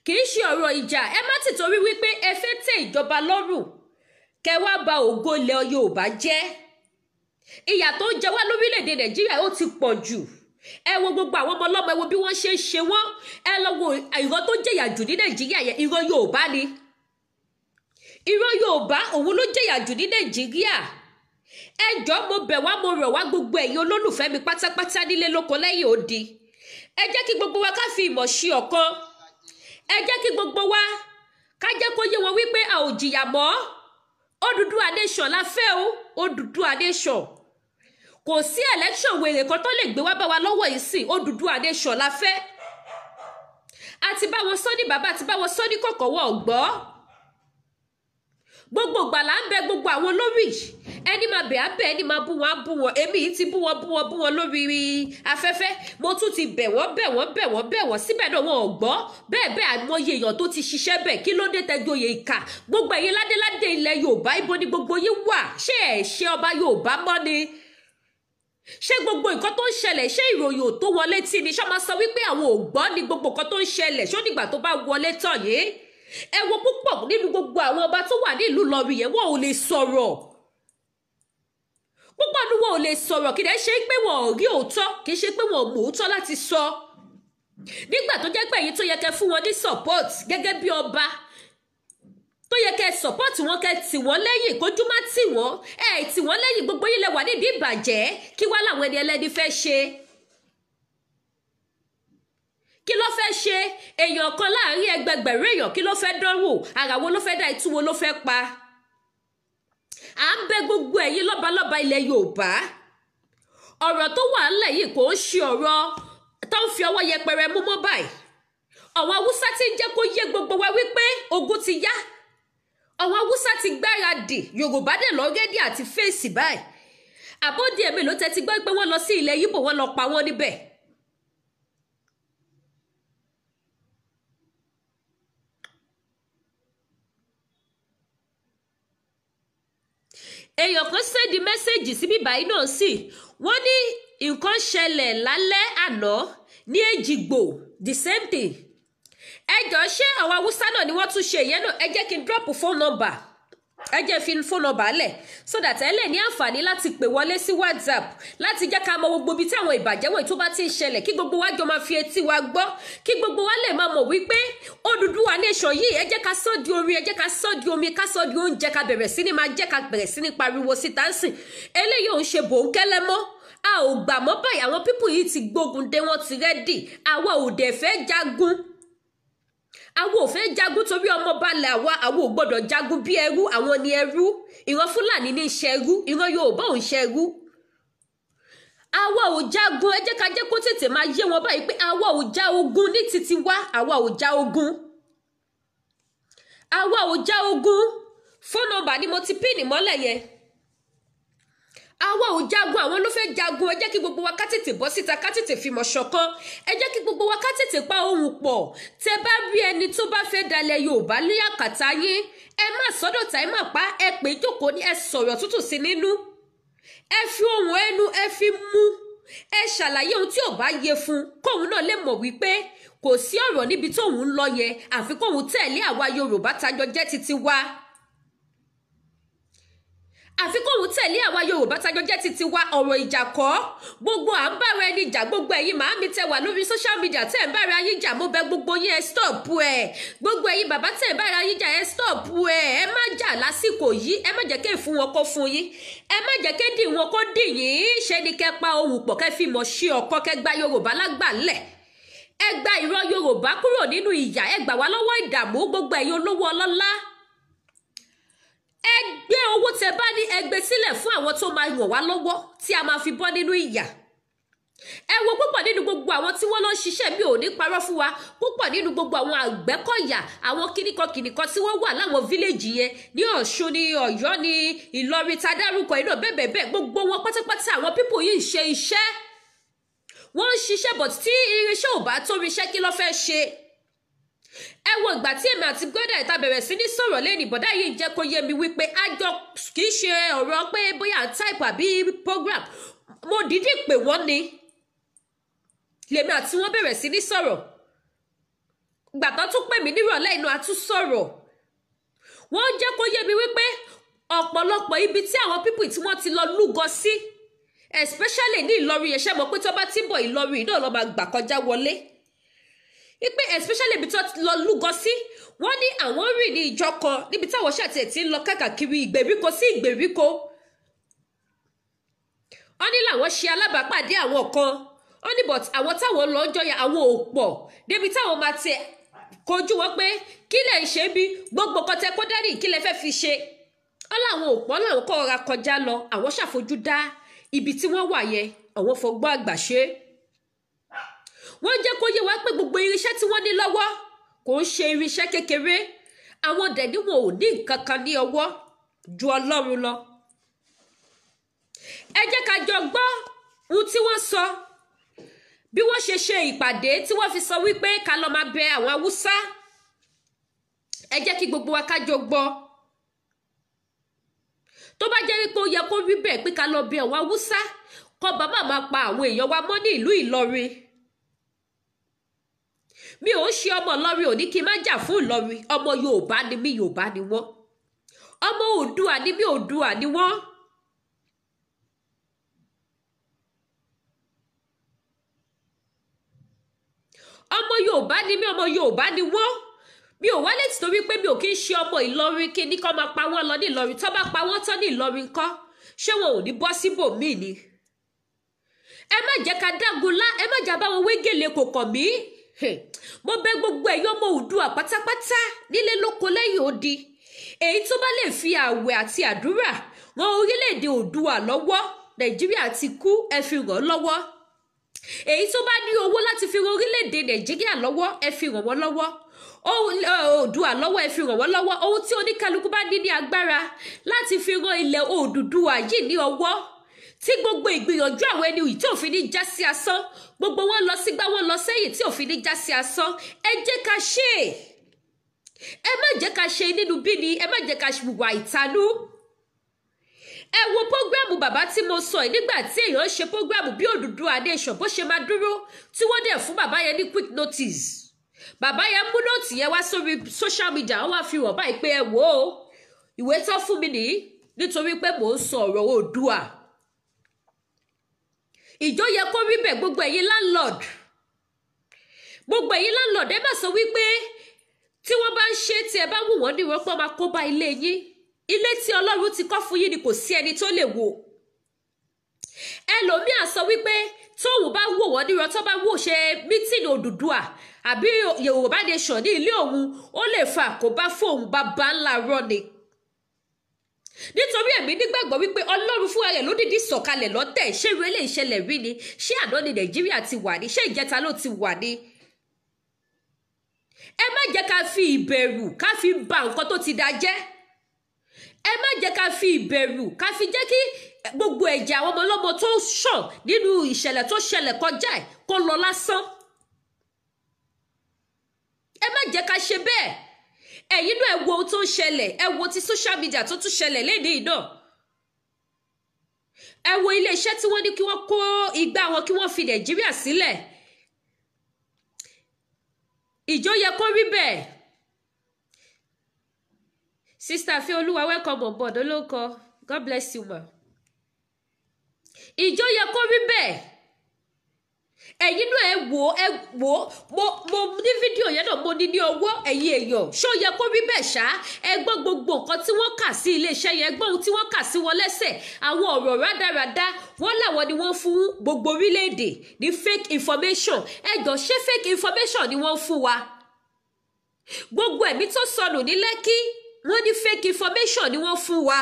Kì í ṣe ọ̀rọ̀ ìjà. Ẹ má ti torí wípé ẹ fẹ́ tẹ́ ìjọba lọ́rùn kẹ́ wá ba ògo ilẹ̀ Yorùbá jẹ́. Ìyà tó ń jẹ wá lórílẹ̀-èdè Nàìjíríà ó ti pọ̀ jù. Ẹ wo gbogbo àwọn ọmọ ọlọ́mọ, ẹ wo bí wọ́n ṣe ń ṣe wọ́n. Ẹ lọ wo ìran tó jẹ̀yà jù ní Nàìjíríà yẹn, ìran Yorùbá ni. Ìran Yorùbá òun ló jẹ̀yà jù ní Nàìjíríà. Ẹ jọ̀ọ́ mo bẹ̀ wá, mo rọ̀ wá gbogbo ẹ̀yin olólùfẹ́ mi pátápátá nílé lóko lẹ́yìn odi. Ẹ jẹ́ kí gbogbo wa ká fi ìmọ̀ ṣe ọ̀kan. Ẹ jẹ́ kí gbogbo wa ká jẹ́ kó yé wọn wípé a ò jìyà mọ́. Odùduwà nation la fẹ́ o, Odùduwà nation. Kò sí election wèrè kan tó lè gbé wá bá wa lọ́wọ́ yìí sí, Odùduwà nation la fẹ́. Àti bá wọn sọ ní bàbá, àti bá wọn sọ ní kọ̀kọ̀ wọ́n gbọ́. Gbogbo ìgbà là ń bẹ gbogbo àwọn olórí. Ẹni máa bẹ̀ á bẹ̀, ẹni máa bú wọn á bú wọn. Èmi yìí ti bú wọn lórí afẹ́fẹ́. Mo tún ti bẹ̀ wọ́n síbẹ̀ náà wọn ò gbọ́. Bẹ́ẹ̀ àìmọye èèyàn tó ti ṣiṣẹ́ bẹ̀. Kí ló dé tẹ́jọ́yè ìkà? Gbogbo ẹ̀yin ládéládé ilẹ̀ Yorùbá, ibo ni gbogbo yín wà? Ṣé ẹ̀ ṣe ọba Yorùbá mọ́ ni? Ṣé gbogbo nǹkan tó ń ṣẹlẹ̀, ṣé ìròyìn ò tó wọlé tí ni? Ṣé máa sọ wípé àwọn ò gbọ́ ní gbogbo nǹkan tó ń ṣẹlẹ̀? Ṣó nígbà tó bá wọlé tán yìí? Ẹ wo púpọ̀ nínú gbogbo àwọn ọba tó wà ní ìlú Ìlọrin yẹn, wọn ò lè sọ̀rọ̀. Púpọ̀ ní wọn ò lè sọ̀rọ̀, kì í ṣe pé wọn ò rí òótọ́, kì í ṣe pé wọn ò mọ òótọ́ láti sọ. Nígbà tó jẹ́ pé èyí tó yẹ kẹ́ fún wọn ní support gẹ́gẹ́ bí ọba, tó yẹ kẹ́ support wọn, kẹ́ tì wọ́n lẹ́yìn, kójú má tì wọ́n. Tì wọ́n lẹ́yìn, gbogbo yín lẹ wà nídìí ìbàjẹ́. Kí wá làwọn ẹni ẹlẹ́ni fẹ́ ṣe? Kí ló fẹ́ ṣe? Èèyàn kan láàrin ẹgbẹgbẹ̀rún èèyàn, kí ló fẹ́ dánwò? Ara wo ló fẹ́ dá, ìtú wo ló fẹ́ pa? À ń bẹ gbogbo ẹ̀yin lọ́balọ́ba ilẹ̀ Yorùbá. Ọ̀rọ̀ tó wà ńlẹ̀ yìí kò ń ṣe ọ̀rọ̀ tó ń fi ọwọ́ yẹpẹrẹ mú mọ́ báyìí. Àwọn Haúsá ti ń jẹ́ kó yé gbogbo wa wípé ogun ti yá. Àwọn Haúsá ti gbáradì, Yorùbá dẹ̀ lọ rẹ́dí àti fèsì báyìí. Àbódì ẹ̀mí ló tẹ́tí gbọ́ pé wọ́n lọ sí ilẹ̀ Yíbò, wọ́n lọ pa wọ́n níbẹ̀. Èèyàn kan sẹ́ndì mẹ́sẹ̀jì síbí báyìí náà sí. Wọ́n ní nǹkan ṣẹlẹ̀ lálẹ́ àná ní Èjìgbò, the same thing. Ẹ jọ̀ọ́ ṣé àwọn Haúsá náà ni wọ́n tún ṣe ìyẹn náà? Ẹ jẹ́ kí n drop phone number. Ẹ jẹ́ fi phone number lẹ̀ so that ẹ lè ní àǹfààní láti pè wọlé sí WhatsApp láti jẹ́ ká mọ gbogbo ibi tí àwọn ìbàjẹ́ wọ̀nyí tó bá ti ń ṣẹlẹ̀, kí gbogbo wa jọ máa fi etí wa gbọ́, kí gbogbo wa lè máa mọ̀ wípé Odùduwà nation yìí, ẹ jẹ́ ká sọ di orin, ẹ jẹ́ ká sọ di omi, ká sọ di oúnjẹ, ká bẹ̀rẹ̀ sí ní máa jẹ́, ká bẹ̀rẹ̀ sí ní pariwo síta ń sìn. Eléyìí ò ń ṣe bòńkẹ́lẹ́ mọ́. A ò gbà mọ́ báyìí, àwọn pípù yìí ti gbógun dé, wọ́n ti rẹ́dì. Àwa ò dẹ̀ fẹ́ jagun. Àwọn ò fẹ́ jagun torí ọmọ balẹ̀ àwa, àwọn ò gbọ́dọ̀ jagun bí ẹrú, àwọn ni ẹrú. Ìran Fúlàní ní ṣẹrú, ìran Yorùbá ò ń ṣẹrú. àwa ò jagun, ẹ jẹ́ ká jẹ́ kó tètè máa yé wọn báyìí pé àwa ò já ogun ní titi wá, àwa ò já ogun, àwa ò já ogun. Phone number ni mo ti pín mọ́lẹ̀ yẹn. Àwa ò jagun, àwọn ló fẹ́ jagun. Ẹ jẹ́ kí gbogbo wa ká tètè bọ́ síta, ká tètè fìmọ̀ ṣọ̀kan. Ẹ jẹ́ kí gbogbo wa ká tètè pa ohùn pọ̀. Tẹ́ bá rí ẹni tó bá fẹ́ dalẹ̀ Yorùbá ní àkàtà yín, ẹ má sọ́dọ̀tà, ẹ má pa, ẹ pè jókòó ní, ẹ sọ̀rọ̀ tútù sí nínú. Ẹ fi ohùn ẹnu, ẹ fi mú. Ẹ ṣàlàyé ohun tí ò bá yé fún, kóun náà lè mọ̀ wípé kò sí ọ̀rọ̀ níbi tóun ń lọ yẹn, àfi kóun tẹ̀lé àwa Yorùbá tájọ jẹ́ titi wa. Àfi kóun tẹ̀lé àwa Yorùbá tájọ jẹ́ titi wa. Ọ̀rọ̀ ìjà kọ́, gbogbo à ń bára ẹni jà, gbogbo ẹ̀yin màámi tẹ́ wà lórí social media tẹ́ ń bára yín jà, mo bẹ̀ gbogbo yín ẹ stop ẹ̀. Gbogbo ẹ̀yin bàbá tẹ́ ń bára yín jà ẹ stop ẹ̀. Ẹ má jà lásìkò yìí, ẹ má jẹ́ kí fún wọn kó fún yín, ẹ má jẹ́ kí dì wọn kó dì yín. Ṣé ni kẹ́ pa ohùn pọ̀, kẹ́ fi mọ̀ ṣe ọkọ, kẹ́ gba Yorùbá lágbàlẹ̀. Ẹ gba ìran Yorùbá kúrò nínú ìyà, ẹ gbà wá lọ́wọ́ ìdààmú. Gbogbo ẹ̀yin olówó ọlọ́lá, ẹ gbé owó tẹ́ bá ní, ẹ gbé sílẹ̀ fún àwọn tó máa ràn wá lọ́wọ́ tí a máa fi bọ́ nínú ìyà. Ẹ wo púpọ̀ nínú gbogbo àwọn tí wọ́n lọ ṣiṣẹ́, mi ò ní parọ́ fún wa, púpọ̀ nínú gbogbo àwọn Àgbẹ̀kọ̀yà, àwọn kìnìkan tí wọ́n wà láwọn fíléèjì yẹn ní Ọ̀ṣun ní Ọ̀yọ́ ní Ìlọrin tá dárúkọ iná bẹ́ẹ̀ gbogbo wọn pátápátá àwọn pípò yìí ń ṣe iṣẹ́. Wọ́n ń ṣiṣẹ́ but tí irinṣẹ́ ò bá tó irinṣẹ́ kí ló fẹ́ ṣe? Ẹ wo ìgbà tí èmi àti gbọ́dọ̀ ìta bẹ̀rẹ̀ sí ní sọ̀rọ̀ lẹ́nìí, bọ̀dá yìí jẹ́ kó yé mi wípé àjọ kìí ṣe ọ̀rọ̀ pé bóyá type àbí program, mo dídì pè wọ́n ni lèmi àti wọ́n bẹ̀rẹ̀ sí ní sọ̀rọ̀. Ìgbà tó tún pè mí nírọ̀lẹ́ inú àtún sọ̀rọ̀. Wọ́n jẹ́ kó yé mi wípé ọ̀pọ̀lọpọ̀ ibi tí àwọn people tí wọ́n ti lọ lúgọ sí, especially ní Ìlọrin, ẹ̀ṣẹ́ mọ̀ pé tó bá ti ń bọ̀ Ìlọrin náà lọ máa gbà kọjá wọlé. Ipe especially ibi tó lọ lúgọ sí, wọ́n ní àwọn rìn ní ìjọ kan níbi táwọn ṣàtẹ̀ tí ń lọ káàkiri ìgbèríko sí ìgbèríko. Wọ́n ní làwọn ṣe alábàápàdé àwọn kan, wọ́n ní but àwọn táwọn lọ ń jọyà àwọn ò pọ̀ débi táwọn máa tẹ kojú wọn pé kí lẹ̀ ń ṣe bí gbogbo kọtẹ kó dání kí lẹ fẹ́ fi ṣe. Wọ́n láwọn ò pọ̀ láwọn kọ́ ra kọjá lọ, àwọn ṣàfojú dá ibi tí wọ́n wà yẹn, àwọn fọgbọ́n àgbà ṣe. Wọ́n jẹ́ kó yé wa pé gbogbo irinṣẹ́ tí wọ́n ní lọ́wọ́ kò ń ṣe irinṣẹ́ kékeré. Àwọn dẹ̀ ní wọn ò ní nǹkan kan ní ọwọ́ ju Ọlọ́run lọ. Ẹ jẹ́ ká jọ gbọ́ ohun tí wọ́n sọ, bí wọ́n ṣe ìpàdé tí wọ́n fi sọ wípé ká lọ máa bẹ àwọn Haúsá. Ẹ jẹ́ kí gbogbo wa ká jọ gbọ́. Tó bá jẹ́ wípé ó yẹ kó rí bẹ́ẹ̀ pé ká lọ bẹ àwọn Haúsá, kọ́ bàbá máa pa àwọn èèyàn wa mọ́ ní ìlú Ìlọrin. Mi ò ṣe ọmọ Ìlọrin, ò ní kí n má jà fún Ìlọrin. Ọmọ Yorùbá ni mí, Yorùbá ni wọ́n. Ọmọ Oòduà ni mí, Oòduà ni wọ́n. Ọmọ Yorùbá ni mí, ọmọ Yorùbá ni wọ́n. Mi ò wálé títorí pé mi ò kí ń ṣe ọmọ Ìlọrin kí ní kọ́ máa pa wọ́n lọ ní Ìlọrin. Tó bá pa wọ́n tán ní Ìlọrin kọ́, ṣé wọn ò ní bọ́ síbòmíì ni? Ẹ má jẹ́ ká dágunlá, ẹ má jà bá wọn wé gèlè kò kàn mí. Mo bẹ̀ gbogbo ẹ̀yin ọmọ Oòduà pátápátá nílé lóko lẹ́yìn odi, èyí tó bá lè fi àwẹ̀ àti àdúrà ran orílẹ̀-èdè Oòduà lọ́wọ́, Nàìjíríà ti kú, ẹ fi ràn lọ́wọ́. Èyí tó bá ní owó láti fi ran orílẹ̀-èdè Nàìjíríà lọ́wọ́, ẹ fi ràn wọ́n lọ́wọ́. Oòduà lọ́wọ́, ẹ fi ràn wọ́n lọ́wọ́. Ohun tí oníkálukú bá ní agbára láti fi ran ilẹ̀ Oòduà yìí ní ọwọ́, tí gbogbo ìgbìyànjú àwọn ẹni yìí tí ò fi ní já sí asán, gbogbo wọn lọ sígbà wọn lọ sẹ́yìn tí ò fi ní já sí asán, ẹ jẹ́ ká ṣe é. Ẹ má jẹ́ ká ṣe nínú bíni, ẹ má jẹ́ ká wà ìtanú. Ẹ wo prógrámù bàbá tí mo sọ nígbà tí èèyàn ṣe prógrámù bí Odùduwà Nation bó ṣe máa dúró, tí wọ́n dẹ̀ fún bàbá yẹn ní quick notice. Bàbá yẹn mú nóòtì yẹn wá sórí social media, wọ́n wá fi hàn báyìí pé ẹ wò ó, ìwé tó fún mi nìyí nítorí pé mò ń sọ ọ̀rọ̀ Oòduà. Ìjọ yẹ kó rí bẹ́ẹ̀ gbogbo ẹ̀yin landlord. Gbogbo ẹ̀yin landlord ẹ má sọ wípé tí wọ́n bá ń ṣe tí ẹ bá wù wọ́n ní wọ́n pọ́ máa kó bá ilé yín. Ilé tí Ọlọ́run ti kọ́ fún yín ni kò sí ẹni tó lè wò. Ẹlòmíà sọ wípé tóun bá wò wọ́n nírọ̀ tó bá wò ṣe mítìnì Odùduwà àbí Yorùbá Nation ní ilé òun, ó lè fa àkóbá fóun bàbá ńlá rọ ni. nítorí ẹ̀mí nígbàgbọ́ wípé ọlọ́run fúnra rẹ̀ ló dìdí sọ̀kalẹ̀ lọ́tẹ̀ ṣé irú eléyìí ṣẹlẹ̀ rí ni ṣé àná ni nàìjíríà ti wà ní ṣé ìjẹta ló ti wà ní. ẹ má jẹ́ ká fi ìbẹ̀rù ká fi ba nǹkan tó ti da jẹ́. ẹ má jẹ́ ká fi ìbẹ̀rù ká fi jẹ́ kí gbogbo ẹ̀jẹ̀ àwọn ọmọ ọlọ́mọ tó ṣàn nínú ìṣẹ̀lẹ̀ tó ṣẹlẹ̀ kọjá ẹ̀ kó lọ lásán. ẹ má jẹ́ ká ṣe bẹ́ẹ̀. ẹ̀yin náà ẹ wo ohun tó ń ṣẹlẹ̀ ẹ wo ti social media tó tún ṣẹlẹ̀ lénìí náà. ẹ wo iléeṣẹ́ tí wọ́n ní kí wọ́n kó igbá wọn kí wọ́n fi nàìjíríà sílẹ̀. ìjọ yẹ kó rí bẹ́ẹ̀. Sister Feoluwa, welcome on board olóko. God bless you ma. Ìjọ yẹ kó rí bẹ́ẹ̀. Ẹ̀yin náà ẹ wò mo ní fídíò yẹn náà mo ní ọwọ́ ẹ̀yin èèyàn ṣó yẹ kó rí bẹ́ẹ̀ ṣá ẹ gbọ́ gbogbo nǹkan tí wọ́n kà sí iléeṣẹ́ yẹn gbọ́ ohun tí wọ́n kà sí wọn lẹ́sẹ̀ àwọn ọ̀rọ̀ rádaràda wọ́n làwọn ni wọ́n fún gbogbo orílẹ̀-èdè ní fake information ẹjọ́ ṣé fake information ni wọ́n fún wa gbogbo ẹ̀mí tó sọnù ní Lẹ́kì wọ́n ní fake information ni wọ́n fún wa.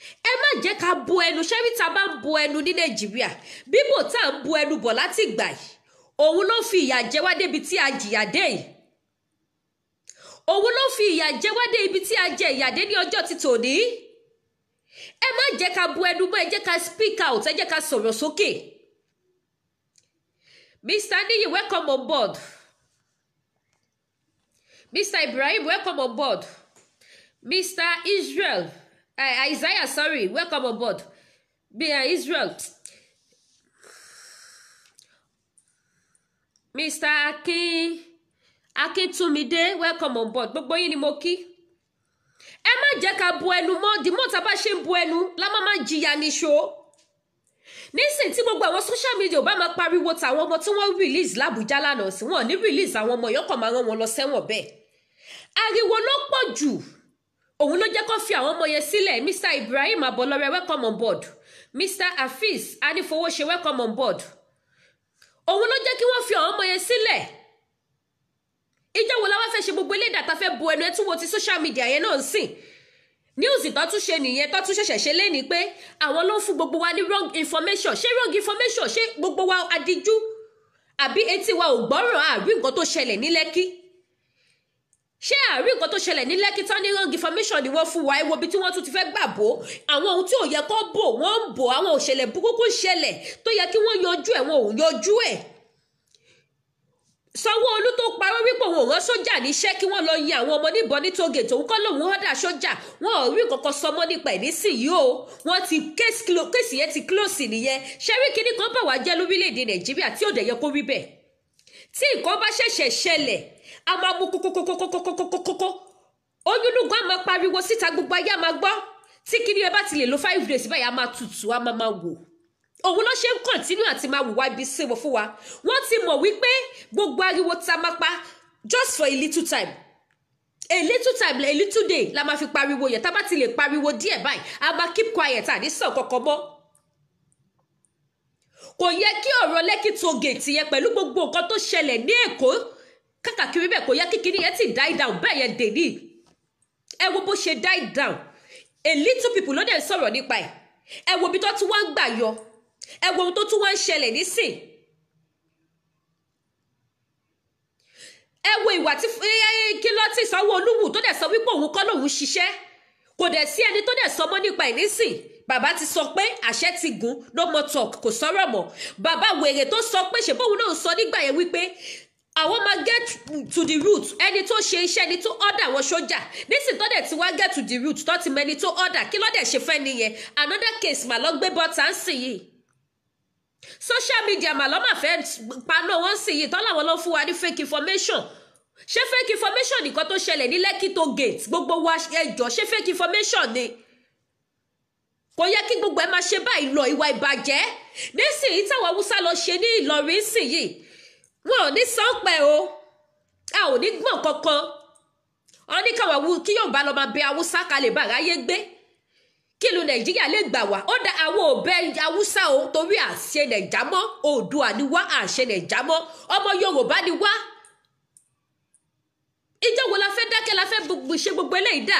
Ẹ má jẹ́ ká bu ẹnu ṣẹ́rí tá a bá ń bu ẹnu ní Nàìjíríà bíbò tá à ń bu ẹnu bọ̀ láti gbà yìí òun ló fi ìyà jẹ wá débi tí a jìyà dé yìí òun ló fi ìyà jẹ wá dé ibi tí a jẹ ìyà dé ní ọjọ́ ti tòní. Ẹ má jẹ́ ká bu ẹnu mọ́ ẹ jẹ́ ká speak out ẹ jẹ́ ká sọ̀rọ̀ sókè. Mr. Niyi, welcome on board. Mr. Ibrahim, welcome on board. Mr. Israel. Isaiah, sorry, welcome on board. Israel. Mr. Akintumide, welcome on board. Gbogbo yín ni mo kí. Ẹ má jẹ́ ká bu ẹnu mọ́, di mọ́ tá bá ṣe ń bu ẹnu, la máa jìyà níṣó. Nísìn tí gbogbo àwọn social media ò bá máa pariwo tàwọn ọmọ tí wọ́n release l'Abuja lánàá sí wọn ní release àwọn ọmọ yọkàn máa rán wọn lọ sẹ́wọ̀n bẹ́ẹ̀. Ariwo ló pọ̀ jù. Òun ló jẹ́ kó fi àwọn ọmọ yẹn sílẹ̀. Mr. Ibrahim Abolore, welcome on board. Mr. Hafiz Anifowose, welcome on board. Òun ló jẹ́ kí wọ́n fi àwọn ọmọ yẹn sílẹ̀. Ìjọ wo la wá fẹ́ ṣe gbogbo elédà tá fẹ́ bu ẹnu ẹ tún wo ti social media yẹn náà sìn. News tó tún ṣe nìyẹn tó tún ṣẹ̀ṣẹ̀ ṣe léni pé àwọn ló ń fún gbogbo wa ní wrong information. Ṣé wrong information ṣé gbogbo wa adiju? Àbí etí wa ò gbọ́ràn àrí nǹkan tó ṣẹlẹ̀ ní Lẹ́kì? Ṣé àrí nǹkan tó ṣẹlẹ̀ ní Lẹ́kì tán ní wrong information ni wọ́n fún wa ẹ wo bí tí wọ́n tún ti fẹ́ gbà bò àwọn ohun tí ò yẹ kó bò wọ́n ń bò àwọn òṣèlè burúkú ṣẹlẹ̀ tó yẹ kí wọ́n yanjú ẹ̀ wọn ò yanjú ẹ̀. Sanwó-Olú tó parọ́ wípé òun ò rán sójà níṣẹ́ kí wọ́n lọ yin àwọn ọmọ níbọn ní tógètò òun kọ́ lòun ọ̀dà sójà wọn ò rí kankan sọmọ́ nípa ẹ̀ nísìnyí o wọ́n ti kéèsì yẹn ti close nìyẹn ṣẹ́rí kíní kan bà wá jẹ́ lórílẹ̀‐èdè Nàìjíríà tí ò dẹ̀ yẹ kó rí bẹ́ẹ̀ tí nǹkan bá ṣẹ̀ṣẹ̀ ṣẹlẹ̀ a máa mú kókókókókókókókókókó oyúnúgbọ́n a máa pariwo síta gbogbo ayé a máa gbọ́ tí kíní ẹ bá ti lè lo 5 days báyìí a máa tutù a máa wò òun ló ṣe ń kọ̀ntínú àti máa wùwá ibi sí wọn fún wa wọ́n ti mọ̀ wípé gbogbo ariwo tá máa pa just for a little time a little day la máa fi pariwo yẹn tá bá ti lè pariwo díẹ̀ báyìí a máa keep quiet àní sàn kankan mọ́ kò yẹ kí ọ̀rọ̀ Lẹ́kì tógèètì yẹn pẹ̀lú gbogbo nǹkan tó ṣẹlẹ̀ ní Èkó kákàkiri bẹ́ẹ̀ kò yẹ kí kíní yẹn ti die down bẹ́ẹ̀ yẹn dè ní ẹ wo bó ṣe die down a little people ló dẹ̀ sọ̀rọ̀ nípa ẹ̀ ẹ wo bí tó tún wá ń gbà yọ ẹ wo ohun tó tún wá ń ṣẹlẹ̀ nísìn ẹ wo ìwà tí kí ló ti Sanwó-Olú wù tó dẹ̀ sọ wípé òun kọ́ lòun ṣiṣẹ́ kò dẹ̀ sí ẹni tó dẹ̀ sọ mọ́ nípa ẹ̀ nísìn bàbá ti sọ pé àṣẹ ti gùn no more talk kò sọ̀rọ̀ mọ́ bàbá wèrè tó sọ pé ṣe bóun náà sọ nígbà yẹn wípé àwọn máa get to the root ẹni tó ṣe iṣẹ́ ẹni tó order àwọn sójà nísìn tó dẹ̀ ti wá get to the root tó ti mẹni tó order kí ló dẹ̀ ṣe fẹ́ nìyẹn another case mà lọ gbé bọ́ta ń sìn yìí social media mà lọ́ mà fẹ́ paná wọ́n sì yìí tán láwọn ló fún wa ní fake information ṣé fake information nìkan tó ṣẹlẹ̀ ní Lẹ́kì tógèètì gbogbo wa ẹjọ́ ṣé fake information ni kò yẹ kí gbogbo ẹ máa ṣe báyìí lọ ìwà ìbàjẹ́ nísìnyí táwọn Haúsá lọ ṣe ní Ìlọrin sì yìí wọn ò ní sánpẹ o a ò ní gbọ̀n kankan wọn ní káwọn kí Yorùbá lọ máa bẹ Haúsá kalẹ̀ bá ráyé gbé kí ìlú Nàìjíríà lè gbà wá ó dá àwọn òbẹ Haúsá o torí àṣẹ Nàìjà mọ́ Oòduà ni wá àṣẹ Nàìjà mọ́ ọmọ Yorùbá ni wá ìjọ wo la fẹ́ dákẹ́ la fẹ́ ṣe gbogbo eléyìí dà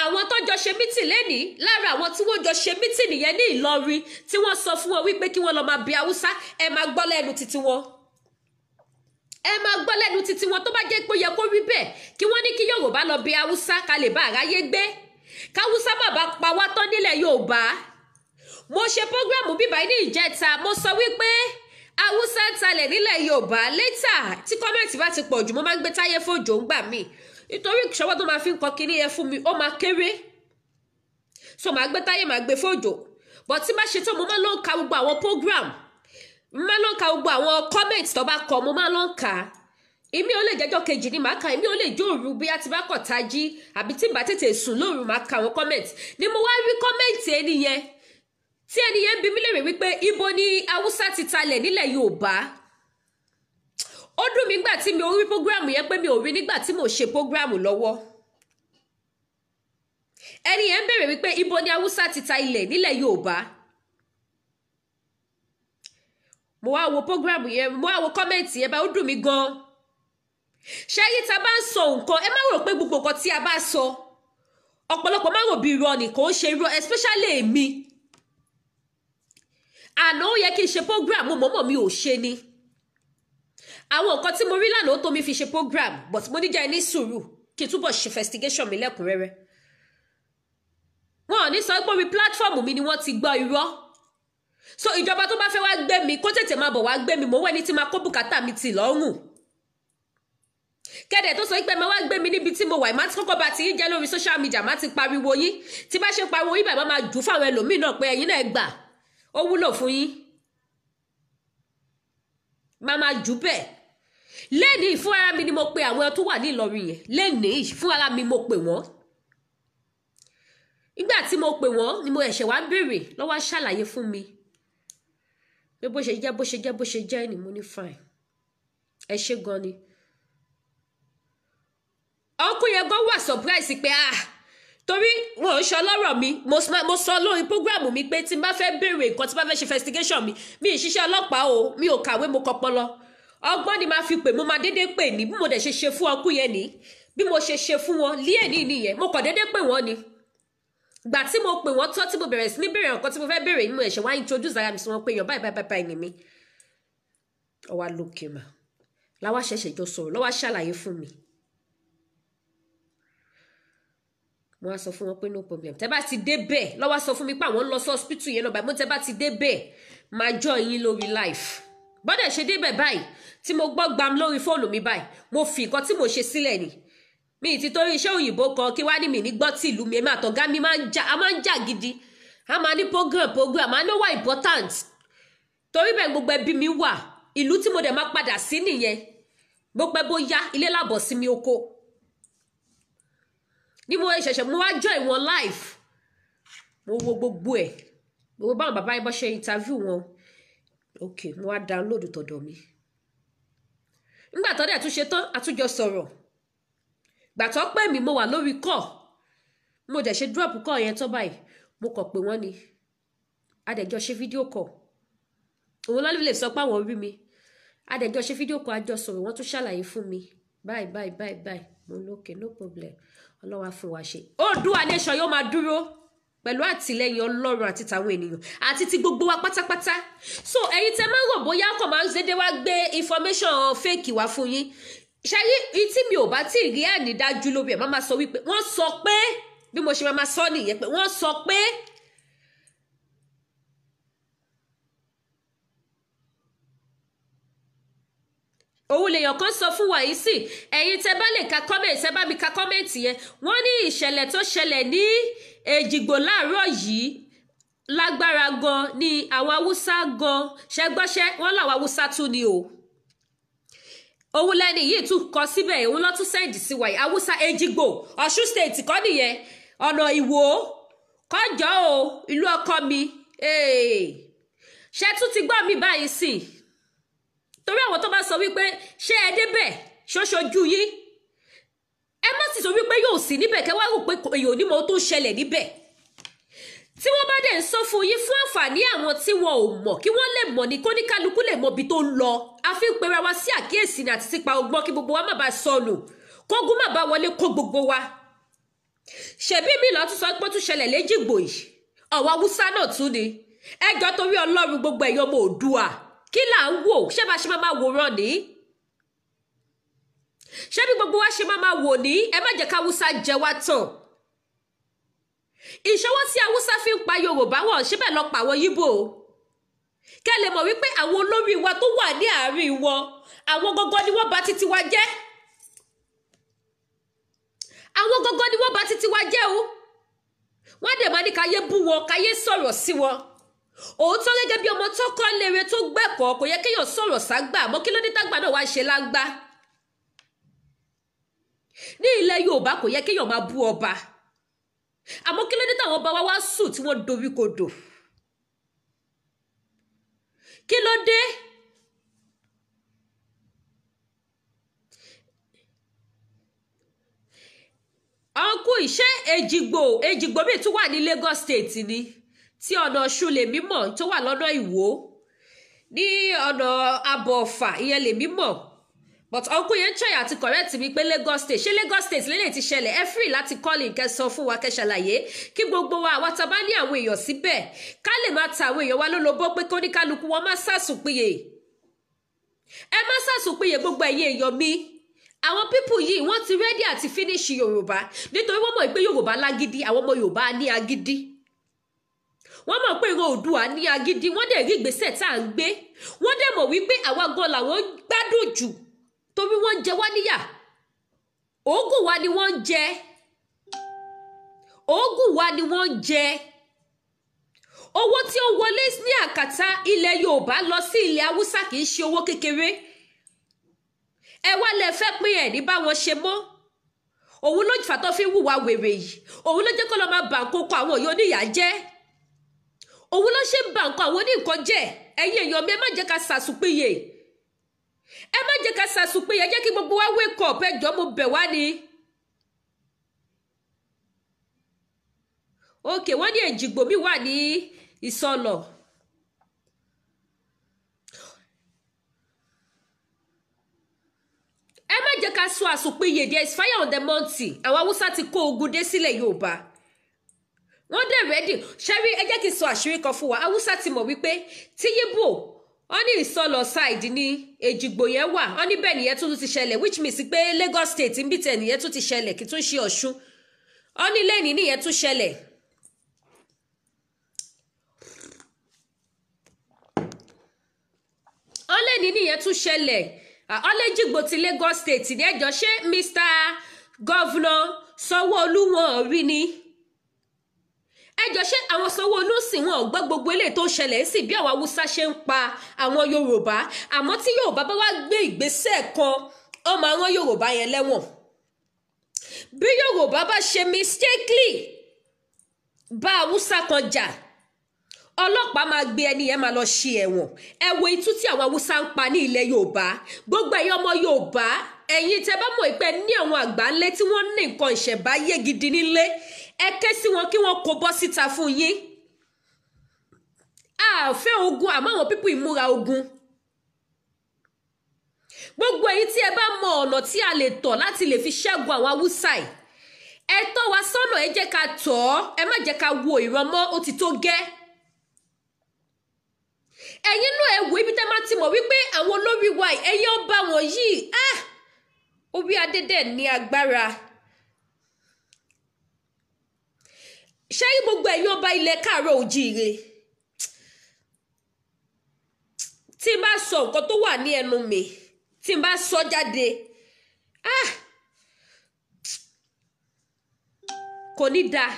àwọn tó jọ ṣe mítìn lẹ́nìí lára àwọn tí wọ́n jọ ṣe mítìn nìyẹn ní Ìlọrin tí wọ́n sọ fún wọn wípé kí wọ́n lọ máa bí Haúsá ẹ máa gbọ́ lẹ́nu títí wọn ẹ máa gbọ́ lẹ́nu títí wọn tó bá jẹ́ pé ó yẹ kó rí bẹ́ẹ̀ kí wọ́n ní kí Yorùbá lọ bí Haúsá ká lè bá àráyé gbé káwúsá bàbá pa wá tán nílẹ̀ Yorùbá. Mo ṣe prógrámù bíbá ní ìjẹta mo sọ wípé Haúsá talẹ̀ nílẹ̀ Yorùbá létà tí kọ́mẹ̀ntì bá ti pọ̀ jù mo máa ń gbé Táyé Fòjò ń gbà mí nítorí ìṣọwọ́ tó máa fi ń kọ kinní yẹn fún mi ó máa kéré so máa gbé Táyé máa gbé Fòjò but tí bá ṣe tán mo máa lọ ka gbogbo àwọn program mo máa lọ ka gbogbo àwọn comment tó bá kọ mo máa lọ kà á èmi ò lè jẹ́jọ́ kejì ni màá kà èmi ò lè jó òru bí a ti bá kọ̀ tají àbí tí n bá tètè sùn lóru màá ka àwọn comment ni mo wá rí comment ẹni yẹn tí ẹni yẹn bi mí lérè wípé ibo ni Haúsá ti talẹ̀ nílẹ̀ Yorùbá ó dùn mí nígbà tí mi ò rí program yẹn pé mi ò rí nígbà tí mo ṣe program lọ́wọ́ ẹni yẹn béèrè wípé ibo ni Haúsá ti ta ilẹ̀ nílẹ̀ Yorùbá mo wá wo program yẹn mo wá wo comment yẹn bá ó dùn mí gan ṣáyé tá bá ń sọ nǹkan ẹ má rò pé gbogbo nǹkan tí a bá sọ ọ̀pọ̀lọpọ̀ má rò bí irọ́ ni kò ń ṣe irọ́ especially èmi àná ó yẹ kí n ṣe program mo mọ̀mọ́ mi ò ṣe ni àwọn nǹkan tí mo rí lánàá ó tó mi fi ṣe program but mo níjà ní sùúrù kí n túbọ̀ ṣe investigation mi lẹ́kùnrẹ́rẹ́ wọn ò ní sọ pé orí platform mi ni wọ́n ti gbọ́ irọ́ so ìjọba tó bá fẹ́ wá gbé mi kó tètè máa bọ̀ wá gbé mi mo wẹ́ni tí máa kó bùkátà mi tì lọ́rùn kẹ́dẹ̀ tó sọ pé máa wá gbé mi níbi tí mo wà má ti kọ́kọ́ bá ti yín jẹ́ lórí social media má ti pariwo yín tí bá ṣe pariwo yín bàbá máa jù fáwọn ẹlòmíì náà pé ẹ̀yin náà gbà ó wúlò fún yín máa jù bẹ́ẹ̀ lẹ́nìí fún ara mi ni mo pe àwọn tó wà ní Ìlọrin yẹn lẹ́nìí fún ara mi mo pè wọ́n nígbà tí mo pè wọ́n ni mo ẹ̀ṣẹ̀ wá béèrè lọ́wọ́ ṣàlàyé fún mi pé bó ṣe jẹ́ ni mo ní fine ẹ ṣé gan ni ọkùnrin yẹn gan wà surprise pé torí wọn ò ṣe ọlọ́rọ̀ mi mo sọ lórí program mi pé tí n bá fẹ́ béèrè nǹkan tí n bá fẹ́ ṣe investigation mi ì ṣiṣẹ́ ọlọ́pàá o mi ò kàwé mo kọpọlọ ọgbọ́n ni máa fi pè mo máa dédé pè ní bí mo dẹ̀ ṣe fún ọkùnrin yẹn ní bí mo ṣe fún wọn líẹ̀ní nìyẹn mo kàn dédé pè wọ́n ni gbà tí mo pè wọ́n tán tí mo bẹ̀rẹ̀ sí ní béèrè nǹkan tí mo fẹ́ béèrè ni mo ẹ̀ṣẹ̀ wá introduce ara mi sí wọn pé èèyàn báyìí ni mi ọwá lókè mà láwá ṣẹ̀ṣẹ̀ jọ sọ̀rọ̀ lọ́wọ́ ṣàlàyé fún mi mo wá sọ fún wọn pé no problem tẹ́ bá ti dé bẹ́ẹ̀ lọ́wọ́ sọ fún mi pé àwọn ń lọ sí hospital yẹn náà báyìí mo tẹ́ bá ti dé bẹ́ẹ̀ máa jọ yín lórí live bọ́dẹ̀ ṣe dé bẹ́ẹ̀ báyìí tí mo gbọ́ gbam lórí fóònù mi báyìí mo fi nǹkan tí mo ṣe sílẹ̀ ni mi ti torí iṣẹ́ òyìnbó kan kí wá ní mi ní gbọ́ tí ìlú mi èmi àtọ̀gá mi máa ń jà gidi a máa ní program a ní wà important torí bẹ́ẹ̀ gbogbo ẹbí mi wà ìlú tí mo dẹ̀ máa padà sí nìyẹn bó pẹ́ bó yá ilé làbọ̀ sí mi oko ní mo ṣẹ̀ṣẹ̀ mo wá join wọn live mo wo gbogbo ẹ̀ gbogbo báwọn bàbá yẹn bọ́ ṣe interview wọn ok mo wá download tọ̀dọ̀ mi nígbà tó dẹ̀ tún ṣe tán àtúnjọ sọ̀rọ̀ gbà tó pẹ́ mi mo wà lórí call mo dẹ̀ ṣe drop call yẹn tó báyìí mo kàn pé wọ́n ni adẹ̀jọ́ ṣe fídíò call òun lọ́lọ́ lè sọ pé àwọn rí mi adẹ̀jọ́ ṣe fídíò call àjọ sọ̀rọ̀ wọ́n tún ṣàlàyé fún mi báyìí mo lókè no problem ọlọ́wà fún wa ṣe Oòduà nation yóò máa dúró pẹ̀lú àtìlẹ́yìn Ọlọ́run àti tàwọn ènìyàn àti ti gbogbo wa pátápátá so ẹ̀yin tẹ́ máa ń rò bóyá ọkọ̀ máa ń dédé wá gbé information fake wá fún yín ṣáyé tí mi ò bá tí ì rí àní dájú lórí ẹ̀ máa sọ wípé wọ́n sọ pé bí mo ṣe máa sọ nìyẹn pé wọ́n sọ pé òun lèèyàn kan sọ fún wa yìí sí ẹ̀yin tẹ́ bá lè ka comment tẹ́ bá mi ka comment yẹn wọ́n ní ìṣẹ̀lẹ̀ tó ṣẹlẹ̀ ní Èjìgbò láàárọ̀ yìí lágbára gan ni àwọn Haúsá gan ṣẹgbọ́ṣẹ́ wọ́n làwọn Haúsá tún ni o òun lẹ́ni yìí tún kọ síbẹ̀ òun ló tún sẹ́ǹdì sí wa yìí Haúsá Èjìgbò Ọ̀ṣun state kọ́ nìyẹn ọ̀nà Ìwó kọjọ́ o ìlú ọkọ mi ṣe tún ti gbọ́ mi báyìí sí torí àwọn tó bá sọ wípé ṣé ẹ débẹ̀ ṣoṣojú yín ẹ má sì sọ wípé yóò sí níbẹ̀ kẹ́ wá rò pé èyàn ò ní mọ̀ tó ṣẹlẹ̀ níbẹ̀ tí wọ́n bá dẹ̀ ń sọ fún yín fún àǹfààní àwọn tí wọn ò mọ̀ kí wọ́n lè mọ̀ ní kóníkálukú lè mọ ibi tó ń lọ a fi ń pera wa sí àkíyèsí ní àti sípa ọgbọ́n kí gbogbo wa má bàa sọnù kógun má bàa wọlé kó gbogbo wa ṣebí mi lọ tún sọ pé ó tún ṣẹlẹ̀ léjìgbò yìí ọ̀wọ́ Haúsá náà tún ni ẹjọ́ torí Ọlọ́run gbogbo ẹ̀yọ́ ọmọ Oòduà kí là ń wò ṣé bá ṣe máa wòran ní ṣé bí gbogbo wa ṣe máa wò ní ẹ má jẹ́ ká Haúsá jẹ wá tán ìṣọwọ́ tí Haúsá fi ń pa Yorùbá wọn síbẹ̀ lọ pa àwọn Yíbò kẹ́ lè mọ̀ wípé àwọn olórí wa tó wà ní àárín wọn àwọn gọ́gọ́ ni wọ́n bà títí wa jẹ́ àwọn gọ́gọ́ ni wọ́n bà títí wa jẹ́ o wọ́n dẹ̀ máa ní káyé bú wọn káyé sọ̀rọ̀ sí wọn òótọ́ gẹ́gẹ́ bí ọmọ tó kọ́ lére tó gbẹ̀kọ́ kò yẹ kéèyàn sọ̀rọ̀ ságbà mọ́ kí ló dé tágbà náà wá ṣe lágbá ní ilẹ̀ Yorùbá kò yẹ kéèyàn máa bú ọba àmọ́ kí ló dé táwọn ọba wa wá sùn tí wọ́n dorí kodò kí ló dé ọkù ìṣe Èjìgbò mi tún wà ní Lagos State ni tí ọ̀nà Ọ̀ṣun lèmi mọ̀ tó wà lọ́nà Ìwó ní ọ̀nà Abọ̀ọ̀fà ìyẹn lèmi mọ̀ but ọkùn yẹn ń ṣàyà àti correct mi pé Lagos State ṣé Lagos State lélẹ̀ ti ṣẹlẹ̀ ẹ free láti call kẹ́ sọ fún wa kẹ́ ṣàlàyé kí gbogbo wa àwa tá bá ní àwọn èèyàn síbẹ̀ ká lè máa ta àwọn èèyàn wa lólobó pé kó ní kálukú wọn má sàsùnpìyè ẹ má sàsùnpìyè gbogbo ẹ̀yin èèyàn mi àwọn pípù yìí wọ́n ti rẹ́dí àti finish Yorùbá nítorí wọ́n mọ̀ pé Yorùbá lágídí àwọn ọmọ Yorùbá ní agídí wọ́n mọ̀ pé ìran Oòduà ní agídí wọ́n dẹ̀ rí ìgbésẹ̀ tá à ń gbé wọ́n dẹ̀ mọ̀ wípé àwa gan làwọn gbádùn jù torí wọ́n jẹ wá níyà òógùn wa ni wọ́n jẹ òógùn wa ni wọ́n jẹ owó tí ó wọlé ní àkàtà ilẹ̀ Yorùbá lọ sí ilẹ̀ Haúsá kì í ṣe owó kékeré ẹ wá lẹ fẹ́ pín ẹ̀ ní báwọn ṣe mọ́ òun ló fà tó fi wùwà wèrè yìí òun ló jẹ́ kó lọ máa bà nǹkan kọ àwọn èèyàn oníyà jẹ́ òun ló ṣe ń bà nǹkan àwọn oníǹkan jẹ́ ẹ̀yin èèyàn mi ẹ má jẹ́ ká sàsùpìyè ẹ má jẹ́ ká sàsùpìyè jẹ́ kí gbogbo wa wake up ẹ jọ̀ọ́ mo bẹ̀ wá ni. òkè wọ́n ní Èjìgbò mi wà ní Ìsọlọ̀ ẹ má jẹ́ ká sọ àsùnpìyè there is fire on the mountain àwọn Haúsá ti kó ogun dé sílẹ̀ Yorùbá wọ́n dẹ̀ rẹ́dì ṣẹ́rí ẹ jẹ́ kí n sọ àṣírí kan fún wa Haúsá ti mọ̀ wípé tí Yíbò wọ́n ní Ìsọlọ̀ side ní Èjìgbò yẹn wà wọ́n ní bẹ́ẹ̀ nìyẹn tún ti ṣẹlẹ̀ which means pé Lagos State ń bí tẹ̀ nìyẹn tún ti ṣẹlẹ̀ kí tún ṣe Ọ̀ṣun wọ́n ní lẹ́yìn nìyẹn tún ṣẹlẹ̀ wọ́n lẹ́yìn nìyẹn tún ṣẹlẹ̀ ọlẹ́jìgbò ti Lagos State ní ẹjọ́ ṣé Mr. Governor Sanwó-Olú wọn rí ni ẹjọ́ ṣé àwọn Sanwó-Olú sì wọn gbọ́ gbogbo eléyìí tó ń ṣẹlẹ̀ sí bí àwọn Haúsá ṣe ń pa àwọn Yorùbá àmọ́ tí Yorùbá bá wá gbé ìgbésẹ̀ kan wọ́n máa rán Yorùbá yẹn lẹ́wọ̀n bí Yorùbá bá ṣe mistakenly bá Haúsá kan jà ọlọ́pàá máa gbé ẹni yẹn máa lọ ṣe ẹ̀wọ̀n ẹ wo itú tí àwọn Haúsá ń pa ní ilẹ̀ Yorùbá gbogbo ẹ̀yin ọmọ Yorùbá ẹ̀yin tẹ́ bá mọ̀ pé ní àwọn àgbà ńlẹ̀ tí wọ́n ní nǹkan ìṣẹ̀báyé gidi nílé ẹ ké sí wọn kí wọ́n kó bọ́ síta fún yín àfẹ́ ogun àmọ́ àwọn pípù ìmúra ogun gbogbo ẹ̀yin tí ẹ bá mọ ọ̀nà tí a lè tọ̀ láti lè fi ṣẹ́gun àwọn Haúsá yìí ẹ tọ́ wa sọ́nà ẹ jẹ́ ká tọ̀ ọ́ ẹ má jẹ́ ká wo ìran mọ́ ó ti tó gẹ́ ẹ̀yin náà ẹ wò ibi tẹ́ máa ti mọ̀ wípé àwọn olórí wa ẹ̀yin ọba wọn yìí orí adé dẹ̀ ní agbára ṣé gbogbo ẹ̀yin ọba ilẹ̀ Káàárọ̀ Oòjíire tí n bá sọ nǹkan tó wà ní ẹnu mi tí n bá sọ jáde kò ní dáa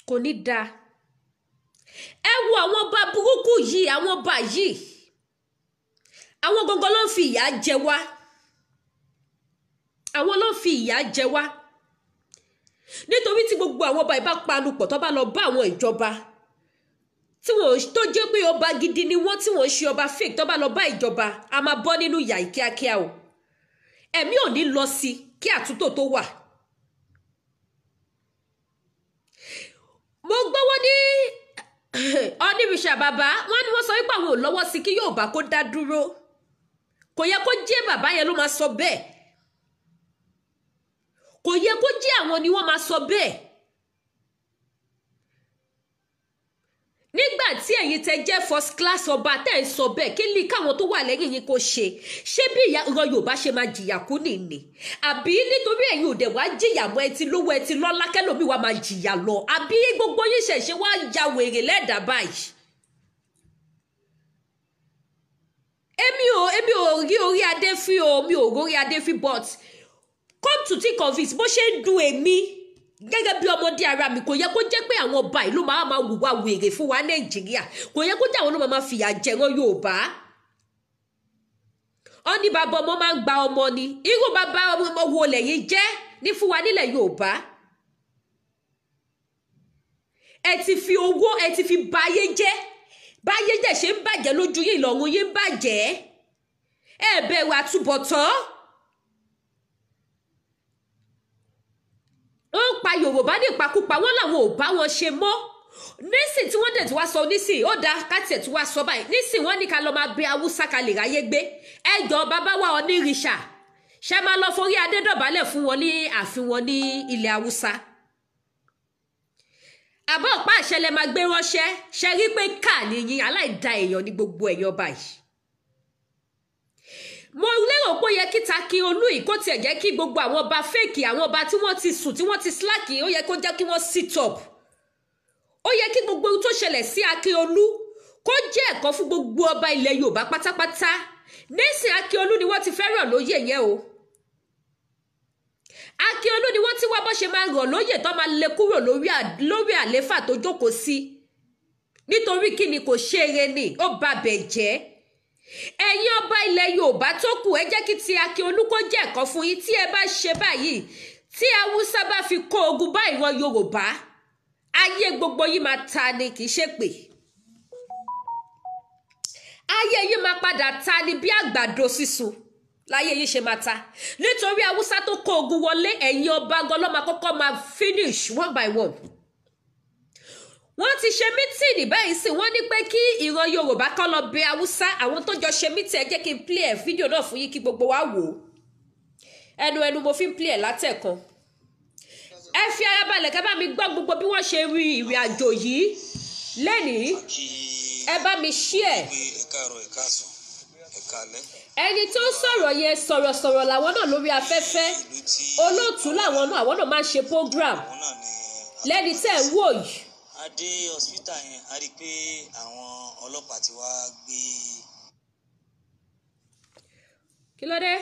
kò ní dáa ẹ wo àwọn ọba burúkú yìí àwọn ọba yìí àwọn gangan ló ń fi ìyà jẹ wá àwọn ló ń fi ìyà jẹ wá nítorí tí gbogbo àwọn ọba ìbá panupọ̀ tó bá lọ bá àwọn ìjọba tí wọ́n tó jẹ́ pé ọba gidi ni wọ́n tí wọ́n ṣe ọba fake tó bá lọ bá ìjọba a máa bọ́ nínú ìyà kíákíá o ẹ̀mí ò ní lọ sí kí àtúntò tó wà. mo gbọ́wọ́ ní Ọ̀nìrìṣà bàbá wọn ni wọ́n sọ wípé àwọn ò lọ́wọ́ sí kí Yorùbá kó dá dúró kò yẹ kó jẹ́ bàbá yẹn ló máa sọ bẹ́ẹ̀ kò yẹ kó jẹ́ àwọn ni wọ́n máa sọ bẹ́ẹ̀. Nígbà tí ẹ̀yin tẹ́ jẹ́ first class ọba tẹ́ ń sọ bẹ́ẹ̀, kí ni káwọn tó wà lẹ́yìn yín kó ṣe? Ṣé bí ìran Yorùbá ṣe máa jìyà kú nìní? Àbí nítorí ẹ̀yin ò dẹ̀ wá jìyà mọ́, ẹ ti lówó, ẹ ti lọ́lá, kẹ́lòmíì wá máa jìyà lọ? Àbí gbogbo yín ṣẹ̀ṣẹ̀ wá ya wèrè lẹ́dàá báyìí? Èmi ò rí orí adé fi o, mi ò rórí adé fi, but come to think of it, bó ṣe ń dùn èmi gẹ́gẹ́ bí ọmọdé ara mi, kò yẹ kó jẹ́ pé àwọn ọba ìlú máa wùwà wèrè fún wa Nàìjíríà, kò yẹ kó jẹ́ àwọn ló máa fìyà jẹran Yorùbá. Ó ní bàbá ọmọ máa ń gba ọmọ ni, irú bàbá ọmọ wo lẹ́yìn jẹ́ ní fún wa nílẹ̀ Yorùbá? Ẹ ti fi owó, ẹ ti fi báyé jẹ́, báyé jẹ́ ṣe ń bàjẹ́ lójú yín, ìlọ̀run yín ń bàjẹ́, ẹ bẹ̀rù àtúbọ̀tán. Wọ́n pa Yorùbá ní ìpakúpa, wọ́n làwọn ò bá wọn ṣe mọ́. Nísìn tí wọ́n dẹ̀ tí wá sọ nísìn, ó dáa káti ẹ̀ tí wá sọ báyìí, nísìn wọ́n ní ká lọ máa bẹ Haúsá ká lè ráyé gbé. Ẹjọ́ bàbá wa onírìṣà, ṣe máa lọ forí adé dọ̀bálẹ̀ fún wọn ní ààfin wọn ní ilẹ̀ Haúsá? Àbọ̀ ọ̀pá àṣẹ lẹ máa gbé ránṣẹ́, ṣe rí pé ká nìyí aláìda èèyàn ní gbogbo ẹ̀yàn báyìí. Mo lérò pé ó yẹ kí Takiolú yìí kó tiẹ̀ jẹ́ kí gbogbo àwọn ọba fèkì, àwọn ọba tí wọ́n ti sùn, tí wọ́n ti slack, ó yẹ kó jẹ́ kí wọ́n sit up. Ó yẹ kí gbogbo ohun tó ṣẹlẹ̀ sí Akiolú kó jẹ́ ẹ̀kọ́ fún gbogbo ọba ilẹ̀ Yorùbá pátápátá. Nísìn Akiolú ni wọ́n ti fẹ́ rọ̀ lóyè yẹn o. Akiolú ni wọ́n ti wá bó ṣe máa rọ̀ lóyè tó máa lé kúrò lórí àléfà tó jókòó sí. Nítorí kí ni kò ṣe eré ni, ó ba bẹ̀ jẹ́. Ẹ̀yin ọba ilẹ̀ Yorùbá tó kù, ẹ jẹ́ kí ti Akiolú kó jẹ́ ẹ̀kọ́ fún yín. Tí ẹ bá ṣe báyìí, tí Haúsá bá fi kó ogun bá ìran Yorùbá, ayé gbogbo yìí máa ta ni, kì í ṣe pé ayé yìí máa padà ta ni bí àgbàdo sísun láyé yìí ṣe máa ta. Nítorí Haúsá tó kó ogun wọlé, ẹ̀yin ọba gan ló máa kọ́kọ́ máa finish one by one. Wọ́n ti ṣe mítìnì báyìí sí, wọ́n ní pé kí ìran Yorùbá kọ́ lọ bẹ Haúsá. Àwọn tó jọ ṣe mítìnì, ẹ jẹ́ kí n play ẹ̀ fídíò náà fún yín kí gbogbo wa wò ó. Ẹnu mo fi ń play ẹ̀ látẹ̀kan. Ẹ fi ara balẹ̀ ká bá mi gbọ́ gbogbo bí wọ́n ṣe rí ìrìn àjò yìí lẹ́nìí. Ẹ bá mi share. Ẹni tó ń sọ̀rọ̀ yẹn sọ̀rọ̀sọ̀rọ̀ làwọn náà lórí afẹ́fẹ́. Olóòtú làwọn náà, àwọn náà máa ń ṣe program. Lẹ́ni tẹ́ ń wò yìí. Adé hospital yẹn, a rí i pé àwọn ọlọ́pàá ti wá gbé. Kí ló dé?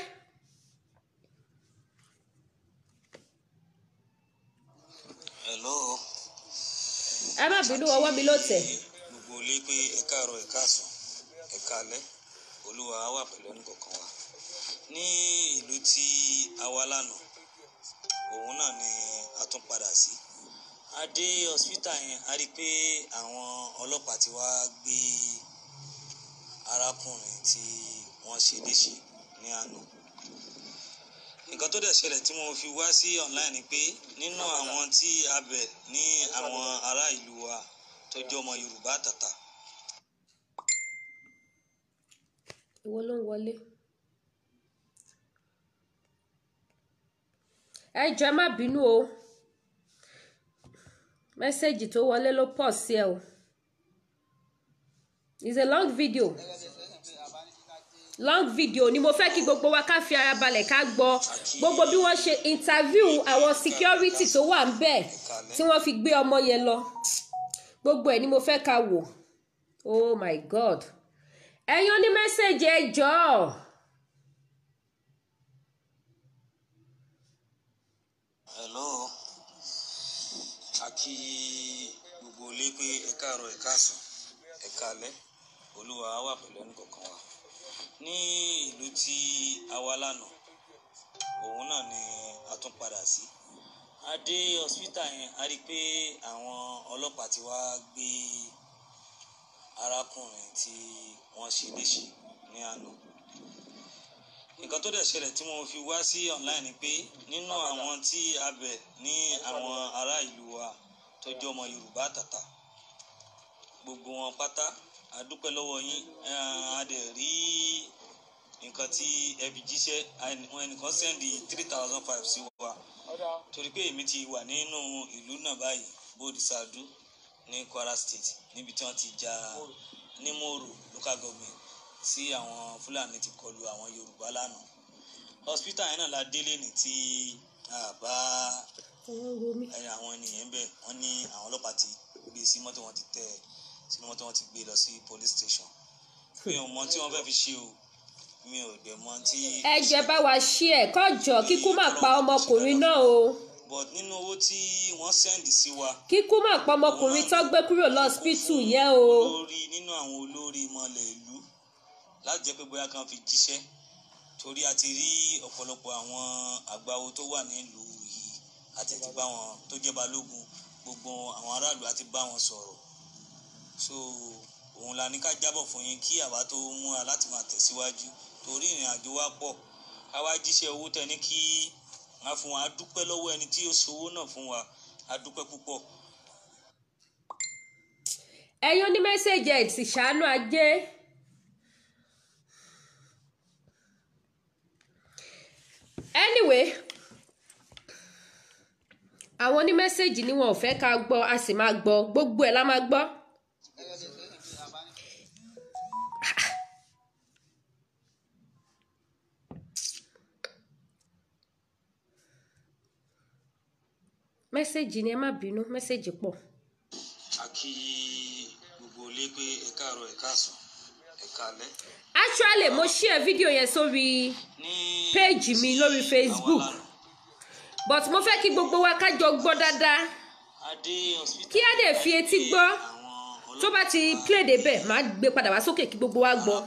Hello. Ẹ má bínú, ọwọ́ mi ló tẹ̀. Gbogbo ilé pé ẹ káàárọ̀, ẹ káàsán, ẹ káalẹ́, Olúwa á wà pẹ̀lú ẹnìkọ̀ọ̀kan wa. Ní ìlú tí a wá lánàá, òun náà ni a tún padà sí. Adé hospital yẹn, a rí i pé àwọn ọlọ́pàá ti wá gbé arákùnrin tí wọ́n ṣe léṣe ní àná. Nǹkan tó dẹ̀ ṣẹlẹ̀ tí mo fi wá sí online ni pé nínú àwọn tí a bẹ̀ ní àwọn ará ìlú wa tó jẹ́ ọmọ Yorùbá tàtà. Ìwọ ló ń wọlé. Ẹ jọ̀ọ́ ẹ má bínú o. Mẹ́sẹ̀gì tó wọlé ló pọ̀ sí ẹ o. It's a long video. Long video ni mo fẹ́ kí gbogbo wa ká fi ara balẹ̀ ká gbọ́ gbogbo bí wọ́n ṣe interview àwọn security tó wà ń bẹ̀ tí wọ́n fi gbé ọmọ yẹn lọ. Gbogbo ẹ̀ ni mo fẹ́ ká wò. Oh my God. Ẹ̀yin oní mẹ́sẹ̀gì ẹ jọ̀ọ́. Hello. Àkí gbogbo ilé pé ẹ káàárọ̀, ẹ káàsán, ẹ káalẹ́, Olúwa á wà pẹ̀lú ẹnìkọ̀ọ̀kan wa. Ní ìlú tí a wá lánàá, òun náà ni a tún padà sí. Adé hospital yẹn, a rí i pé àwọn ọlọ́pàá ti wá gbé arákùnrin tí wọ́n ṣe léṣe ní àná. Nǹkan tó dẹ̀ ṣẹlẹ̀ tí mo fi wá sí online ni pé nínú àwọn tí a bẹ̀ ní àwọn ará ìlú wa tó jẹ́ ọmọ Yorùbá tàtà, gbogbo wọn pátá a dúpẹ́ lọ́wọ́ yín. A dẹ̀ rí nǹkan tí ẹ fi jíṣẹ́, ẹnìkan sẹ́ndì 3,500 sí wa, torí pé èmi ti wà nínú ìlú náà báyìí bóòdì Sàdú ní Kwara State níbi tí wọ́n ti jà ní Mòrò local government tí àwọn Fúlàní ti kọlu àwọn Yorùbá lánàá. Hospital yẹn náà la délé ní tí àbá àwọn ènìyàn bẹ́ẹ̀ wọ́n ní àwọn ọlọ́pàá ti gbé sí mọ́tò, wọn ti tẹ̀ sínú mọ́tò, wọn ti gbé lọ sí police station. Mi ò mọ tí wọ́n fẹ́ fi ṣe o, mi ò dẹ̀ mọ tí. ẹ jẹ́ bá wa ṣí ẹ kọjọ kíkú má pa ọmọkùnrin náà o. but nínú owó tí wọ́n sẹ́ndì sí wa. kíkú má pa ọmọkùnrin tó gbé kúrò lọ́sípítù yẹn o. olórí nínú àwọn olórí ìmọ̀lẹ̀ ìlú láti jẹ́ pé bóyá kan fi jíṣẹ́ torí a ti rí ọ̀pọ̀lọpọ̀ àwọn àgbáwo tó wà nílùú yìí àti ti bá wọn tó jẹ́ balógun gbogbo àwọn aráàlú àti bá wọn sọ̀rọ̀ so òun la ní ká jábọ̀ fún yín kí àwa tó múra láti máa tẹ̀síwájú torí ìrìn àjò wa pọ̀ àwa jíṣẹ́ owó tẹ ní kí wọ́n fún wa a dúpẹ́ lọ́wọ́ ẹni tí ó ṣòwò náà fún wa a dúpẹ́ púpọ̀. ẹ̀yin oní mẹ́sẹ̀jì ẹ̀ ti ṣàánú ajé. anyway àwọn oní mẹ́sẹ̀jì ni wọn ò fẹ́ ká gbọ́ a sì máa gbọ́ gbogbo ẹ̀ la máa gbọ́. mẹ́sẹ̀jì ni ẹ má bínú mẹ́sẹ̀jì pọ̀. a kí gbogbo ilé pé ẹ káàárọ̀ ẹ káàsán ẹ káalẹ́. actually mo share fídíò yẹn sórí péèjì mi lórí Facebook but mo fẹ́ kí gbogbo wa ká jọ gbọ́ dáadáa kí á dẹ̀ fi etí gbọ́ tó bá ti play débẹ̀ máa gbé padà wá sókè kí gbogbo wa gbọ́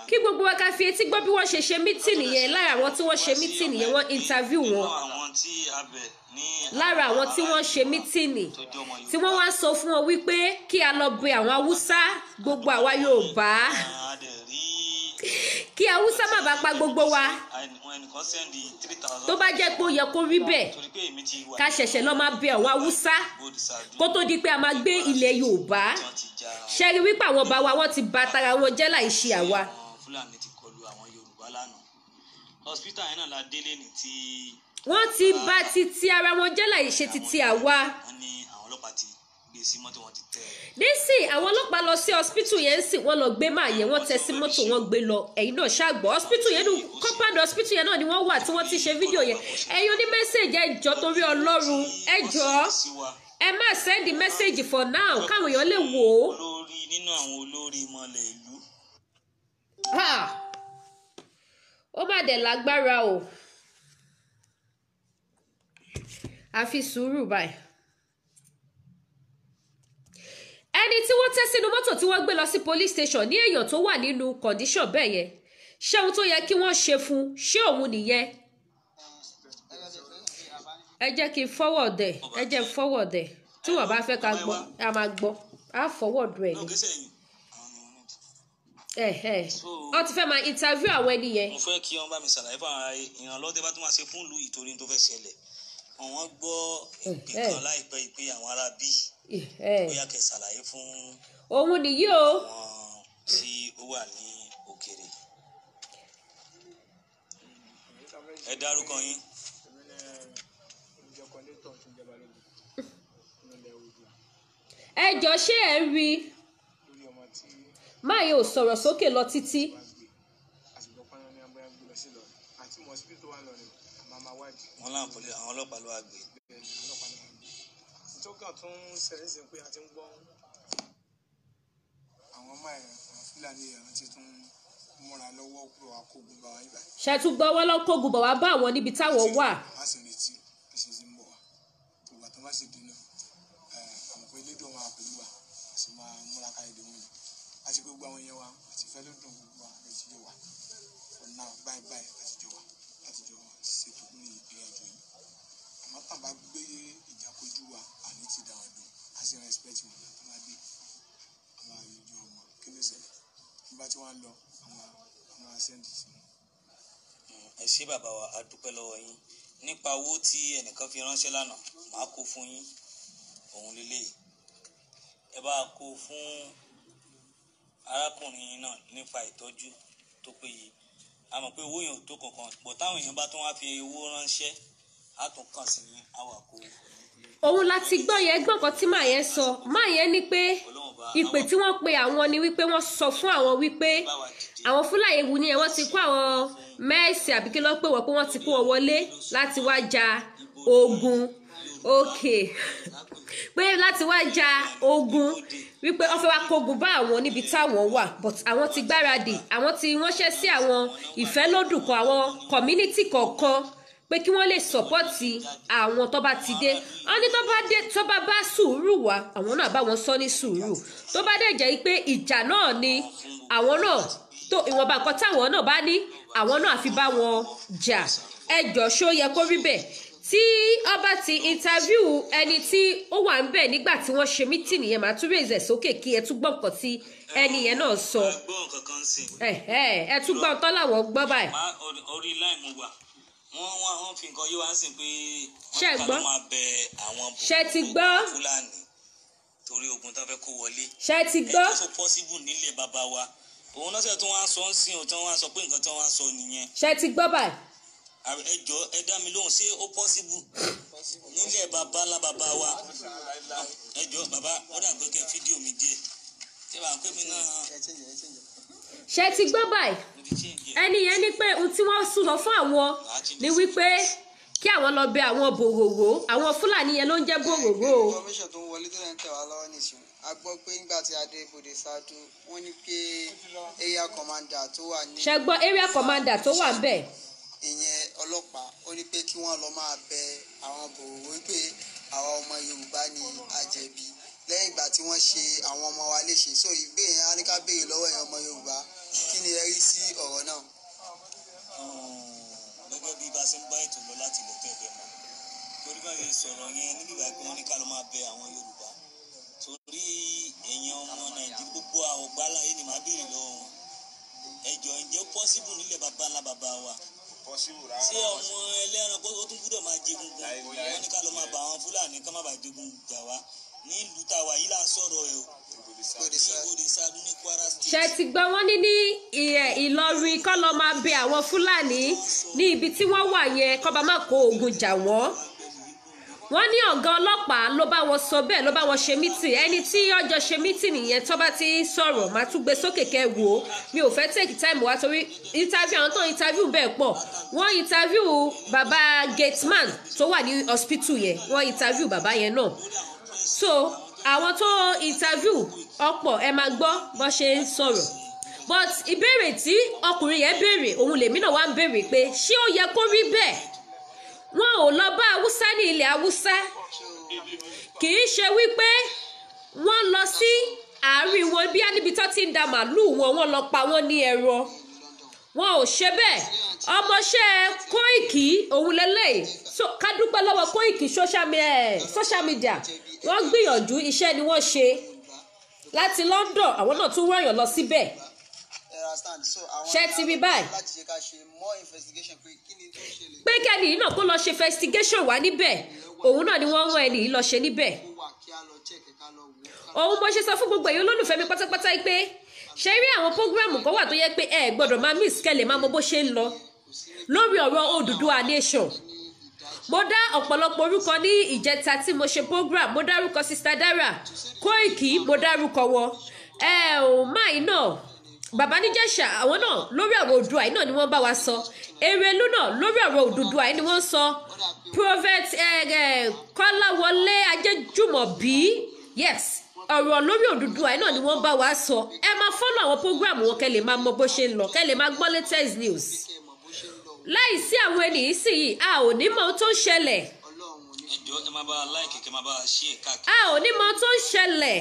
kí gbogbo wa ká fi etí gbọ́ bí wọ́n ṣe mítìnì yẹn lára àwọn tí wọ́n ṣe mítìnì yẹn wọ́n interview wọn lára àwọn tí wọ́n ṣe mítìnì tí wọ́n wá sọ fún wọn wípé kí a lọ bẹ̀ àwọn Haúsá gbogbo àwa Yorùbá kí Haúsá má bàa pa gbogbo wa tó bá jẹ́ pé ó yẹ kó rí bẹ́ẹ̀ ká ṣẹ̀ṣẹ̀ lọ máa bẹ̀ àwọn Haúsá kó tó di pé a máa gbé ilẹ̀ Yorùbá ṣe rí wípé àwọn bá wa wọ́n ti bà tara wọn jẹ́ láì ṣe àwa. Fúlàní ti kọlu àwọn Yorùbá lánàá hospital yẹn náà la délé ní tí. wọ́n ti bà títí ara wọn jẹ́ láì ṣe títí àwa. wọ́n ní àwọn ọlọ́pàá ti gbé sí mọ́tò, wọn ti tẹ̀. nísìn àwọn ọlọ́pàá lọ sí hospital yẹn sì wọ́n lọ gbé máa yẹn wọ́n tẹ sí mọ́tò wọn gbé lọ ẹ̀yin náà ṣàgbọ́ hospital yẹn compound hospital yẹn náà ni wọ́n wà tí wọ́n ti ṣe fídíò yẹn ẹ̀yin oní mẹ́sẹ̀jì ẹ jọ̀ọ́ torí Ọlọ́run ẹ jọ̀ọ́ ẹ má send message for now káwọn èèyàn lè wò ó. olórí nínú àwọn olórí ìmọ̀lẹ̀ ìlú. ó má dẹ̀ lágbára o àfi sùúrù báyìí. ẹni tí wọ́n tẹ́ sínú mọ́tò tí wọ́n gbé lọ sí police station ní èèyàn tó wà nínú condition bẹ́ẹ̀ yẹn ṣé ohun tó yẹ kí wọ́n ṣe fún ṣé òun nìyẹn. ẹ jẹ́ kí n forward ẹ̀ ẹ jẹ́ n forward ẹ̀ tí wọ́n bá fẹ́ ká gbọ́ a máa gbọ́ á forward rẹ̀ ni. wọ́n ti fẹ́ máa interview àwọn ẹni yẹn. mo fẹ́ kí wọ́n bá mi ṣàlàyé fún ara ìrànlọ́wọ́ tẹ́ bá tún máa ṣe fún ìlú ìtorí tó fẹ́ ṣẹlẹ̀ àwọn gbọ́ ìkan láìpẹ́ ìpè àwọn ará bí bóyá kẹ́ ṣàlàyé fún òun nìyí o àwọn tí ó wà ní òkèèrè. ẹ dárúkọ yín. ẹ jọ ṣé ẹ ń rí máa yóò sọ̀rọ̀ sókè lọ títí. wọ́n láwọn pọ̀lẹ́ àwọn ọlọ́pàá ló wá gbé. ìtọ́ka tó ń ṣẹlẹ̀ sí pé a ti ń gbọ́ àwọn ọmọ ẹ̀ Fúlàní ẹ̀ ti tún múra lọ́wọ́ kúrò akógun bá wa ibà. ṣètùgbọ́ wọn lọ kógun bọ̀ wá bá àwọn níbi táwọn wà. a sì retí bí ṣe ń bọ̀ wá ìgbà tó bá sì dènà àwọn pé lédò máa pẹ̀lú wa a sì máa múra ká èdè wọn àti gbogbo àwọn èèyàn wa àti fẹ́ lódùn gbogbo wa àti jọ wà for now báyìí àti jọ wà láti jọ ṣètò ní ìrìnàjò yìí àmọ́ tàn bá gbé ìjà kojú wa àní ti dà wọn dùn a sì respect wọn tó bá dé àwọn àlejò ọmọ kí ló ṣẹlẹ̀ nígbà tí wọ́n lọ àwọn àṣẹ́ǹdì sí wọn. ẹ ṣé bàbá wa a dúpẹ́ lọ́wọ́ yín nípa owó tí ẹnìkan fi ránṣẹ́ lánàá màá kó fún yín òun lélẹ́yìí ẹ bá kó fún arákùnrin náà nípa ìtọ́jú tó péye a mọ̀ pé owó yẹn ò tó kankan pọ̀ táwọn èèyàn bá tún wá fi owó ránṣẹ́ á tún kàn sí awakọ̀. òun láti gbọ́ yẹn gbọ́n kan tí màá yẹn sọ máa yẹn ni pé ìpè tí wọ́n pe àwọn ni wípé wọ́n sọ fún àwọn wípé àwọn Fúlàní wù ní ẹ̀ wọ́n ti kó àwọn mẹ́ẹ̀sì àbí kí ló pè wọ́n pé wọ́n ti kó wọn wọlé láti wá ja ogun pé láti wá ja ogun wípé wọ́n fẹ́ wá kógun bá àwọn níbi táwọn wà but àwọn ti gbáradì àwọn ti ránṣẹ́ sí àwọn ìfẹ́lódùn kan àwọn community kọ̀ọ̀kan pé kí wọ́n lè sọ́pọ́tì àwọn tó bá ti dé wọ́n ní tó bá bá sùúrù wá àwọn náà bá wọn sọ ní sùúrù tó bá dẹ̀ jẹ́ pé ìjà náà ni àwọn náà tó ìwọ̀nba nǹkan táwọn náà bá ní àwọn náà àfi bá wọn jà ẹjọ́ ṣó yẹ kó rí bẹ́ẹ̀ tí ọba ti interview ẹni tí ó wà ń bẹ̀ nígbà tí wọ́n ṣe mítìnì yẹn màá tún raise sókè kí ẹ tún gbọ́ nǹkan tí ẹni yẹn náà sọ ẹ tún gbọ́ nǹkan láwọn gbọ́ báyìí. orí láì mú wa wọ́n fi nǹkan yí wá sí pé ṣe wọ́n kà ló máa bẹ àwọn Fúlàní torí ogun tó fẹ́ kó wọlé. ṣe ti gbọ́. ẹ̀ tó possible nílé bàbá wa òun náà ṣe tí wọ́n á sọ ń sìn tí wọ́n á sọ pé nǹkan tí wọ́n á sọ nìyẹn. ṣe ti gbọ́ báyìí. ẹ jọ ẹ dá mi lóhùn ṣé ó possible nílé bàbá ńlá bàbá wa ẹ jọ bàbá ó dà pé kẹ fídíò mi díẹ̀ tí wàá pè mí náà. ṣe ti gbọ́ báyìí ẹni yẹn ní pé ohun tí wọ́n sùn lọ fún àwọn ni wípé kí àwọn lọ bẹ àwọn bòròró àwọn Fúlàní yẹn ló ń jẹ́ bòròró. information tó ń wọlé tó ń tẹ̀ wá lọ́wọ́ nìṣó a gbọ́ pé nígbà tí adé ibodè ṣáájú wọ́n ní pé area commander tó wà ní. ṣe gbọ́ area commander tó wà ń bẹ̀. ìyẹn ọlọ́pàá ó ní pé kí wọ́n lọ máa bẹ àwọn bòròró pé àwọn ọmọ Yorùbá ni àjẹbí lẹ́yìn ìgbà tí wọ́n ṣe àwọn ọmọ wa léṣe so ìbéèrè á ní ká béèrè lọ́wọ́ ẹ̀yàn ọmọ Yorùbá kí ni ẹ rí sí ọ̀rọ̀ náà. gẹ́gẹ́ bí bá a ṣe ń bá ètò lọ láti ilẹ̀ tẹ́ẹ̀bẹ̀ mọ́ torí bá ṣe sọ̀rọ̀ yẹn níbi ìgbà pé wọ́n ní ká ló máa bẹ àwọn Yorùbá torí èèyàn ọmọ Nàìjíríà gbogbo àwọn gbáláyé ni màá béèrè lọ́wọ́ wọn ẹjọ́ ǹjẹ́ pọ́sibù nílẹ̀ bàbá ńlá bàbá wa ṣé ọmọ ẹlẹ́ran kó tún gbúdọ̀ máa jẹgun gan wọ́n ní ká ló máa bá àwọn Fúlàní ká má bàa jẹgun jà wá ní ìlú tàwa yìí là ń sọ̀rọ̀ ẹ̀ o Ìbòdè Ṣáádú ní Kwara State. ṣe ti gbọ́ wọ́n ní Ìlọrin kọ́ lọ máa bẹ àwọn Fúlàní ní ibi tí wọ́n wà yẹn kọ́ bá má kó ogun jà wọ́n. wọ́n ní ọ̀gá ọlọ́pàá ló bá wọn sọ bẹ́ẹ̀ ló bá wọn ṣe mítì ẹni tí ọjọ́ ṣe mítì nìyẹn tó bá ti sọ̀rọ̀ máa tún gbé sókè kẹ́ wò ó mi ò fẹ́ take time wá torí interview àwọn tó ń interview bẹ́ẹ̀ pọ̀ wọ́n interview bàbá gateman tó wà ní hospital yẹn wọ́n interview bàbá yẹn náà so àwọn tó interview ọ̀pọ̀ ẹ máa gbọ́ bó ṣe ń sọ̀rọ̀ but ìbéèrè tí ọkùnrin yẹn béèrè òun lèmi náà wá ń béèrè pé ṣé ó yẹ kó rí bẹ́ẹ̀ wọn ò lọ bá Haúsá ní ilẹ̀ Haúsá kì í ṣe wípé wọ́n lọ sí àárín wọn bí níbi tó ti ń da màálùú wọn lọ pa wọ́n ní ẹran wọn ò ṣe bẹ́ẹ̀ ọmọọṣẹ́ Kóìkì òun lélẹ́yìí ká dúpẹ́ lọ́wọ́ Kóìkì social media wọ́n gbìyànjú iṣẹ́ ni wọ́n ṣe láti London àwọn náà tún wọ́ọ̀yàn lọ síbẹ̀ ṣe ti rí báyìí pé kẹ́ni yìí náà kó lọ ṣe investigation wá níbẹ̀ òun náà ni wọ́n rán ẹni yìí lọ ṣe níbẹ̀ òun bó ṣe sọ fún gbogbo èyí olólùfẹ́ mi pátápátá pé ṣe rí àwọn prógráàmù kan wà tó yẹ pé ẹ gbọ́dọ̀ máa miss kẹ́lẹ̀ máa mọ bó ṣe ń lọ lórí ọ̀rọ̀ Odùduwà nation mo dá ọ̀pọ̀lọpọ̀ orúkọ ní ìjẹta tí mo ṣe program mo dárúkọ Sister Dara Kóìkì mo dárúkọ wọn máì náà bàbá níjẹ̀ṣà àwọn náà lórí ọ̀rọ̀ Oòduà yìí náà ni wọ́n bá wa sọ Erelú náà lórí ọ̀rọ̀ Odùduwà yìí ni wọ́n sọ Prophet Kọ́láwọlé Ajéjùmọ̀bí yes ọ̀rọ̀ lórí Odùduwà yìí náà ni wọ́n bá wa sọ ẹ máa fọ́lọ̀ àwọn program wọn kẹ́ lè máa mọ bó ṣe ń lọ kẹ́ lè máa gbọ́ latest news láìsí àwọn ènìyàn sì yìí a ò ní mọ ohun tó ń ṣẹlẹ̀ ẹjọ́ ẹ máa bá a láìkì kẹ́ máa bá a ṣe é káàkiri. a ò ní mọ ohun tó ń ṣẹlẹ̀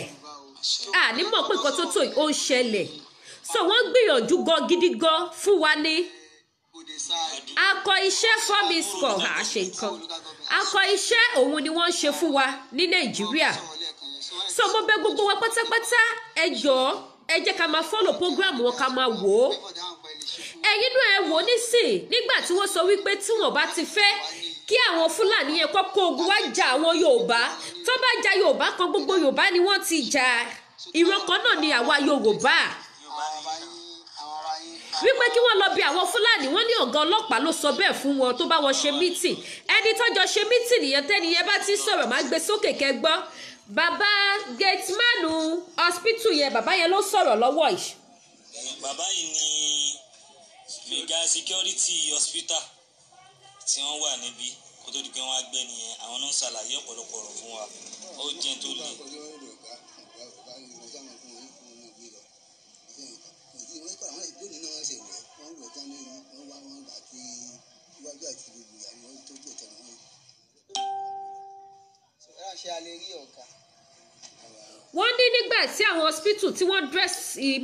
a ní mọ̀ pé nǹkan tó tó ó ń ṣẹlẹ̀ so wọ́n gbìyànjú gan gidi gan fún wa ní akọ iṣẹ́ fọ́mi score àṣẹ nǹkan akọ iṣẹ́ òun ni wọ́n ń ṣe fún wa ní Nàìjíríà so mo bẹ̀ gbogbo wa pátápátá ẹ jọ̀ọ́ ẹ jẹ́ ká máa follow program wọn ká máa wò ó ẹ̀yin náà ẹ wò ó nísìn nígbà tí wọ́n sọ wípé tí wọ́n bá ti fẹ́ kí àwọn Fúlàní yẹn kọ́kọ́ ogun wá jà àwọn Yorùbá tó bá jà Yorùbá kan gbogbo Yorùbá ni wọ́n ti jà ìran kan náà ni àwa Yorùbá wípé kí wọ́n lọ bí àwọn Fúlàní. Wọ́n ní ọ̀gá ọlọ́pàá ló sọ bẹ́ẹ̀ fún wọn tó bá wọn ṣe mítìn. Ẹni tọ́jọ́ ṣe mítìn nìyẹn tẹ́niyẹn bá ti sọ̀rọ̀ má gbé sókè kẹgbọ́. Bàbá gatemanu hospital yẹn bàbá yẹn ló sọ̀rọ̀ lọ́wọ́ yìí. Bàbá yìí ni mega security hospital tí wọ́n wà níbí kó tó di pé wọ́n á gbé nìyẹn àwọn náà ṣàlàyé ọ̀pọ̀lọpọ̀ ọ̀rọ̀ fún wa ó jẹ́ tó le. Wọ́n ní nígbà tí àwọn hospital tí wọ́n dress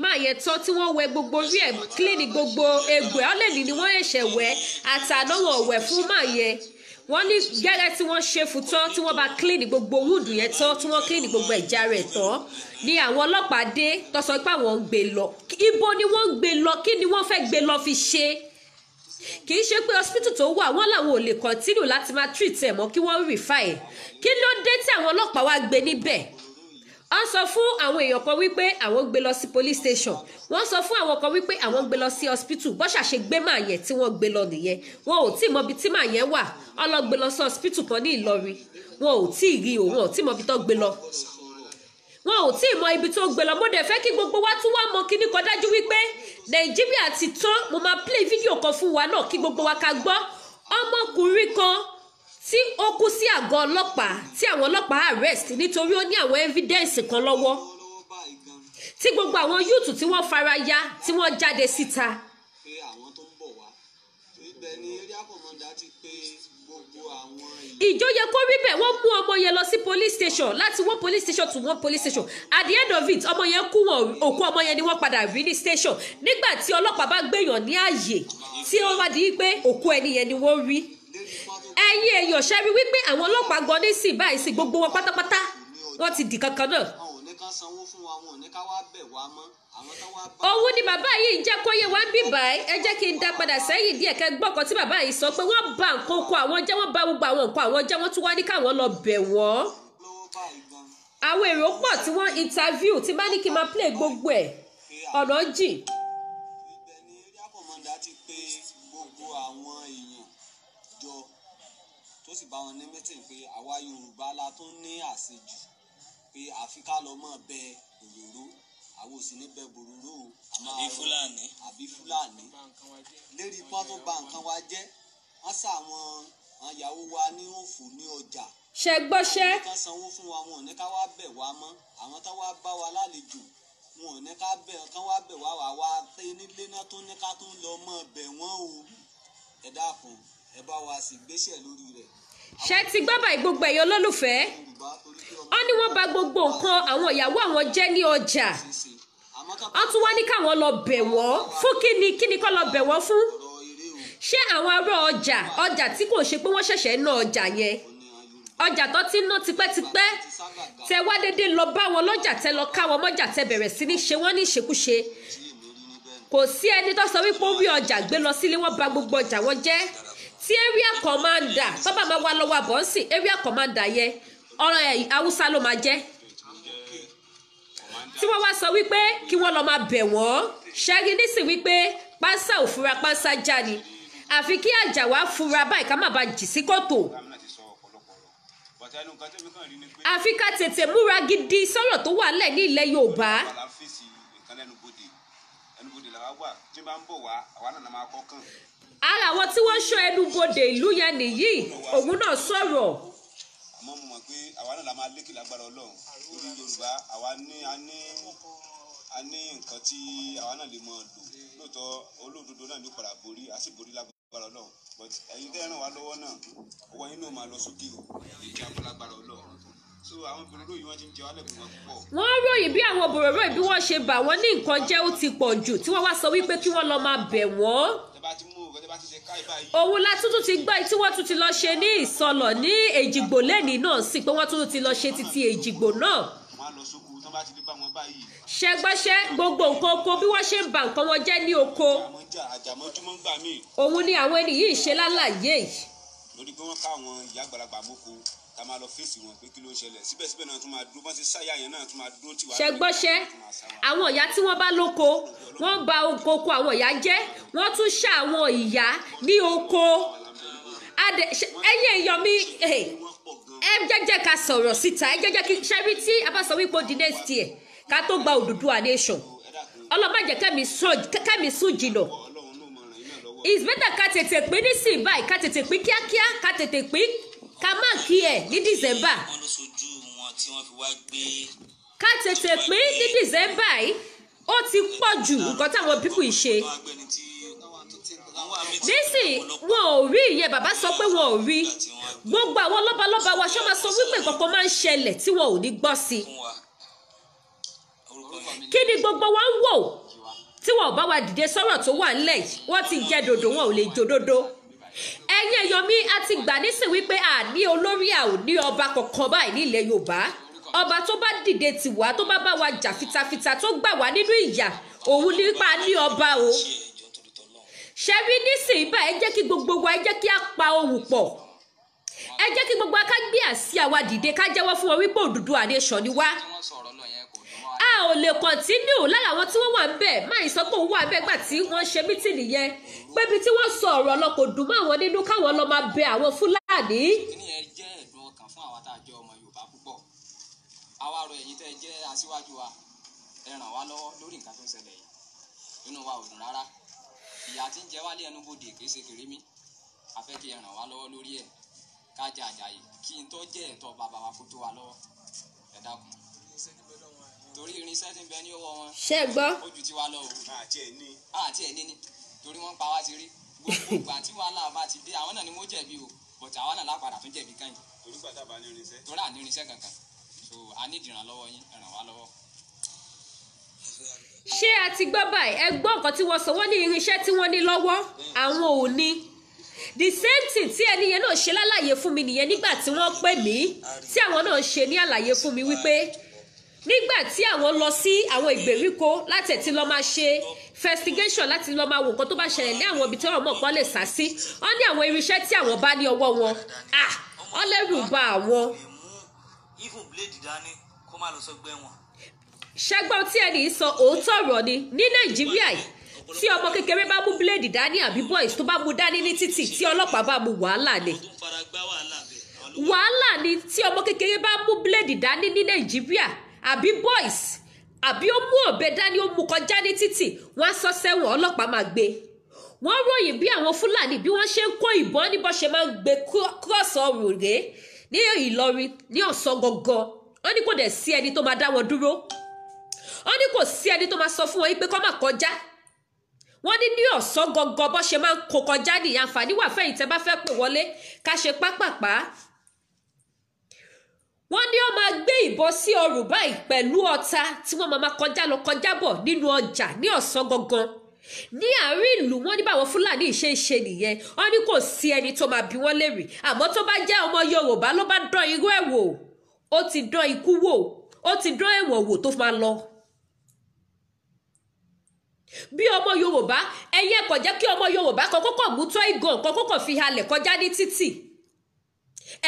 máa yẹn tán tí wọ́n wẹ gbogbo orí ẹ̀ clean gbogbo egbò ẹ̀ ọ́lẹ́ni ni wọ́n ṣẹ̀ṣẹ̀ wẹ̀ àtànáwọ̀ wẹ̀ fún máa yẹn. Wọ́n ní gẹ́gẹ́ tí wọ́n ṣe fún tán tí wọ́n bá clean gbogbo wúdù yẹn tán tí wọ́n clean gbogbo ẹ̀já rẹ̀ tán ni àwọn ọlọ́pàá dé tó sọ pé àwọn ń gbé lọ. Ibo ni wọ́n ń gbé lọ? Kí ni wọ́n fẹ́ gbé lọ fi ṣe? Kì í ṣe pé hospital tó wà wọ́n làwọn ò lè continue láti máa treat ẹ̀ mọ́ kí wọ́n refer ẹ̀. Kí ló dé tí àwọn ọlọ́pàá wá gbé níbẹ̀? Wọ́n sọ fún àwọn èèyàn kan wípé àwọn gbé lọ sí police station. Wọ́n sọ fún àwọn kan wípé àwọn gbé lọ sí hospital. Bó ṣàṣe gbé màá yẹn tí wọ́n gbé lọ nìyẹn. Wọn ò tí mọ ibi tí màá yẹn wà. Wọ́n lọ gbé lọ sí hospital kan ní Ìlọrin. Wọn ò tí rí o, wọn ò tí mọ ibi tó gbé lọ. Wọn ò tí mọ ibi tó gbé lọ. Mo dẹ̀ fẹ́ kí gbogbo wa tún wá mọ kíní kan dájú wípé Nàìjíríà ti tán. Mo máa play fídíò kan fún wa náà kí gbogbo wa ká gbọ́. Ọmọkùnrin kan tí ó kú sí àgọ́ ọlọ́pàá tí àwọn ọlọ́pàá arrest nítorí ó ní àwọn evidence kan lọ́wọ́ tí gbogbo àwọn yúùtù tí wọ́n fara ya tí wọ́n jáde síta. Ìjọ yẹ kó rí bẹ́ẹ̀ wọ́n mú ọmọ yẹn lọ sí police station láti one police station to one police station at the end of it ọmọ yẹn kú wọn òkú ọmọ yẹn ni wọ́n padà rí ní station nígbà tí ọlọ́pàá bá gbéyàn ní ààyè tí wọ́n wá di pé òkú ẹni yẹn ni wọ́n rí. Ẹ̀yin èèyàn ṣe rí wípé àwọn ọlọ́pàá gan ní sí báyìí sí gbogbo wọn pátápátá wọ́n ti di kankan náà. Òun ni bàbá yìí jẹ́ kó yé wá ń bí báyìí ẹ jẹ́ kí n dá padà sẹ́yìn díẹ̀ kẹ́ gbọ́ kan tí bàbá yìí sọ pé wọ́n bà nǹkan oko àwọn jẹ́ wọ́n bà gbogbo àwọn nǹkan àwọn jẹ́ wọ́n tún wá ní káwọn lọ bẹ̀ wọ́n. Àwọn èrò pọ̀ tí wọ́n interview tí bá ní kí n máa play gbogbo ẹ̀ ọ̀nà jìn. Tó sì bá wọn ní mítìn pé àwa Yorùbá la tún ní àṣejù pé àfi ká lọ mọ́ bẹ òróró àwọn ò sì ní bẹ bòróró àbí Fúlàní lérí pọ́n tó ba nǹkan wa jẹ́ wọ́n sá àwọn ìyàwó wa ní òfò ní ọjà. Ṣe gbọ́ṣẹ́. wọ́n sanwó fún wa wọn ò ní ká wá bẹ̀ wá mọ́ àwọn tó wá bá wa lálejò wọn ò ní ká bẹ̀ kán wá bẹ̀ wá wá tẹ nílé náà tó ní ká tún lọ mọ́ bẹ̀ wọ́n o ẹ dákun ẹ bá wa sì gbéṣẹ́ lórí rẹ̀. Ṣé ti gbọ́ báyìí gbogbo ẹ̀yọ́ lólùfẹ́? Wọ́n ní wọ́n bà gbogbo nǹkan àwọn ìyàwó àwọn jẹ́ ní ọjà. Wọ́n tún wá ní káwọn lọ bẹ̀ wọ́n fún kíni kọ́ lọ bẹ̀ wọ́n fún? Ṣé àwọn ará ọjà tí kò ṣe pé wọ́n ṣẹ̀ṣẹ̀ ná ọjà yẹn? Ọjà tó ti ná tipẹ́tipẹ́ tẹ wá dédé lọ bá wọn lọ́jà tẹ lọ ká wọn mọ́jà tẹ bẹ̀rẹ̀ sí ní ṣe wọ́n ní ìṣekúṣe. Kò sí ẹni tó sọ wípé ó rí ọjà gbé lọ sílé wọ́n bà gbogbo ọjà wọn jẹ́. Tí area commander tó bá máa wá lọ́wọ́ àbọ̀nsìn area commander yẹn ọ̀rọ̀ Haúsá ló máa jẹ́. Tí wọ́n wá sọ wípé kí wọ́n lọ máa bẹ̀ wọ́n ṣẹ́gi nísìn wípé pánsá ò fura pánsá já ni àfi kí àjà wá fura báyìí ká má ba jì sí kòtò. Àfi ká tètè múra gidi sọ̀rọ̀ tó wà lẹ̀ ní ilẹ̀ Yorùbá. Ara àwọn tí wọ́n ṣọ́ ẹnubodè ìlú yẹn nìyí òun náà sọ̀rọ̀. Àmọ́ mo mọ̀ pé àwa náà la máa lékè lágbára Ọlọ́run lórí Yorùbá àwa a ní nǹkan tí àwa náà lè mọ̀ lò lóòótọ́ olódodo náà ló padà borí a sì borí lágbára Ọlọ́run but ẹ̀yin tẹ́ ràn wá lọ́wọ́ náà owó yín náà máa lọ sókè o ìjà lágbára Ọlọ́run so àwọn bòròró yìí wọ́n ti ń jẹ wálẹ̀ fún wọn púpọ̀. Wọ́n ròyìn bí àwọn bòròró bí wọ́n ṣe bà wọ́n ní nǹkan jẹ́ ó ti pọ̀ jù tí wọ́n wá sọ wípé kí wọ́n lọ máa bẹ̀ wọ́n. Òun la tún ti gbọ́ tí wọ́n tún ti lọ ṣe ní ìsọlọ̀ ní Èjìgbò lẹ́nìí náà sí pé wọ́n tún ti lọ ṣe títí Èjìgbò náà. Ṣẹgbọ́ṣẹ́ gbogbo nǹkan oko bí wọ́n ṣe ń ba nǹkan wọn jẹ́ ní oko. Òun ni àwọn ẹni yìí ṣe lálàyé yìí. Lórí pé wọ́n ká àwọn ìyá àgbàlagbà mọ́kò ká máa lọ fèsì wọn pé kí ló ń ṣẹlẹ̀ síbẹ̀síbẹ̀ náà tún máa dúró bọ́n ti sáyà yẹn náà tún máa dúró tì wá. ṣe gbọ́ṣẹ́ àwọn ìyá tí wọ́n bá lóko wọ́n ba oko àwọn ìyá jẹ́ wọ́n tún ṣá àwọn ìyá ní oko ẹ̀yin èèyàn mi ẹ jẹ́jẹ́ ká sọ̀rọ̀ síta ẹ jẹ́jẹ́ kí ṣẹ́rí tí a bá sọ wípé ó di next year ká tó gba Odùduwà nation ọlọ́mọdé kẹ́mi sùn jìnnà it's better ká tètè pín ní sí báyìí ká tètè pín kíákíá ká tètè pín ká má kí ẹ̀ ní December ká tètè pín ní December yìí ó ti pọ̀ jù nǹkan táwọn pípù yìí ṣe nísìnyí wọn ò rí ìyẹn bàbá sọ pé wọn ò rí gbogbo àwọn lọ́balọ́ba wa ṣọ́ máa sọ wípé nǹkan máa ń ṣẹlẹ̀ tí wọn ò ní gbọ́ sí kí ni gbogbo wa ń wò tí wọn ò bá wa dìde sọ̀rọ̀ tó wà nílẹ̀ wọ́n ti jẹ́ dòdò wọn ò lè jó dòdò ẹ̀yin èèyàn mi a ti gbà nísìn wípé a ní olórí a ò ní ọba kankan báyìí ní ilẹ̀ Yorùbá ọba tó bá dìde tiwa tó bá bá wa jà fitafita tó gbà wá nínú ìyà òun nípa ní ọba o ṣẹ́rí nísìnyí bá ẹ jẹ́ kí gbogbo wa ẹ jẹ́ kí a pa ohùn pọ̀ ẹ jẹ́ kí gbogbo wa ká gbé àsíá wa dìde ká jẹ́wọ́ fún wọn wípé Odùduwà nation ni wá a ò lè kọ̀ntínú lára àwọn tí wọ́n wà ń bẹ̀ máa sọ pé òun wà ń bẹ̀ gbà tí wọ́n ṣe mítìnì yẹn pé ibi tí wọ́n sọ ọ̀rọ̀ lọ kò dùn mọ́ àwọn nínú káwọn lọ máa bẹ àwọn Fúlàní. kíní ẹ jẹ́ ẹ̀dùn ọkàn fún àwọn tá a jẹ́ ọmọ Yorùbá púpọ̀ àwa rọ ẹ̀yin tẹ́ ẹ jẹ́ aṣíwájú wa ẹ ràn wá lọ́wọ́ lórí nǹkan tó ń ṣẹlẹ̀ yìí inú wa ò dùn rárá ìyà tí ń jẹ wálé ẹnu bodè kì í ṣe kèrémí a fẹ́ kí ẹ ràn wá lọ́wọ́ lórí ẹ̀ ká jẹ àjàyè kí n tó jẹ́ ẹ̀tọ́ bàbá wa kó tó wa lọ́wọ́ ẹ dákun torí irinṣẹ́ tí ń bẹ ní ọwọ́ wọn ṣé ẹ gbọ́ ó ju tiwa lọ o àti ẹ̀ ní torí wọ́n pa wá ti rí gbogbo ìgbà tí wàhálà bá ti dé àwọn náà ni mo jẹ̀bi o bọ̀tà àwọn náà lápadà tún jẹ̀bi káyìn torí àní irinṣẹ́ kankan so a ní ìdìrànlọ́wọ́ yín ẹ ràn wá lọ́wọ́. ṣé a ti gbọ́ báyìí ẹ gbọ́ nǹkan tí wọ́n sọ wọ́n ní irinṣẹ́ tí wọ́n ní lọ́wọ́ àwọn ò ní the same thing tí ẹni yẹn náà ṣe lálàyé fún mi nìyẹn nígbà tí wọ́n pè mí tí àwọn náà ṣe ní àlàyé fún mi wípé nígbà tí àwọn lọ sí àwọn ìgbèríko láti ti lọ máa ṣe investigation láti lọ máa wo nǹkan tó bá ṣẹlẹ̀ ní àwọn ibi tí wọ́n mọ̀ pọ́n lè sá sí wọ́n ní àwọn irinṣẹ́ tí àwọn bá ní ọwọ́ wọn wọ́n lẹ́rù bà àwọn. ṣẹ́gbọ́n tí ẹni sọ òótọ́ ọ̀rọ̀ ni ní Nàìjíríà yìí tí ọmọ kékeré bá mú bíléèdì dání àbí boys tó bá mú dání ní títì tí ọlọ́pàá bá mú wàhálà ni tí ọmọ kékeré bá mú bíléèdì dání ní Nàìjíríà àbí boys àbí ó mú ọ̀bẹ dání ó mú kọjá ní títì wọ́n á sọ sẹ́wọ̀n ọlọ́pàá máa gbé wọ́n ròyìn bí àwọn Fúlàní bí wọ́n ṣe ń kó ìbọn ní bó ṣe máa ń gbé cross ọrùn rèé ní Ìlọrin ní ọ̀sán gangan wọ́n ní kò dẹ̀ sí ẹni tó máa dá wọn dúró wọ́n ní kò sí ẹni tó máa sọ fún wọn pé kó má kọjá wọ́n ní ọ̀sán gangan bó ṣe máa ń kó kọjá ní àǹfààní wà fẹ́yìn tẹ́ bá fẹ́ pè wọlé ká ṣe pápápá wọ́n ní ó máa gbé ìbọn sí ọrùn báyìí pẹ̀lú ọta tí wọ́n máa kọjá lọ kọjá bọ̀ nínú ọjà ní ọ̀sán gangan ní àárín ìlú wọ́n ní báwọn Fúlàní ṣe nìyẹn wọ́n ní kò sí ẹni tó máa bi wọ́n léèrè àmọ́ tó bá jẹ́ ọmọ Yorùbá ló bá dán irú ẹ̀ wò ó ti dán ikú wò ó ti dán ẹ̀wọ̀n wò tó máa lọ. bí ọmọ Yorùbá ẹ̀yẹ kò jẹ́ kí ọmọ Yorùbá kan kókò mú tọ́ ìgàn kan kókò fi halẹ̀ kọjá ní títì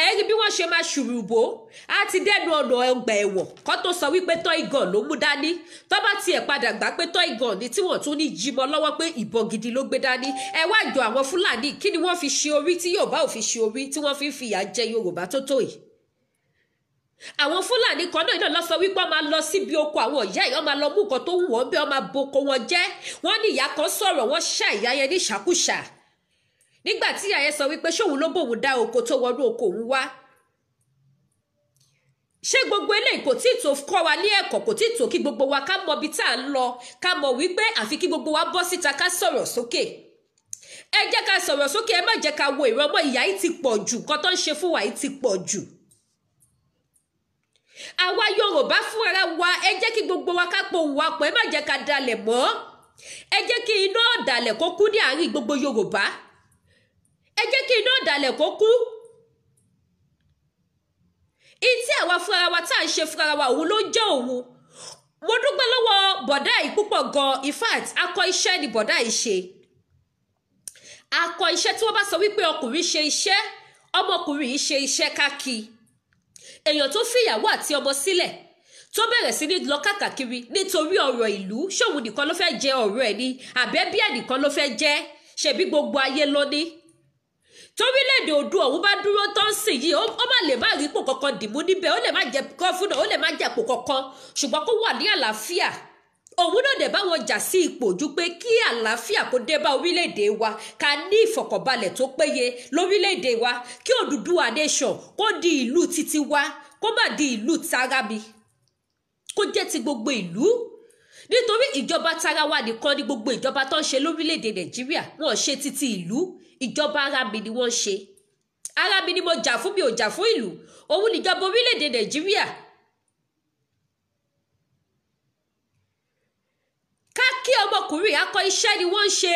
ẹ̀rí bí wọ́n ṣe máa ṣùrùbó á ti dẹ́nu ọ̀nà ọgbà ẹ̀wọ̀n kó tó sọ wípé tọ́ ìgàn ló mú dání tó bá tiẹ̀ padà gbà pé tọ́ ìgàn ni tí wọ́n tún ní jímọ lọ́wọ́ pé ìbọn gidi ló gbé dání ẹ wá jọ àwọn Fúlàní kí ni wọ́n fi ṣe orí tí Yorùbá ò fi ṣe orí tí wọ́n fi ń fìyà jẹ Yorùbá tó tó yìí àwọn Fúlàní kan náà lọ sọ wípé wọ́n máa lọ síbi oko àwọn ìyá yìí wọ́n máa lọ mú nǹkan tó wù wọ́n bí wọ́n máa boko wọn jẹ́ wọ́n ní ìyá kan sọ̀rọ̀ wọ́n ṣá ìyá yẹn ní ṣàkúṣà nígbà tí ìyá yẹn sọ wípé ṣóun ló bòun dá oko tó wọnú oko òun wá ṣé gbogbo eléyìí kò tí ì tó kọ́ wa ní ẹ̀kọ́ kò tí ì tó kí gbogbo wa ká mọ ibi tá à ń lọ ká mọ̀ wípé àfi kí gbogbo wa bọ́ síta ká sọ̀rọ̀ sókè ẹ jẹ́ ká sọ̀rọ̀ sókè ẹ má jẹ́ ká wo ìrànmọ́ ìyà yìí ti pọ̀ jù nǹkan tó ń ṣe fún wa yìí ti pọ̀ jù àwa Yorùbá fúnra wa ẹ jẹ́ kí gbogbo wa ká pohùn wa pọ̀ ẹ má jẹ́ ká dalẹ̀ mọ́ ẹ jẹ́ kí iná ọ̀dàlẹ̀ kó kú ní àárín gbogbo Yorùbá ẹ jẹ́ kí iná ọ̀dàlẹ̀ kó kú ìtí àwa fúnra wa tá à ń ṣe fúnra wa òun ló jẹ́ òun mo dúpẹ́ lọ́wọ́ bọ̀dá yìí púpọ̀ gan in fact akọ iṣẹ́ ni bọ̀dá yìí ṣe akọ iṣẹ́ tí wọ́n bá sọ wípé ọkùnrin ṣe iṣẹ́ ọmọkùnrin yìí ṣe iṣẹ́ káàkiri èèyàn tó fìyàwó àti ọmọ sílẹ̀ tó bẹ̀rẹ̀ sí ní lọ káàkiri nítorí ọ̀rọ̀ ìlú ṣòun nìkan ló fẹ́ jẹ ọ̀rọ̀ ẹ̀ ni àbẹ́bí ẹ̀ nìkan ló fẹ́ jẹ́ ṣebí gbogbo ayé ló ní torílẹ̀-èdè Oòduà ọ̀hún bá dúró tó ń sìn yìí ó má lè má rí ipò kankan dìmú níbẹ̀ ó lè má jẹ gọ́fúnà ó lè má jẹ ipò kankan ṣùgbọ́n kó wà ní àlàáfíà òun náà dẹ̀ bá wọn jà sí ipò ju pé kí àlàáfíà kó dé bá orílẹ̀-èdè wa ká ní ìfọ̀kànbalẹ̀ tó péye lórílẹ̀-èdè wa kí Odùduwà nation kó di ìlú títí wa kó má di ìlú tara mi kó jẹ́ ti gbogbo ìlú nítorí ìjọba tara wa nìkan ni gbogbo ìjọba tó ń ṣe lórílẹ̀-èdè Nàìjíríà wọn ṣe títí ìlú ìjọba ara mi ni wọ́n ṣe ara mi ni mo jà fún mi ò jà fún ìlú òun níjọba orílẹ̀-èdè Nàìjíríà ká kí ọmọkùnrin akọ iṣẹ́ ni wọ́n ń ṣe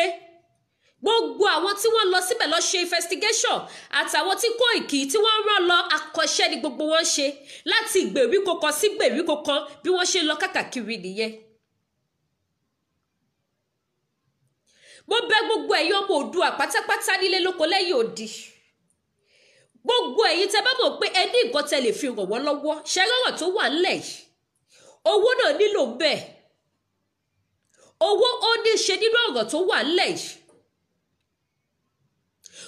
gbogbo àwọn tí wọ́n lọ síbẹ̀ lọ ṣe investigation àtàwọn tí Koiki tí wọ́n rán lọ akọ́ṣẹ́ ni gbogbo wọn ṣe láti ìgbèríko kan sí ìgbèríko kan bí wọ́n ṣe lọ káàkiri nìyẹn. mo bẹ̀ gbogbo ẹ̀yin ọmọ Oòduà pátápátá nílé lóko lẹ́yìn odi gbogbo ẹ̀yin tẹ́ bá mọ̀ pé ẹ ní nǹkan tẹ́ lè fi ràn wọ́n lọ́wọ́ ṣe rọrọ̀ tó wà ńlẹ̀ yìí owó náà nílò bẹ́ẹ̀ owó ó ní ṣe nínú ọ̀rọ̀ tó wà ńlẹ̀ yìí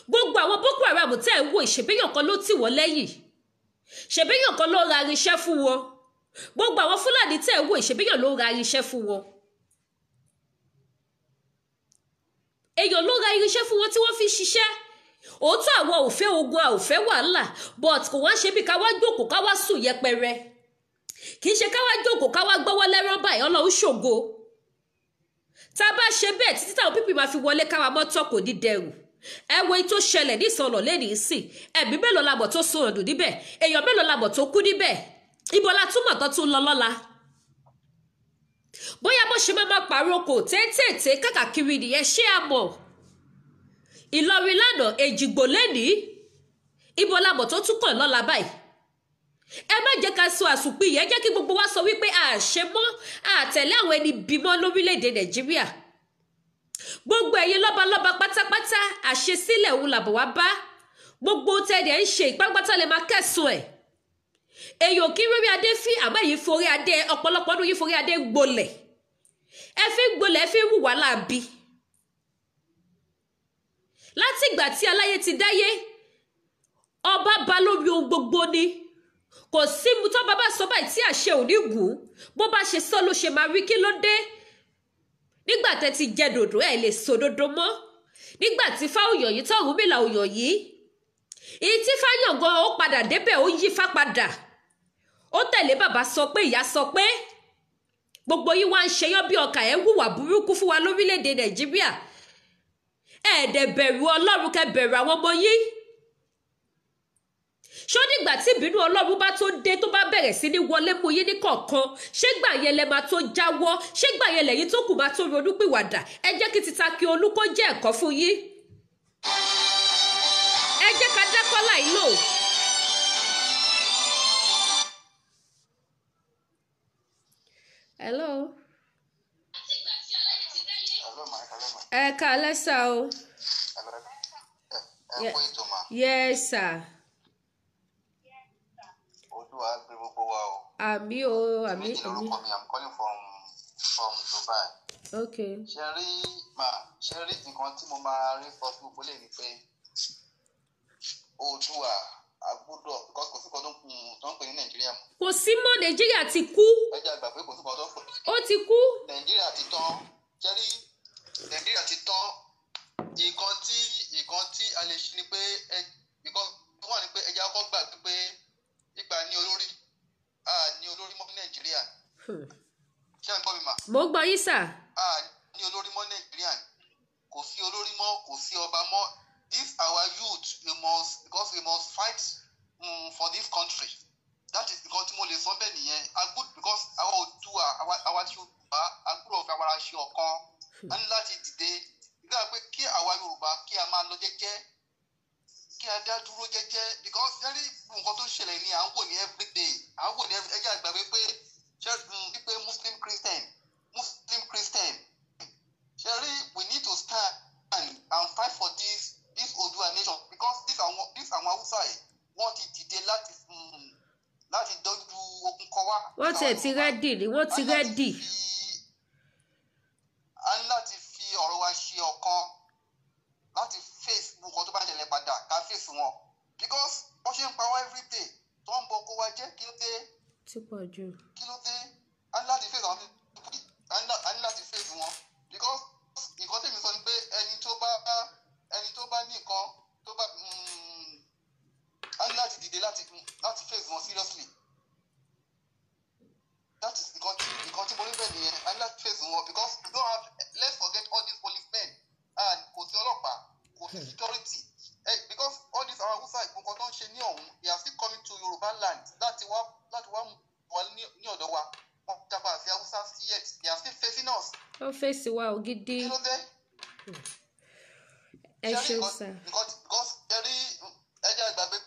gbogbo àwọn Boko Haram tẹ́ ẹ̀ ń wo ìṣèbéyàn kan ló tì wọ́n lẹ́yìn ṣèbéyàn kan ló ra irinṣẹ́ fún wọn gbogbo àwọn Fúlàní tẹ́ ẹ̀ ń wo ìṣèbéyàn ló ra irinṣẹ́ fún wọn èèyàn ló ra irinṣẹ́ fún wọn tí wọ́n fi ṣiṣẹ́ òótọ́ àwọn ò fẹ́ ogun a ò fẹ́ wàhálà but kò wá ṣe bí ká wá jókòó ká wá sùn yẹpẹrẹ kì í ṣe ká wá jókòó ká wá gbọ́wọ́ lẹ́rán báyìí Ọlọ́run ṣògo tá a bá ṣe bẹ́ẹ̀ títí táwọn pípì máa fi wọlé káwa mọ́tò kò ní dẹrù ẹ wo èyí tó ṣẹlẹ̀ ní ìsọ̀nà lẹ́nu ìsìn ẹ̀mí mélòó la mọ̀ tó sọ ọ̀dùn níbẹ̀ èèyàn mélòó la mọ̀ tó kú níbẹ̀ ibo la túmọ̀ tó tún lọ lọ́la bóyá bó ṣe máa pàrókò téńtéńté káàkiri nìyẹn ṣé a mọ̀ Ìlọrin lánàá Èjìgbò lẹ́nìí ibo la mọ̀ tó tún kàn lọ́la báyìí ẹ má jẹ́ ká sọ àsùnpìyẹ ẹ jẹ́ kí gbogbo wa sọ wípé àṣẹ mọ́ àtẹ̀lé àwọn ẹni bímọ lórílẹ̀‐èdè Nàìjíríà gbogbo ẹ̀yin lọ́balọ́ba pátápátá àṣesílẹ̀ òun làbọ̀ wá bá gbogbo tẹ̀lé ń ṣe ìpápátá lè máa kẹ̀sùn ẹ̀ èèyàn kí rórí adé fi àmọ́ èyí forí adé ọ̀pọ̀lọpọ̀ ọdún yìí forí adé gbolẹ̀ ẹ fi gbolẹ̀ ẹ fi wùwà láàbí láti ìgbà tí aláyé ti dáyé ọba ba lórí ohun gbogbo ni kò sí mu tó bàbá sọ báyìí tí àṣẹ ò ní gùn bó bá ṣe sọ ló ṣe máa rí kí ló dé nígbà tẹ́ ti jẹ dòdò ẹ lè sòdodo mọ́ nígbà tí fáwọyàn yìí tọrùn mìlà òyàn yìí èyí tí fáyàn gan ó padà débẹ̀ ó yí fá padà ó tẹ̀lé bàbá sọ pé ìyá sọ pé gbogbo yín wá ń ṣeyán bí ọkà ẹ hùwà burúkú fún wa lórílẹ̀‐èdè Nàìjíríà ẹ̀ẹ́dẹ̀ bẹ̀rù Ọlọ́run kẹ́ bẹ̀rù àwọn ọmọ yín ṣó nígbà tí ìbínú Ọlọ́run bá tó dé tó bá bẹ̀rẹ̀ sí ní wọlé mú yín ní kọ̀ọ̀kan ṣé gbà yẹn lẹ máa tó jáwọ́ ṣé gbà yẹn lẹ́yìn tó kù máa tó ronúpìwàdà ẹ jẹ́ kí títa kí olú kó jẹ́ ẹ̀kọ́ fún yín ẹ jẹ́ ká dákọ́ láì lò. Hello. Ẹ káalẹ́ sà o. Yes sir. Àmì o, àmì. I'm calling from Dubai. Okay. Ṣé rí nǹkan tí mo máa rí fọ́ sí gbogbo lè ní pé Oòduà agbọ́dọ̀ because kò sí kan tó ń pè ní Nàìjíríà mọ́. Kò sí mọ́ Nàìjíríà ti kú. Ẹ jẹ́ àgbà pé kò sí kan tó ń pè. Ó ti kú. Nàìjíríà ti tán. Ṣé rí Nàìjíríà ti tán. Nǹkan tí a lè ṣe ni pé because wọ́n ní pé ẹja kọ́ gbà pé nípa ní olórí mọ́ ní Nàìjíríà. Ṣé ẹ ń gbọ́ mi mà? Mo gbọ́ yín sà. Ní olórí mọ́ Nàìjíríà kò sí olórí mọ́ kò sí ọba mọ́. This our youth because we must fight for this country. That is because tí mo lè sọ bẹ́ẹ̀ nìyẹn because our Oòduà àwa tí Yorùbá agbúrò ọ̀gá wa ṣe ọ̀kan a ní láti dìde nígbà pé kí àwa Yorùbá kí a máa lọ jẹ́jẹ́ kí a dá dúró jẹ́jẹ́ because very nǹkan tó ṣẹlẹ̀ ni à ń wò ní everyday à ń wò ní ẹjẹ́ àgbà pé Muslim Christian ṣẹ́rí we need to stand and fight for this Oòduà nation because this àwọn Hausa yìí wọ́n ti dìde láti wọ́n tiẹ̀ ti rẹ́dì ni wọ́n ti rẹ́dì. a ní láti fi ọ̀rọ̀ wa ṣe ọ̀kan láti face nǹkan tó bá ṣẹlẹ̀ padà ká face wọn because wọ́n ṣe ń pa wá everyday tó ń bọ oko wa jẹ́ kí ló dé. ti pọ̀ jù. kí ló dé a ní láti face àwọn people a ní láti face wọn because nǹkan tèmi sọ ni pé ẹni tó bá ní nǹkan tó bá a ní láti dìde láti face wọn seriously. That is nǹkan tí mo ní bẹ́ẹ̀ nìyẹn a ní láti face wọn because we don't have, let's forget all these policemen and kò sí ọlọ́pàá kò sí security because all these our Hausa nǹkan tó ń ṣe ní ọ̀hún they are still coming to Yoruba land láti wá wà ní ọ̀dọ̀ wa wọ́n jápa sí Hausa sí yet they are still facing us. wọ́n fèsì wa ògidì. kí ló dé. ẹ ṣeun sá. because ẹjẹ àgbàgbé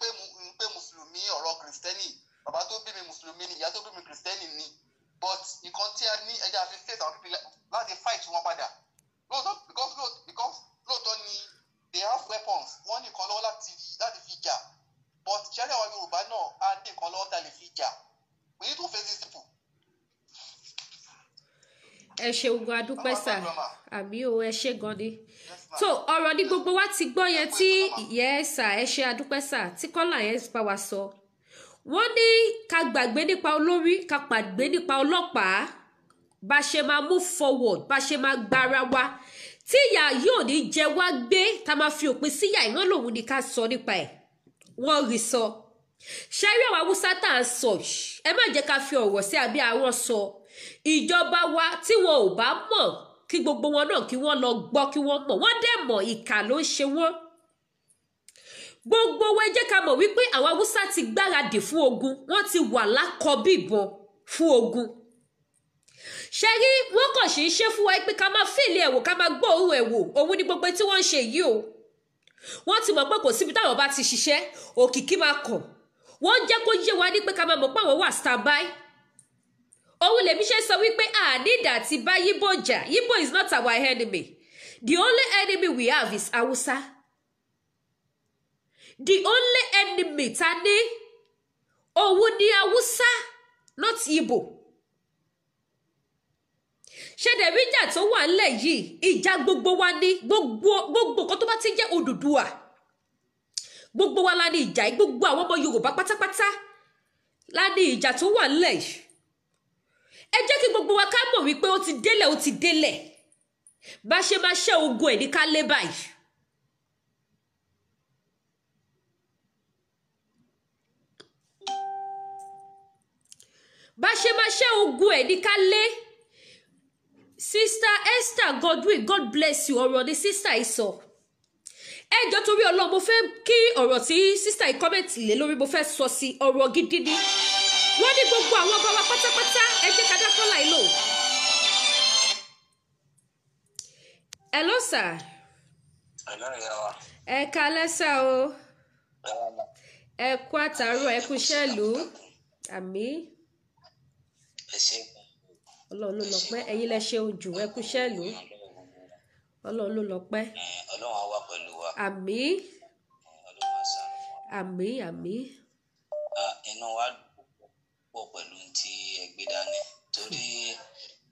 pé mùsùlùmí ọ̀rọ̀ kìrìsìtẹ́nì bàbá tó bí mi mùsùlùmí ni ìyá tó bí mi kìrìsìtẹ́nì ni but nǹkan tí a ní ẹjẹ àfi face àwọn people láti fight wọn padà lóòótọ́ because lóòótọ́ ni they have weapons wọ́n ní nǹkan lọ́wọ́ láti fi jà but ṣẹ́rí àwọn Yorùbá náà á ní nǹkan lọ́wọ́ tá a lè fi jà we need to face these people. ẹ ṣeun gan adúpẹ́ sà àmì o ẹ ṣe gan ni so ọ̀rọ̀ ní gbogbo wa ti gbọ́ yẹn tí ìyẹn sà ẹ ṣe adúpẹ́ sà tí kọ́là yẹn bá wa sọ wọ́n ní ká gbàgbé nípa olórí ká pàgbé nípa ọlọ́pàá bá ṣe máa move forward bá ṣe máa gbára wa tí ìyà yóò ní jẹ wá gbé tá máa fi òpin síyà ìran lòun ni ká sọ nípa ẹ̀ wọ́n rí sọ ṣẹ́rí àwọn Haúsá tá à ń sọ ẹ má jẹ́ ká fi ọ̀rọ̀ sí àbí àwọn sọ ìjọba wa tí wọn ò bá mọ̀ kí gbogbo wọn náà kí wọ́n lọ gbọ́ kí wọ́n mọ̀ wọ́n dẹ̀ mọ̀ ìkà ló ń ṣe wọ́n gbogbo wa jẹ́ ká mọ̀ wípé àwọn Haúsá ti gbáradì fún ogun wọ́n ti wà lákọ̀bí ìbọn fún ogun ṣe rí wọ́n kàn ṣe ń ṣe fún wa pé ká máa fèlè ẹ̀wò ká máa gbọ́ òun ẹ̀wò òun ni gbogbo tí wọ́n ń ṣe yìí o wọ́n ti mọ̀ pé kò síbi táwọn bá ti ṣiṣẹ́ òkìkí máa kàn wọ́n jẹ́ kó yé wa ní pé ká máa mọ̀ pé àwọn wà standby òun lèmi ṣe sọ wípé ànídà ti bá Yíbò jà Yíbò is not our enemy the only enemy we have is Hausa the only enemy ta ní òun ni Hausa not Yíbò ṣẹ̀dẹ̀ ríjà tó wà ńlẹ̀ yìí ìjà gbogbo wa ní gbogbo nǹkan tó bá ti jẹ́ Odùduwà gbogbo wa la ní ìjà gbogbo àwọn ọmọ Yorùbá pátápátá la ní ìjà tó wà ńlẹ̀ yìí ẹ jẹ́ kí gbogbo wa ká mọ̀ wípé ó ti délẹ̀ bá ṣe máa ṣẹ́ ogun ẹ̀ ní ká lé báyìí. bá ṣe máa ṣẹ́ ogun ẹ̀ ní ká lé. Sister Esther Godwin God bless you ọ̀rọ̀ ni sister yìí sọ. ẹ jọ torí Ọlọ́run mo fẹ́ kí ọ̀rọ̀ tí sister yìí kọ́mẹ̀tì lé lórí mo fẹ́ sọ sí ọ̀rọ̀ gidi ni. wọ́n ní gbogbo àwọn ọba wa pátápátá ẹ jẹ́ ká dákọ́ láì lò. hello sir. hello ìyá wa. ẹ kalẹ́ sà o. ẹ kú àtàárọ̀ ẹ kú ṣẹ́lú. àmín. ẹ ṣe. Ọlọ́run ló lọ pẹ́ ẹ̀yin lẹ ṣe ojú ẹ kú ṣẹ́lú. Ọlọ́run ló lọ pẹ́. Ọlọ́run á wà pẹ̀lú wa. àmín. Ọlọ́run á ṣàánú wa. àmín àmín. inú wa pọ̀ pẹ̀lú tí ẹ gbé dání torí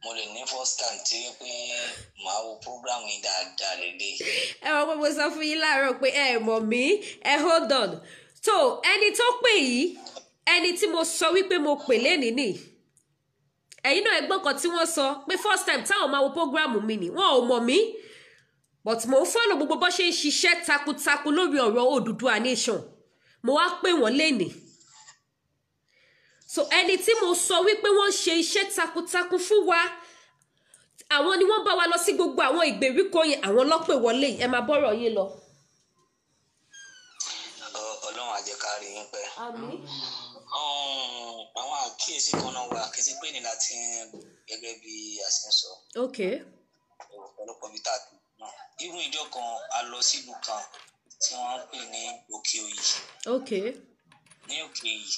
mo lè ní first time tí pé màá wo program yìí dáadáa lélẹ̀. ẹ wọ́n pé mo sọ fún yín láàárọ̀ pé ẹ mọ̀ mí ẹ hold on so ẹni tó pè yìí ẹni tí mo sọ wípé mo pè lénìí nì ẹ̀yin náà ẹgbọ́n kan tí wọ́n sọ pé first time táwọn máa wo program mi ni wọn ò mọ̀ mí but mo ń follow gbogbo bó ṣe ń ṣiṣẹ́ takuntakun lórí ọ̀rọ̀ Odùduwà nation mo wá pè wọ́n lénìí so ẹni tí mo sọ wípé wọ́n ṣe iṣẹ́ takuntakun fún wa àwọn ni wọ́n bá wa lọ sí gbogbo àwọn ìgbèríko yẹn àwọn lọ́pẹ̀ wọlé ẹ máa bọ́rọ̀ yín lọ. Ọlọ́run á jẹ́ ká rí yín pẹ́. àmín. àwọn àkíyèsí kan náà wà kí sí pé ní láti gẹ́gẹ́ bí a ṣe ń sọ. ok. ọ̀pọ̀lọpọ̀ bí tá a ti náà irú ìjọ kan a lọ sílùú kan tí wọ́n ń pè ní Òkè Òyì. ok. ní Òkè Òyì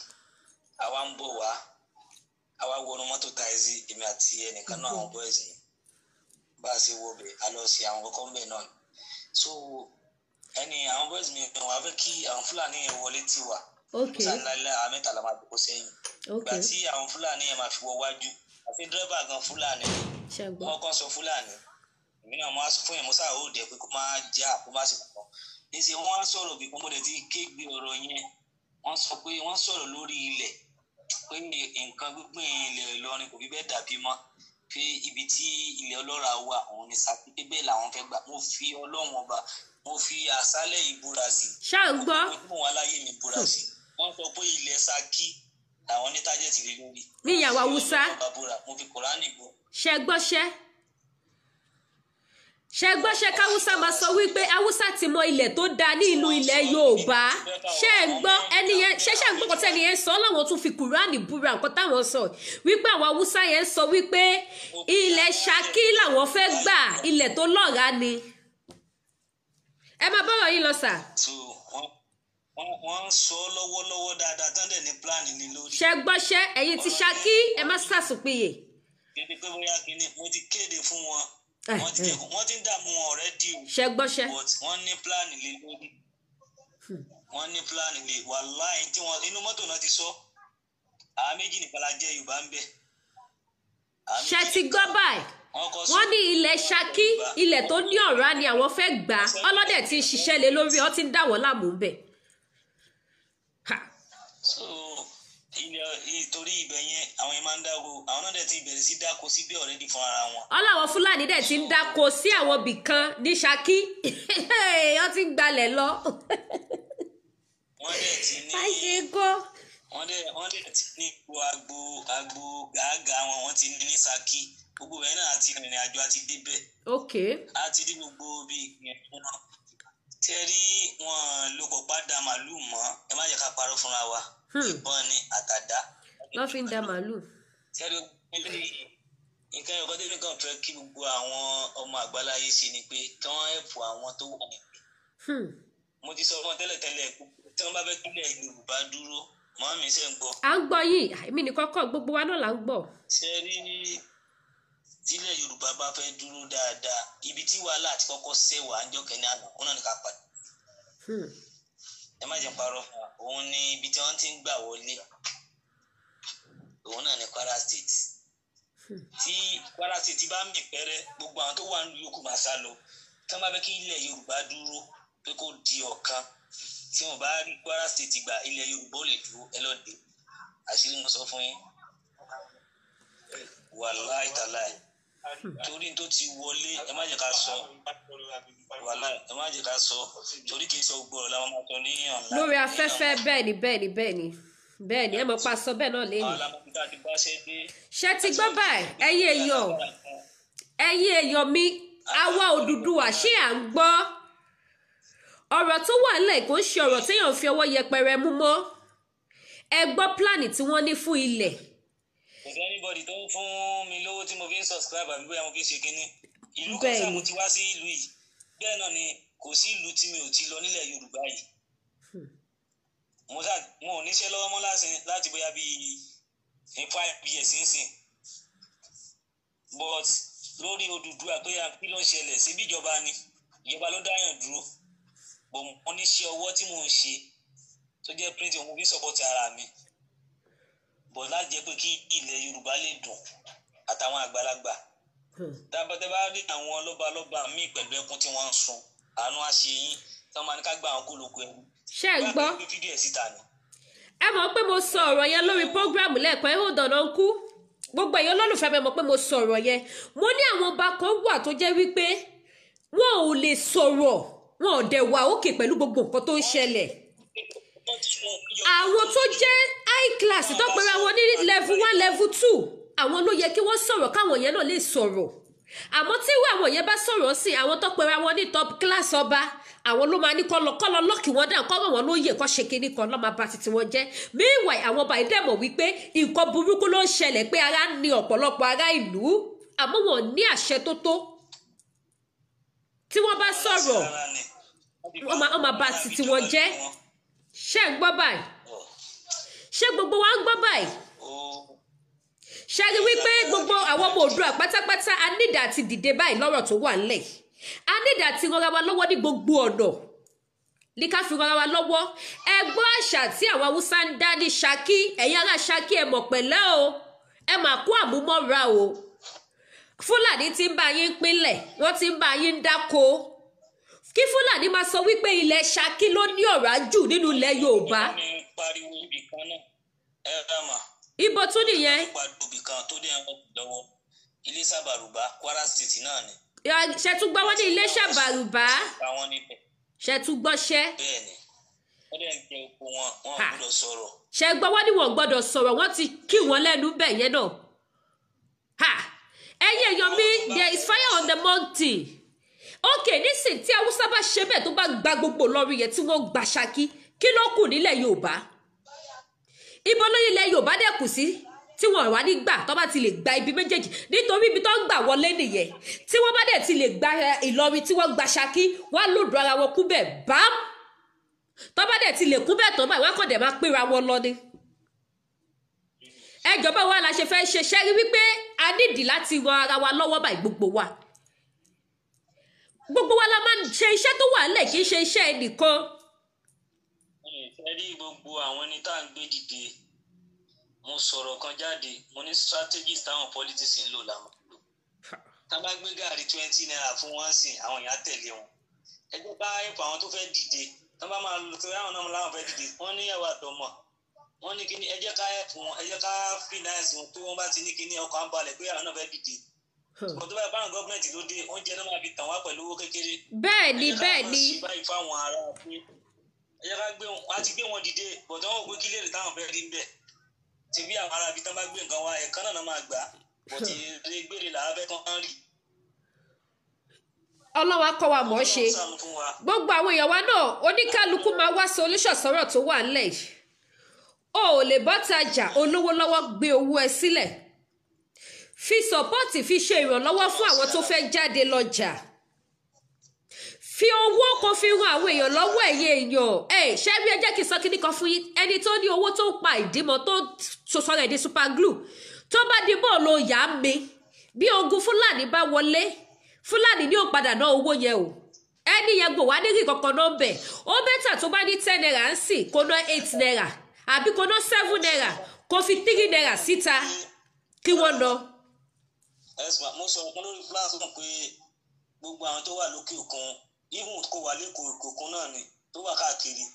àwa ń bọ̀ wá àwa wọnú mọ́tò táìsì èmi àti ẹnìkan náà àwọn boys ni bá a ṣe wọ bẹ̀ a lọ sí àwọn kọ́kọ́ bẹ̀ náà so àwọn boys mi wọ́n á fẹ́ kí àwọn Fúlàní yẹn wọlé tì wá Okay. sàlálà àmẹ́ta la máa dúró sẹ́yìn. Okay. Ìgbà tí àwọn Fúlàní yẹn máa fi wọ wájú àfi dírẹ́bà gan Fúlàní Ṣẹ́gbọ́n. wọ́n kàn sọ Fúlàní èmi náà máa sọ fún yẹn mo sáà ó dẹ̀ pé kó máa já kó má sì kàn níṣẹ́ wọ́n á sọ̀rọ̀ bí mo dẹ̀ ti kégbé ọ̀rọ̀ yẹn wọ́n sọ pé wọ́n sọ̀rọ̀ lórí ilẹ̀ pé nǹkan gbígbìn ilẹ̀ Ìlọrin kò fi bẹ́ẹ̀ dàbí mọ́ pé ibi tí ilẹ̀ ọlọ́ràá wà òun ni Ṣakí pé bẹ́ẹ̀ làwọn fẹ́ gbà mo fi Ọlọ́run ọba mo fi àṣálẹ̀ yìí búra sí Ṣá ń gbọ́. mo wà láyé mi búra sí wọ́n sọ pé ilẹ̀ Ṣakí làwọn ní tájẹ̀tì lé lórí Ní ìyàwó Haúsá. mo fi Kùránì bú. Ṣẹ́gbọ́ṣẹ́. Ṣẹ́gbọ́ṣẹ́ káwúsá máa sọ wípé Haúsá ti mọ ilẹ̀ tó dáa ní ìlú ilẹ̀ Yorùbá. Ṣé ẹ gbọ́ ẹni yẹn ṣẹ́ṣẹ́ ń gbọ́kọ̀ tẹ́ni yẹn sọ láwọn tún fi Kùránì búra nǹkan táwọn sọ wípé àwọn Haúsá yẹn sọ wípé ilẹ̀ Ṣakí làwọn fẹ́ gbà ilẹ̀ tó lọ́ràá ni. Ẹ máa bọ́rọ̀ yín lọ sà. so wọ́n ń sọ lọ́wọ́lọ́wọ́ dáadáa tán dẹ̀ ní plan ní lórí. Ṣẹ́gbọ́ṣẹ́ ẹ̀yin ti Ṣakí ẹ má sàṣùpìyè. kéde pé bóyá kínní mo ti kéde fún wọn wọ́n ti ń dààmú wọn already o. Ṣẹ́gbọ́ṣẹ́. but wọ́n ní plan lé lórí wọ́n ní plan lé wàláhì tí wọ́n inú mọ́tò náà ti sọ àwọn méjì nìkan la jẹ́ Yorùbá ń bẹ̀. Ṣé ti gbọ́ báyìí wọ́n ní ilẹ̀ Ṣakí ilẹ̀ tó ní ọ̀rá ni àwọn fẹ́ gbà ọlọ́dẹ̀ tí ń ṣiṣẹ́ lé lórí ọ ti ń dà wọ́n láàmú ń bẹ̀. so ìtorí ibẹ̀ yẹn àwọn yẹn máa ń dáko àwọn náà dẹ̀ ti bẹ̀rẹ̀ sí dáko síbẹ̀ already fún ara wọn. ọlọ́wọ́ Fúlàní dẹ̀ ti ń dáko sí àwọn ibì kan ní Ṣakí wọ́n ti ń gbalẹ̀ lọ. wọ́n dẹ̀ ti ní àṣekọ́. wọ́n dẹ̀ ti ní agbo gàágà wọ́n ti ní Ṣakí gbogbo ẹ̀ náà àti ìrìn àjò àti débẹ̀. ok. àti ní gbogbo bí ìgbìyànjú fún wọn. tẹ́rí wọn ló pọ̀ padà màlúù mọ́ ẹ má jẹ́ ká parọ́ fúnra wa. ìbọn ni àtàdá. wọ́n fi ń da màlúù. tẹ́rí nǹkan ẹ̀kọ́ tẹ́lẹ̀ kan fẹ́ kí gbogbo àwọn ọmọ àgbáláyé ṣe ni pé kí wọ́n ẹ̀pù àwọn tó wà ní. mo ti sọ fún wọn tẹ́lẹ̀tẹ́lẹ̀ tí wọ́n bá fẹ́ kílẹ̀ Yorùbá dúró mọ́ mi ṣe ń gbọ́. à ń gbọ́ yìí èmi nìkan kọ́ gbogbo wa náà là ń gbọ́. ṣe rí tílẹ̀ Yorùbá bá fẹ́ dúró dáadáa ibi tí wàhálà àti kọ́kọ́ ṣẹ̀wà ń jọ́kẹ́ ní àná òun náà ní ká padà. ẹ má jẹ́ parọ́ fún wa òun ni ibi tí wọ́n ti ń gbà wọlé òun náà ní Kwara State. tí Kwara State bá mì pẹ́rẹ́ gbogbo àwọn tó wà ń lu yòókù máa sá lọ tí wọ́n bá fẹ́ kí ilẹ̀ Yorùbá dúró pé kó di ọ̀kan tí wọ́n bá rí Kwara State gbà ilẹ̀ Yorùbá ò lè dúró ẹ lọ́ọ́ dé àṣírí mo sọ fún yín wàláì tàláì torí tó ti wọlé ẹ má jẹ́ ká sọ wàláì ẹ má jẹ́ ká sọ torí kì í sọ gbọrọ làwọn máa tọ ní ọ̀la. lórí afẹ́fẹ́ bẹ́ẹ̀ ni ẹ mọ̀ pa sọ bẹ́ẹ̀ náà lẹ́yìn. ṣé ti gbọ́ báyìí ẹ̀yin èèyàn mi àwa Odùduwà ṣé à ń gbọ́ ọ̀rọ̀ tó wà nílẹ̀ kò ń ṣe ọ̀rọ̀ téèyàn fi ọwọ́ yẹpẹrẹ mú mọ́ ẹ gbọ́ pílánì tí wọ́n ní fún ilẹ̀. kò sí anybody tó ń fún mi lówó tí mo fi ń subscribe àbí bóyá mo fi ń ṣe kínní ìlú kan sáà mo ti wá sí ìlú yìí bẹ́ẹ̀ náà ni kò sí ìlú tí mi ò ti lọ nílẹ̀ Yorùbá yìí mo ò níṣẹ́ lọ́wọ́ mọ́ láti bóyá bíi 5 years nísìn but lórí Odùduwà pé kí ló ń ṣẹlẹ̀ síbi ìjọba ni ìjọba ló dáyàn dúró bọ̀ mo níṣẹ́ ọwọ́ tí mò ń ṣe tó jẹ́ print mo fi support ara mi bọ̀ láti jẹ́ pé kí ilẹ̀ Yorùbá lè dùn àtàwọn àgbàlagbà dábàtẹ́ bá rí àwọn lọ́balọ́ba míì pẹ̀lú ẹkún tí wọ́n ń sun àánú àṣeyín tí wọ́n máa ní ká gba àwọn kólókó ẹrú. ṣé ẹ gbọ́ ẹ mọ̀ pé mo sọ ọ̀rọ̀ yẹn lórí prógráàmù lẹ́ẹ̀kan ẹ ò dáná ń kú gbogbo èèyàn olólùfẹ́ mi mọ̀ pé mo sọ ọ̀rọ̀ yẹn mo ní àwọn ọba kan wà tó jẹ́ wípé wọn ò lè sọ̀rọ̀ wọn ò dẹ̀ wà òkè pẹ̀lú gbogbo nǹkan tó ń ṣẹlẹ̀ àwọn tó jẹ́ high class tó pẹ̀lú àwọn ní level 1 level 2 àwọn ló yẹ kí wọ́n sọ̀rọ̀ káwọn yẹn náà lè sọ̀rọ̀ àmọ́ tí irú àwọn yẹn bá sọ̀rọ̀ sí àwọn tó pẹ̀lú àwọn ní top class ọba àwọn ló máa ní kọ́lọ́ lọ́ọ̀kì wọn dáhùn kọ́ wọn lóye kọ́ ṣe kinní kan lọ́ máa bá titi wọn jẹ́ meanwhile àwọn ọba ìdẹ́mọ̀ wípé nǹkan burúkú ló ń ṣẹlẹ̀ pé ara ní ọ̀pọ̀lọpọ̀ ará ìlú àmọ́ wọn ní àṣẹ tó tó tí wọ́n bá sọ̀rọ̀ wọ́n máa bá titi wọn jẹ́ ṣé ń gbọ́ báyìí ṣé gbogbo wa ń gbọ́ báyìí ṣe rí wípé gbogbo àwọn ọmọ Oòduà pátápátá a nídà àti dìde báyìí lọ́rọ̀ tó wà nílẹ̀ a nídà àti rọra wa lọ́wọ́ ní gbogbo ọ̀nà ní ká fi rọra wa lọ́wọ́. Ẹ gbọ́ àṣà tí àwọn Haúsá ń dá ní Ṣakí, ẹ̀yin ará Ṣakí ẹ mọ̀ pẹ̀lẹ́ o, ẹ mà kú àmúmọ́ra o. Fúlàní ti ń bá yín pínlẹ̀, wọ́n ti ń bá yín dáko. Kí Fúlàní máa sọ wípé ilẹ̀ Ṣakí ló ní ọ̀rá jù nínú ilẹ̀ Yorùbá. Ibo tún nìyẹn? Iléṣà Bàrùbá, Kwara State náà ni. Ṣé tún gbọ́ wọ́n ní Iléṣà Bàrùbá? Ṣé tún gbọ́ ṣẹ́? Bẹ́ẹ̀ni, wọ́n dẹ̀ ń jẹ oko wọn, wọn ò gbọ́dọ̀ sọ̀rọ̀. Ṣé gbọ́ wọ́n ní wọn ò gbọ́dọ̀ sọ̀rọ̀, wọ́n ti kí wọn lẹ́nu bẹ̀ yẹn náà. Ẹ̀yin èèyàn mi, there is fire on the mountain. Okay, nísìnyí tí Haúsá bá ṣe bẹ́ẹ̀ tó bá gba gbogbo lórí yẹn tí wọ́n gba Ṣakí, kí ló kù nílẹ̀ Yorùbá? Ibo ló ilẹ̀ Yorùbá dẹ̀ kù sí tí wọ́n wá nígbà tó bá ti lè gba ibi méjèèjì, nítorí ibi tó ń gbà wọlé nìyẹn. Tí wọ́n bá dẹ̀ ti lè gba Ìlọrin tí wọ́n gba Ṣakí, wọ́n á lòdù ara wọn kú bẹ́ẹ̀ bám. Tó bá dẹ̀ ti lè kú bẹ́ẹ̀ tán báyìí, wọ́n kàn dẹ̀ máa pínra wọn lọ ni. Ẹjọba wa la ṣe fẹ́ ṣe ṣẹ́rí wípé a nídìí láti ran ara wa lọ́wọ́ báyìí gbogbo wa. Gbogbo wa la máa ń ṣe iṣẹ́ tó wà nílẹ̀, kì í ṣe iṣẹ́ ẹnìkan. Ẹ rí gbogbo àwọn ẹni tá à ń gbé dìde, mo sọ̀rọ̀ kan jáde, mo ní strategies táwọn politics ń lò láwọn lò. Tá bá gbé gàrí 20 naira fún wọn sìn, àwọn èèyàn tẹ̀lé wọn. Ẹ jẹ́ bá ẹ̀pọ̀ àwọn tó fẹ́ dìde, tá bá máa lò tó àwọn náà láwọn fẹ́ dìde, wọ́n ní ẹ̀wà àtọmọ̀. Wọ́n ní kíní, ẹ jẹ́ ká ẹ̀pọ̀ wọn, ẹ jẹ́ ká finance wọn tó wọ́n bá ti ní kíní ọkọ̀ à ń balẹ̀ pé àwọn náà fẹ́ dìde. Ṣùgbọ́n tó bá bá àwọn gọ́ọ̀mẹ̀ntì ló dé, oúnjẹ náà máa fi tàn wá pẹ̀lú owó kékeré. Bẹ́ẹ̀ni, bẹ́ẹ̀ni. Ẹ jẹ́ ká máa ṣe báyìí fáwọn ará pé ẹ jẹ́ ká gbé wọn, a ti gbé wọn dìde, bọ̀dọ̀ wọn ò gbé kílèrè táwọn fẹ́ rí ń bẹ̀. Ti bí àwọn ará ibi tán bá gbé nǹkan wá, ẹ̀kan náà máa gbà, bọ̀tì eré gbére làwọn fẹ́ kán rí. Ọlọ́wà kọ́ wa mọ̀ ọ́ ṣe. Gbogbo àwọn èèyàn wa náà, oníkálukú máa wá solution sọ̀rọ̀ tó wà nílẹ̀ yìí. O ò lè bọ́ tajà olówó lọ́wọ́ gbé owó ẹ sílẹ̀. Fi sọ́pọ́ọ̀tì fi ṣe ìrànlọ́wọ́ fún àwọn tó fẹ́ jáde lọ́jà. Fi owó kan fi ran àwọn èèyàn lọ́wọ́ ẹ̀yin èèyàn. Ṣé bí ẹ jẹ́ kí n sọ kíní kan fún yín? Ẹni tó ní owó tó ń pa ìdímọ̀ tó sọ̀rọ̀ ẹ̀ di super glue. Tó bá di bọ́ọ̀lù yà á mi. Bí ogun Fúlàní bá wọlé, Fúlàní ni ó padà ná owó yẹn o. Ẹni yẹn gbò wá nírí kankan náà bẹ̀. Ó bẹ́tà tó bá ní 10 naira ń sìn kó ná 8 naira. Àbí kó ná 7 naira kó fi 3 naira síta kí wọ́n ná. Mo sọ fún lórí platform pé gbogbo àwọn tó wà lókè òkun, even kó wà lẹ́kọ̀ọ́ òkun náà ni tó wà káàkiri,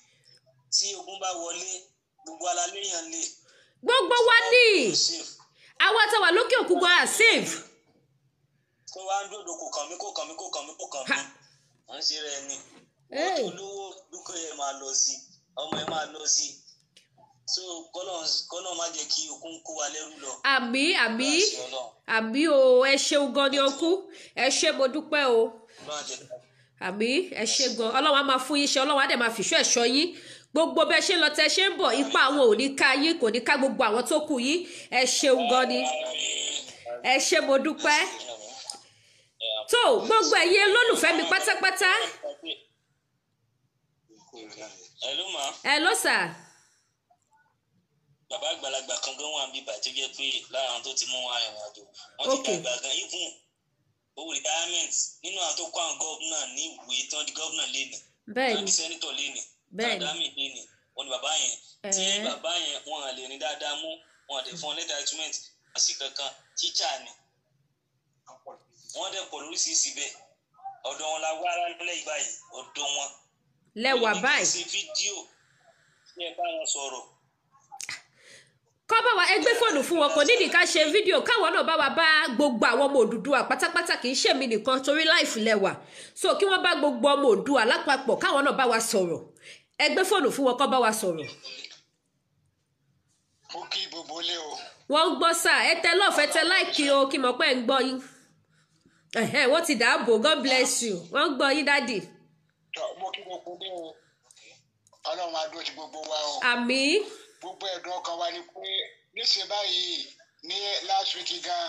tí ogun bá wọlé gbogbo aláléyàn lè. Gbogbo wa ní àwọn àtàwà lókè òkun gan save. Kó wá ń dòdò kò kàn mí. Wọ́n ṣe rẹ̀ ni. Olówó dúkọ̀ yẹn máa lọ sí, ọmọ yẹn máa lọ sí. So kọ́nà má jẹ́ kí okun kó wa lẹ́rú lọ. Àmì o, ẹ ṣeun gan ni okú. Ẹ ṣé mo dúpẹ́ o. Àmì ẹ ṣé gan. Ọlọ́run á máa fún yín ṣe, Ọlọ́run á dẹ̀ máa fìṣọ́ ẹ̀ṣọ́ yín. Gbogbo bẹ́ẹ̀ ṣe ń lọ tẹ ṣe ń bọ̀, ipa àwọn ò ní ká yín, kò ní ká gbogbo àwọn tó kù yín. Ẹ ṣeun gan ni. Ẹ ṣé mo dúpẹ́. Tó gbogbo ẹ̀yin olólùfẹ́ mi pátápátá. Hello sir. Bàbá àgbàlagbà kan gan wà níbi bàtí jẹ́ pé lára àwọn tó ti mú wọn arìnrìn àjò. Wọ́n ti dàgbà gan even owó retirement nínú àwọn tó kọ́ àwọn gọ́vnà ní ìwé tí wọ́n di gọ́vnà léni. Bẹ́ẹ̀ni. Wọ́n di sẹ́nitọ̀ léni. Bẹ́ẹ̀ni. Kàdámì léni. Wọ́n ní bàbá yẹn. Tí bàbá yẹn wọ́n lè ní dáadáa mú, wọ́n dẹ̀ fún lẹ́tà treatment àti kankan tíṣà ni. Wọ́n dẹ̀ pọ̀ lóríṣiríṣi bẹ́ẹ̀. Ọ̀dọ̀ wọn la wá lálẹ́ ìbáyìí, ọ̀dọ̀ wọn. Lẹ́wà báyìí. Ṣe fídíò tí ẹ bá wọn sọ̀rọ̀. Kọ́ bá wa ẹgbẹ́ fóònù fún wọn, kò nídìí ká ṣe fídíò káwọn náà bá wa bá gbogbo àwọn ọmọ Odùduwà pátápátá, kì í ṣèmi nìkan torí láìfù lẹ́wà. So kí wọ́n bá gbogbo ọmọ Oòduà lápapọ̀ káwọn náà bá wa sọ̀rọ̀. Ẹgbẹ́ fóònù fún wọn kọ́ bá wa sọ̀rọ̀. Mo kí gbogbo ilé o. Wọ́n ń gbọ́ sà, ẹ tẹ lọ́ọ̀fẹ́ tẹ láìkí o, kí mọ̀ pé ń gbọ́ yín. Wọ́n ti dáàbò, God bless you. Wọ́n ń gbọ́ yín dádì. Mo kí gbogbo ilé o. Ọlọ́run á dúró ti gbogbo wa o. Àmín. Gbogbo ẹ̀dùn ọkàn wa ni pé níṣẹ́ báyìí ní last week gan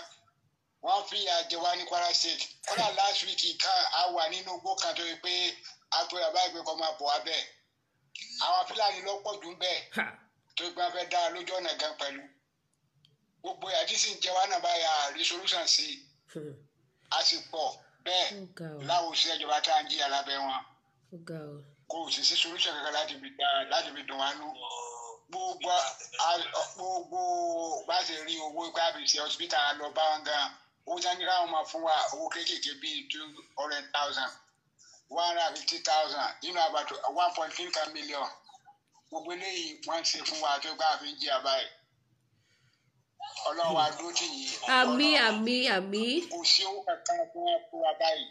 wọ́n fi àjẹ wa ní Kwara State. Kọ́lá last week kan a wà nínú igbó kan tó yẹ pé a tó yàrá ìgbé kan máa bọ̀ wá bẹ́ẹ̀. Àwọn Fúlàní ló pọ̀ jù ń bẹ́ẹ̀ tó yẹ pé wọ́n fẹ́ dá lójú ọ̀nà gan pẹ̀lú. Gbogbo àti sì ń jẹ wá náà báyà rí solution sí i. A sì pọ̀ bẹ́ẹ̀ láwọn òṣìṣẹ́ ìjọba tá à ń jí alábẹ́ wọn. kò sì sí solution kankan láti fi dùn wá nú gbogbo bá ṣe rí owó ipá àbí ṣe hospital lọ bá wọn gan owó sanni káwọn máa fún wa owó kéékèèké bíi 200,000 150,000 nínú about 1.5 million gbogbo eléyìí wọ́n ṣe fún wa tó gbà fi ń jẹ àbáyé ọlọ́wọ́ adó tì yín. àmín. kò sí owó kankan fún wa fún wa báyìí.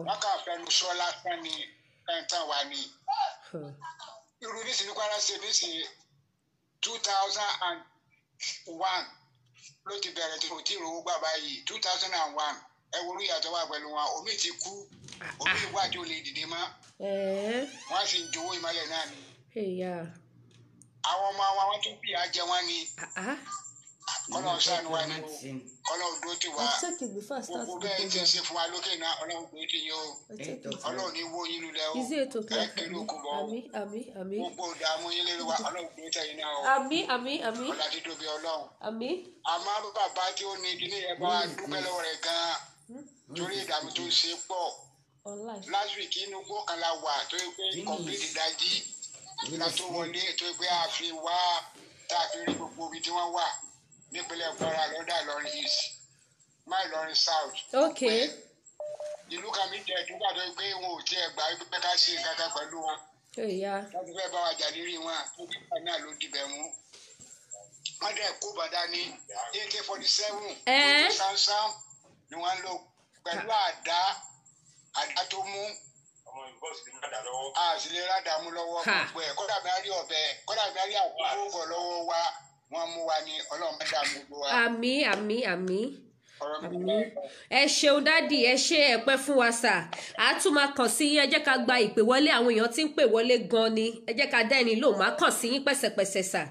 wọ́n kàn fẹnu sọ lásán ni ẹ̀ńtàn wa ni. irú nísìnyí Kwara State nísìnyí 2001 ló ti bẹ̀rẹ̀ tí kò tí ì rówó gbà báyìí 2001 ẹ wo orí ìyàtọ̀ wà pẹ̀lú wọn omi ti kú omi ìwádìí ò lè dìde mọ́ wọ́n sì ń jowó ìmọ̀lẹ̀ náà ni. àwọn ọmọ wọn tún bí àjẹ wọn ni kọ́nà ọ̀sán wa ni kọ́nà òdó ti wá gbogbo bẹ́ẹ̀ ti ṣe fún wa lókè náà ọlọ́run pé ti yín o ọlọ́run ní wó yín lulẹ̀ o ẹ kiri òkú bọ̀ gbogbo ìdààmú yín lérí wa ọlọ́run pé tẹ̀yìn náà o ọlá ti tóbi ọlọ́run àmọ́ bàbá tí ó ní kíní ẹ̀ bá dúpẹ́ lọ́wọ́ rẹ̀ gan-an torí ìdààmú tó ṣe pọ̀ last week inú gbọ́kàn la wà tó yẹ pé complete ìdajì ìlà tó wọlé tó yẹ pé a fi wá tá a fi rí gbogbo ibi tí wọ́n wà nípínlẹ̀ Kwara lọ́dà Ìlọrin East má Ìlọrin South. ìlú kan mi jẹ́ ìdúgbà tó yẹ pé wọn ò tiẹ̀ gbà pé ká ṣe nǹkan kan pẹ̀lú wọn. wọ́n ti fẹ́ bá wa jà lérí wọn nígbà náà ló dibẹ̀ mú. wọ́n dẹ̀ kó bàdá ní AK-47 sánsán ni wọ́n ń lò pẹ̀lú àdá tó mú àṣìlẹ̀ rádàmú lọ́wọ́ gbogbo ẹ̀ kọ́dà bí a rí ọ̀bẹ kọ́dà bí a rí àkókò lọ́wọ́ wa wọ́n mú wa ní ọlọ́run mẹ́ta gbogbo wa. àmín. ẹ ṣeun dádì ẹ ṣe ẹpẹ fún wa sà á tún máa kàn sí yín ẹ jẹ́ ká gba ìpè wọlé àwọn èèyàn tí ń pè wọlé gan ni ẹ jẹ́ ká dá ẹni lóhùn má kàn sí yín pẹ̀sẹ̀pẹ̀sẹ̀ sà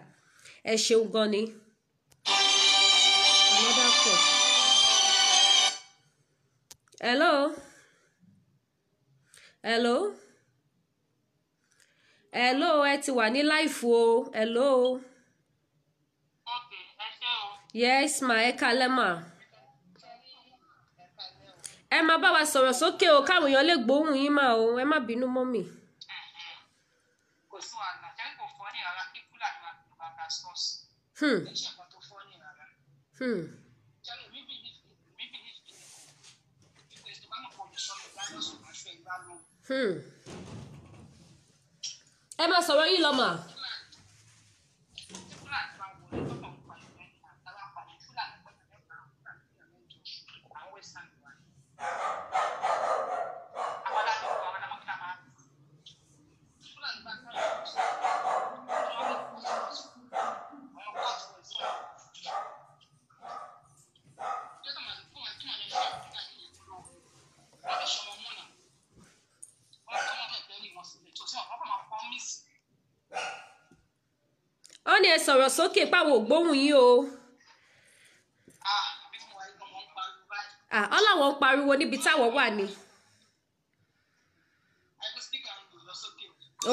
ẹ ṣeun gan ni. hello ẹ ti wà ní láìfù o hello. yes ma ẹ kalẹ́ mà ẹ máa bá wa sọ̀rọ̀ sókè o káwọn èèyàn lè gbóhùn yín mà o ẹ má bínú mọ́ mi. kò sí wàhálà jẹ́ kó fọ́ ní ara kí fúlàní máa fi bá ká sọ́ọ̀sì. ẹ ṣe nǹkan tó fọ́ ní ara. jẹ́rìí mi bí ìgbésẹ̀ tó bá mọ̀ kó lè sọ mi bá lọ́sùn máa ṣe ìgbà lọ. ẹ máa sọ̀rọ̀ yín lọ mà. ó ní ẹ sọ̀rọ̀ sókè páwọn ògbóhùn yín o. ọlọ́wọ́ ń pariwo níbi táwọn wà ní.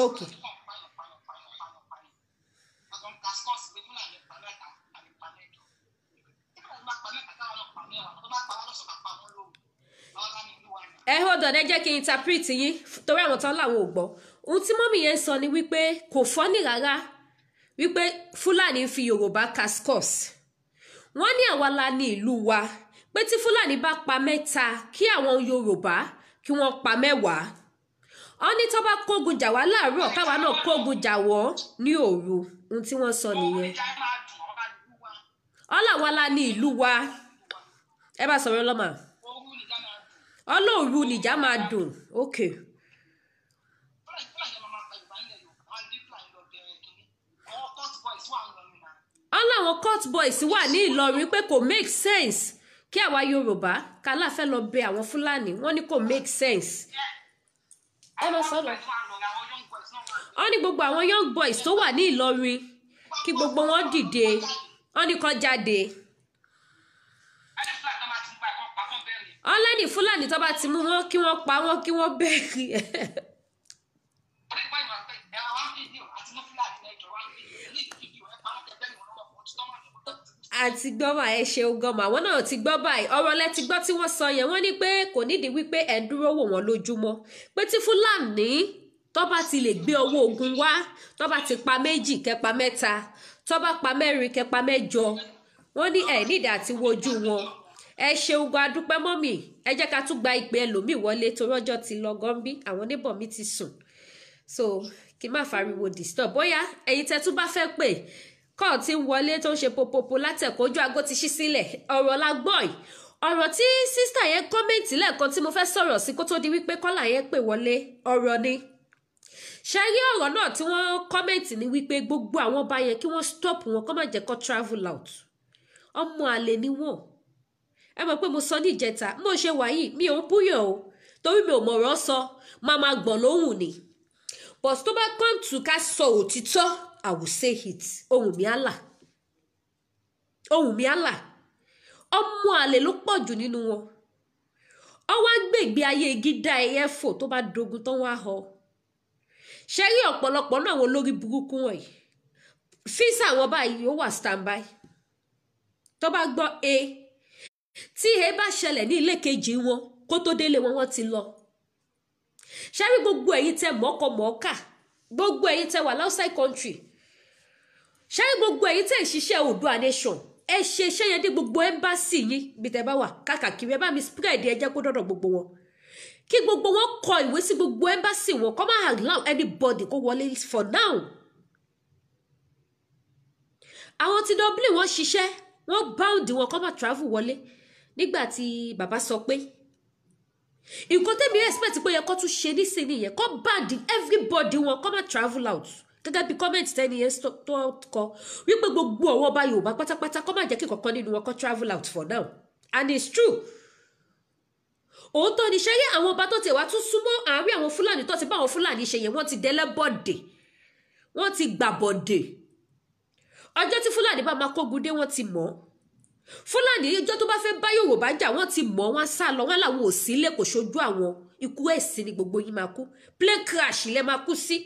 ok. ẹ hold on ẹ jẹ́ kí n interpret yín torí àwọn tán làwọn ò gbọ́ ohun tí mọ́mì yẹn ń sọ ni wípé kò fọ́nì rárá wípé Fúlàní fi Yorùbá cascos wọ́n ní àwa la ní ìlú wa pé tí Fúlàní bá pa mẹ́ta kí àwọn Yorùbá kí wọ́n pa mẹ́wàá wọ́n ní tó bá kógun jà wá láàárọ̀ káwa náà kógun jà wọ́ ní òru ohun tí wọ́n sọ nìyẹn ọlọ́wà la ní ìlú wa ẹ bá sọ̀rọ̀ lọ́mà ọlọ́ọ̀rù nìjà máa dùn ok. ọlọ́wọ́n court boys wà ní Ìlọrin pé kò make sense kí àwa Yorùbá kálá fẹ́ lọ bẹ àwọn Fúlàní wọ́n ní kò make sense. ẹ máa sọ̀rọ̀ wọ́n ní gbogbo àwọn young boys tó wà ní Ìlọrin kí gbogbo wọn dìde wọ́n ní kó jáde. ọlẹ́ni Fúlàní tó bá ti mú wọn kí wọ́n pa wọn kí wọ́n bẹ̀rẹ̀. àti gbọ́mà ẹ ṣeun gọ́mà àwọn náà ti gbọ́ báyìí ọ̀rọ̀ lẹ ti gbọ́ tí wọ́n sọ yẹn wọ́n ní pé kò nídìí wípé ẹ̀ ń dúró wò wọ́n lójúmọ́ pé tí Fúlàní tó bá ti lè gbé owó ogun wá tó bá ti pa 2 kẹpa 3 tó bá pa 4 kẹpa 8 wọ́n ní ẹ̀ nídà àti wojú wọn ẹ ṣeun gan adúpẹ́ mọ́mì ẹ jẹ́ ká tún gba ìpè ẹlòmíì wọlé torí ọjọ́ ti lọ gọ́ńbí àwọn neighbor mi ti sùn so kí n má fariwo disturb bóyá ẹ̀yin tẹ́ tún bá fẹ́ pè kọ́ọ̀ tí ń wọlé tó ń ṣe popopo látẹ̀kọ́ ojú aago ti ṣí sílẹ̀ ọ̀rọ̀ la gbọ́ yìí ọ̀rọ̀ tí sísítà yẹn kọ́mẹ̀ntì lẹ́ẹ̀kan tí mo fẹ́ sọ̀rọ̀ sí kó tó di wípé kọ́là yẹn pè wọlé ọ̀rọ̀ ni ṣe rí ọ̀rọ̀ náà tí wọ́n kọ́mẹ̀ntì ní wípé gbogbo àwọn ọba yẹn kí wọ́n stop wọn kó má jẹ́ kó travel out ọmọ àlè ni wọ́n ẹ mọ̀ pé mo sọ ní ìjẹta mo ṣe wà yìí mi ò ń búyàn o torí mi ò mọ̀rọ̀ sọ máa gbọ̀n lóhùn ni but tó bá come to ká sọ òtítọ́ I will say it ohùn mi àlà ọmọ àlè ló pọ̀ jù nínú wọn ọ wá gbègbè ayé gídá ẹyẹ fò tó bá dogun tán wá họ ṣe rí ọ̀pọ̀lọpọ̀ náà àwọn olórí burúkú wọ̀nyí fíìsà àwọn báyìí ó wà standby tó bá gbọ́ tí bá ṣẹlẹ̀ ní ilé kejì wọn kó tó délé wọn ti lọ ṣe rí gbogbo ẹ̀yin tẹ́ mọ̀ọ́kà gbogbo ẹ̀yin tẹ́ wà outside country ṣe rí gbogbo ẹ̀yin tẹ́ ń ṣiṣẹ́ Oòduà nation ẹ ṣe iṣẹ́ yẹn dé gbogbo embassy yín bí tẹ́ bá wà káàkiri ẹ bá mi spread ẹ jẹ́ kó dọ́dọ̀ gbogbo wọn kí gbogbo wọn kọ ìwé sí gbogbo embassy wọn kó má allow anybody kó wọlé for now àwọn ti Dublin wọn ṣiṣẹ́ wọn bound wọn kó má travel wọlé nígbà tí bàbá sọ pé nǹkan tẹ́mi expect pé yẹ kó tún ṣe nísìnyí yẹn kó band everybody wọn kó má travel out gẹ́gẹ́ bí comment tẹ́ni yẹn tó kọ wípé gbogbo àwọn ọba Yorùbá pátápátá kó má jẹ́ kí kankan nínú wọn kó travel out for now and it's true òótọ́ ni ṣe yẹ àwọn ọba tó ti wá tún súnmọ́ àárín àwọn Fúlàní tó ti bá àwọn Fúlàní ṣe yẹn wọ́n ti dẹ́lẹ́bọ̀dè wọ́n ti gbàbọ̀dè ọjọ́ tí Fúlàní bá máa kógun dé wọ́n ti mọ̀ Fúlàní ìjọ tó bá fẹ́ bá Yorùbá jà wọ́n ti mọ̀ wọ́n sá lọ wọ́n làwọn ò sí ilé kò ṣojú àwọn ikú ẹ̀sìn ni gbogbo yín máa kú plane crash lẹ máa kú sí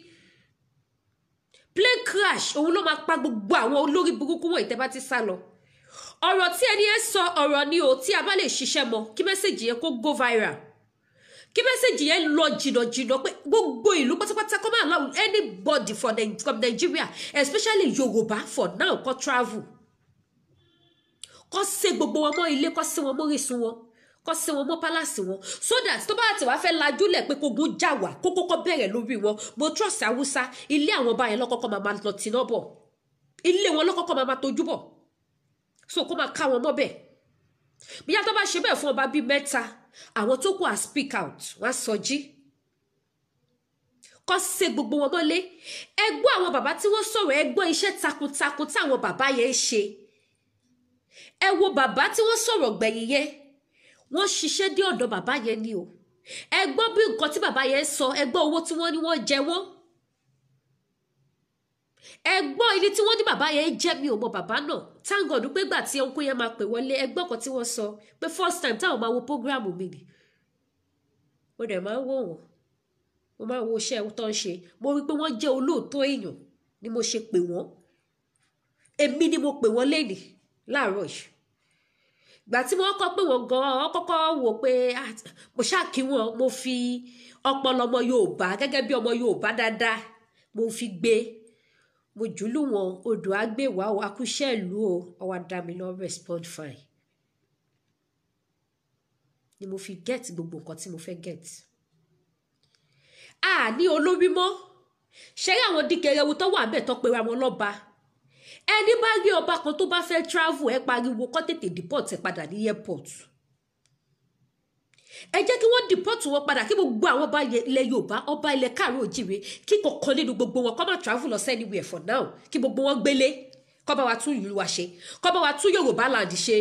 plane crash òun ló máa pa gbogbo àwọn olórí burúkú wọ̀nyí tẹ́ bá ti sá lọ ọ̀rọ̀ tí ẹni ẹ sọ ọ̀rọ̀ ni o tí a bá lè ṣiṣẹ́ mọ́ kí mẹ́sẹ̀jì yẹn kó go viral kí mẹ́sẹ̀jì yẹn lọ jìnnà pé gbogbo ìlú pátápátá kó máa allow anybody from Nigeria especially Yorùbá for now kó travel kó ṣe gbogbo wọn mọ́ ilé kó ṣe wọn mọ́ orísun wọn kó ṣe wọn mọ́ pálásì wọn so that tó bá ti wá fẹ́ lajúlẹ̀ pé kógun já wà kó kọ́kọ́ bẹ̀rẹ̀ lórí wọn mo trust Haúsá ilé àwọn ọba yẹn lọ́kọ́kọ́ máa lọ tìǹà bọ̀ ilé wọn lọ́kọ́kọ́ máa tójú bọ̀ so kó máa ká wọn mọ́ bẹ́ẹ̀ bíyá tó bá ṣe bẹ́ẹ̀ fún ọba bíi 3 àwọn tó kù à speak out wọ́n sọ jí kó ṣe gbogbo wọn mọ́lé ẹ gbọ́ àwọn bàbá tí wọ́n sọ̀rọ̀ ẹ gbọ́ iṣẹ́ takuntakun táwọn bàbá yẹn ṣe ẹ wo bàbá tí wọ́n sọ̀rọ̀ gbẹ̀yìn yẹn wọ́n ṣiṣẹ́ dé ọ̀dọ̀ bàbá yẹn ni o ẹ gbọ́ bí nǹkan tí bàbá yẹn sọ ẹ gbọ́ owó tí wọ́n ní wọ́n jẹ wọ́n ẹ gbọ́ ilé tí wọ́n ní bàbá yẹn jẹ́ mi ò mọ bàbá náà thank God pé gbà tí ọkùnrin yẹn máa pè wọlé ẹ gbọ́ kan tí wọ́n sọ pé first time táwọn máa wo program mi ni mo dẹ̀ máa ń wò wọ́n mo máa ń wo iṣẹ́ tó ń ṣe mo rí pé wọ́n jẹ́ olóòótọ́ èèyàn ni mo ṣe pè wọ́n èmi ni mo pè wọ́n lénìí láàárọ̀ yìí gbà tí wọ́n kọ́ pé wọ́n gan-an kọ́kọ́ wò pé mo ṣáàkí wọn mo fi ọpọlọ ọmọ Yorùbá gẹ́gẹ́ bí ọmọ Yorùbá dáadáa mo fi gbé mo jùlù wọn odò àgbèwà o akúṣẹ́ ìlú o ọwọ́ dá mi lọ respond fine ni mo fi get gbogbo nǹkan tí mo fẹ́ get ní olórí mọ́ ṣe rí àwọn dìgẹrẹwu tó wà bẹ́ẹ̀ tó pera wọn lọ́ba ẹni bá rí ọba kan tó bá fẹ́ travel ẹ pariwo kó tètè deport ẹ padà ní airport ẹ jẹ́ kí wọ́n deport wọn padà kí gbogbo àwọn ọba ilẹ̀ Yorùbá ọba ilẹ̀ Káàárọ̀ Oòjíire kí kọ̀ọ̀kan nínú gbogbo wọn kó má travel lọ anywhere for now kí gbogbo wọn gbélé kó bá wa tún ìlú wa ṣe kó bá wa tún Yorùbá land ṣe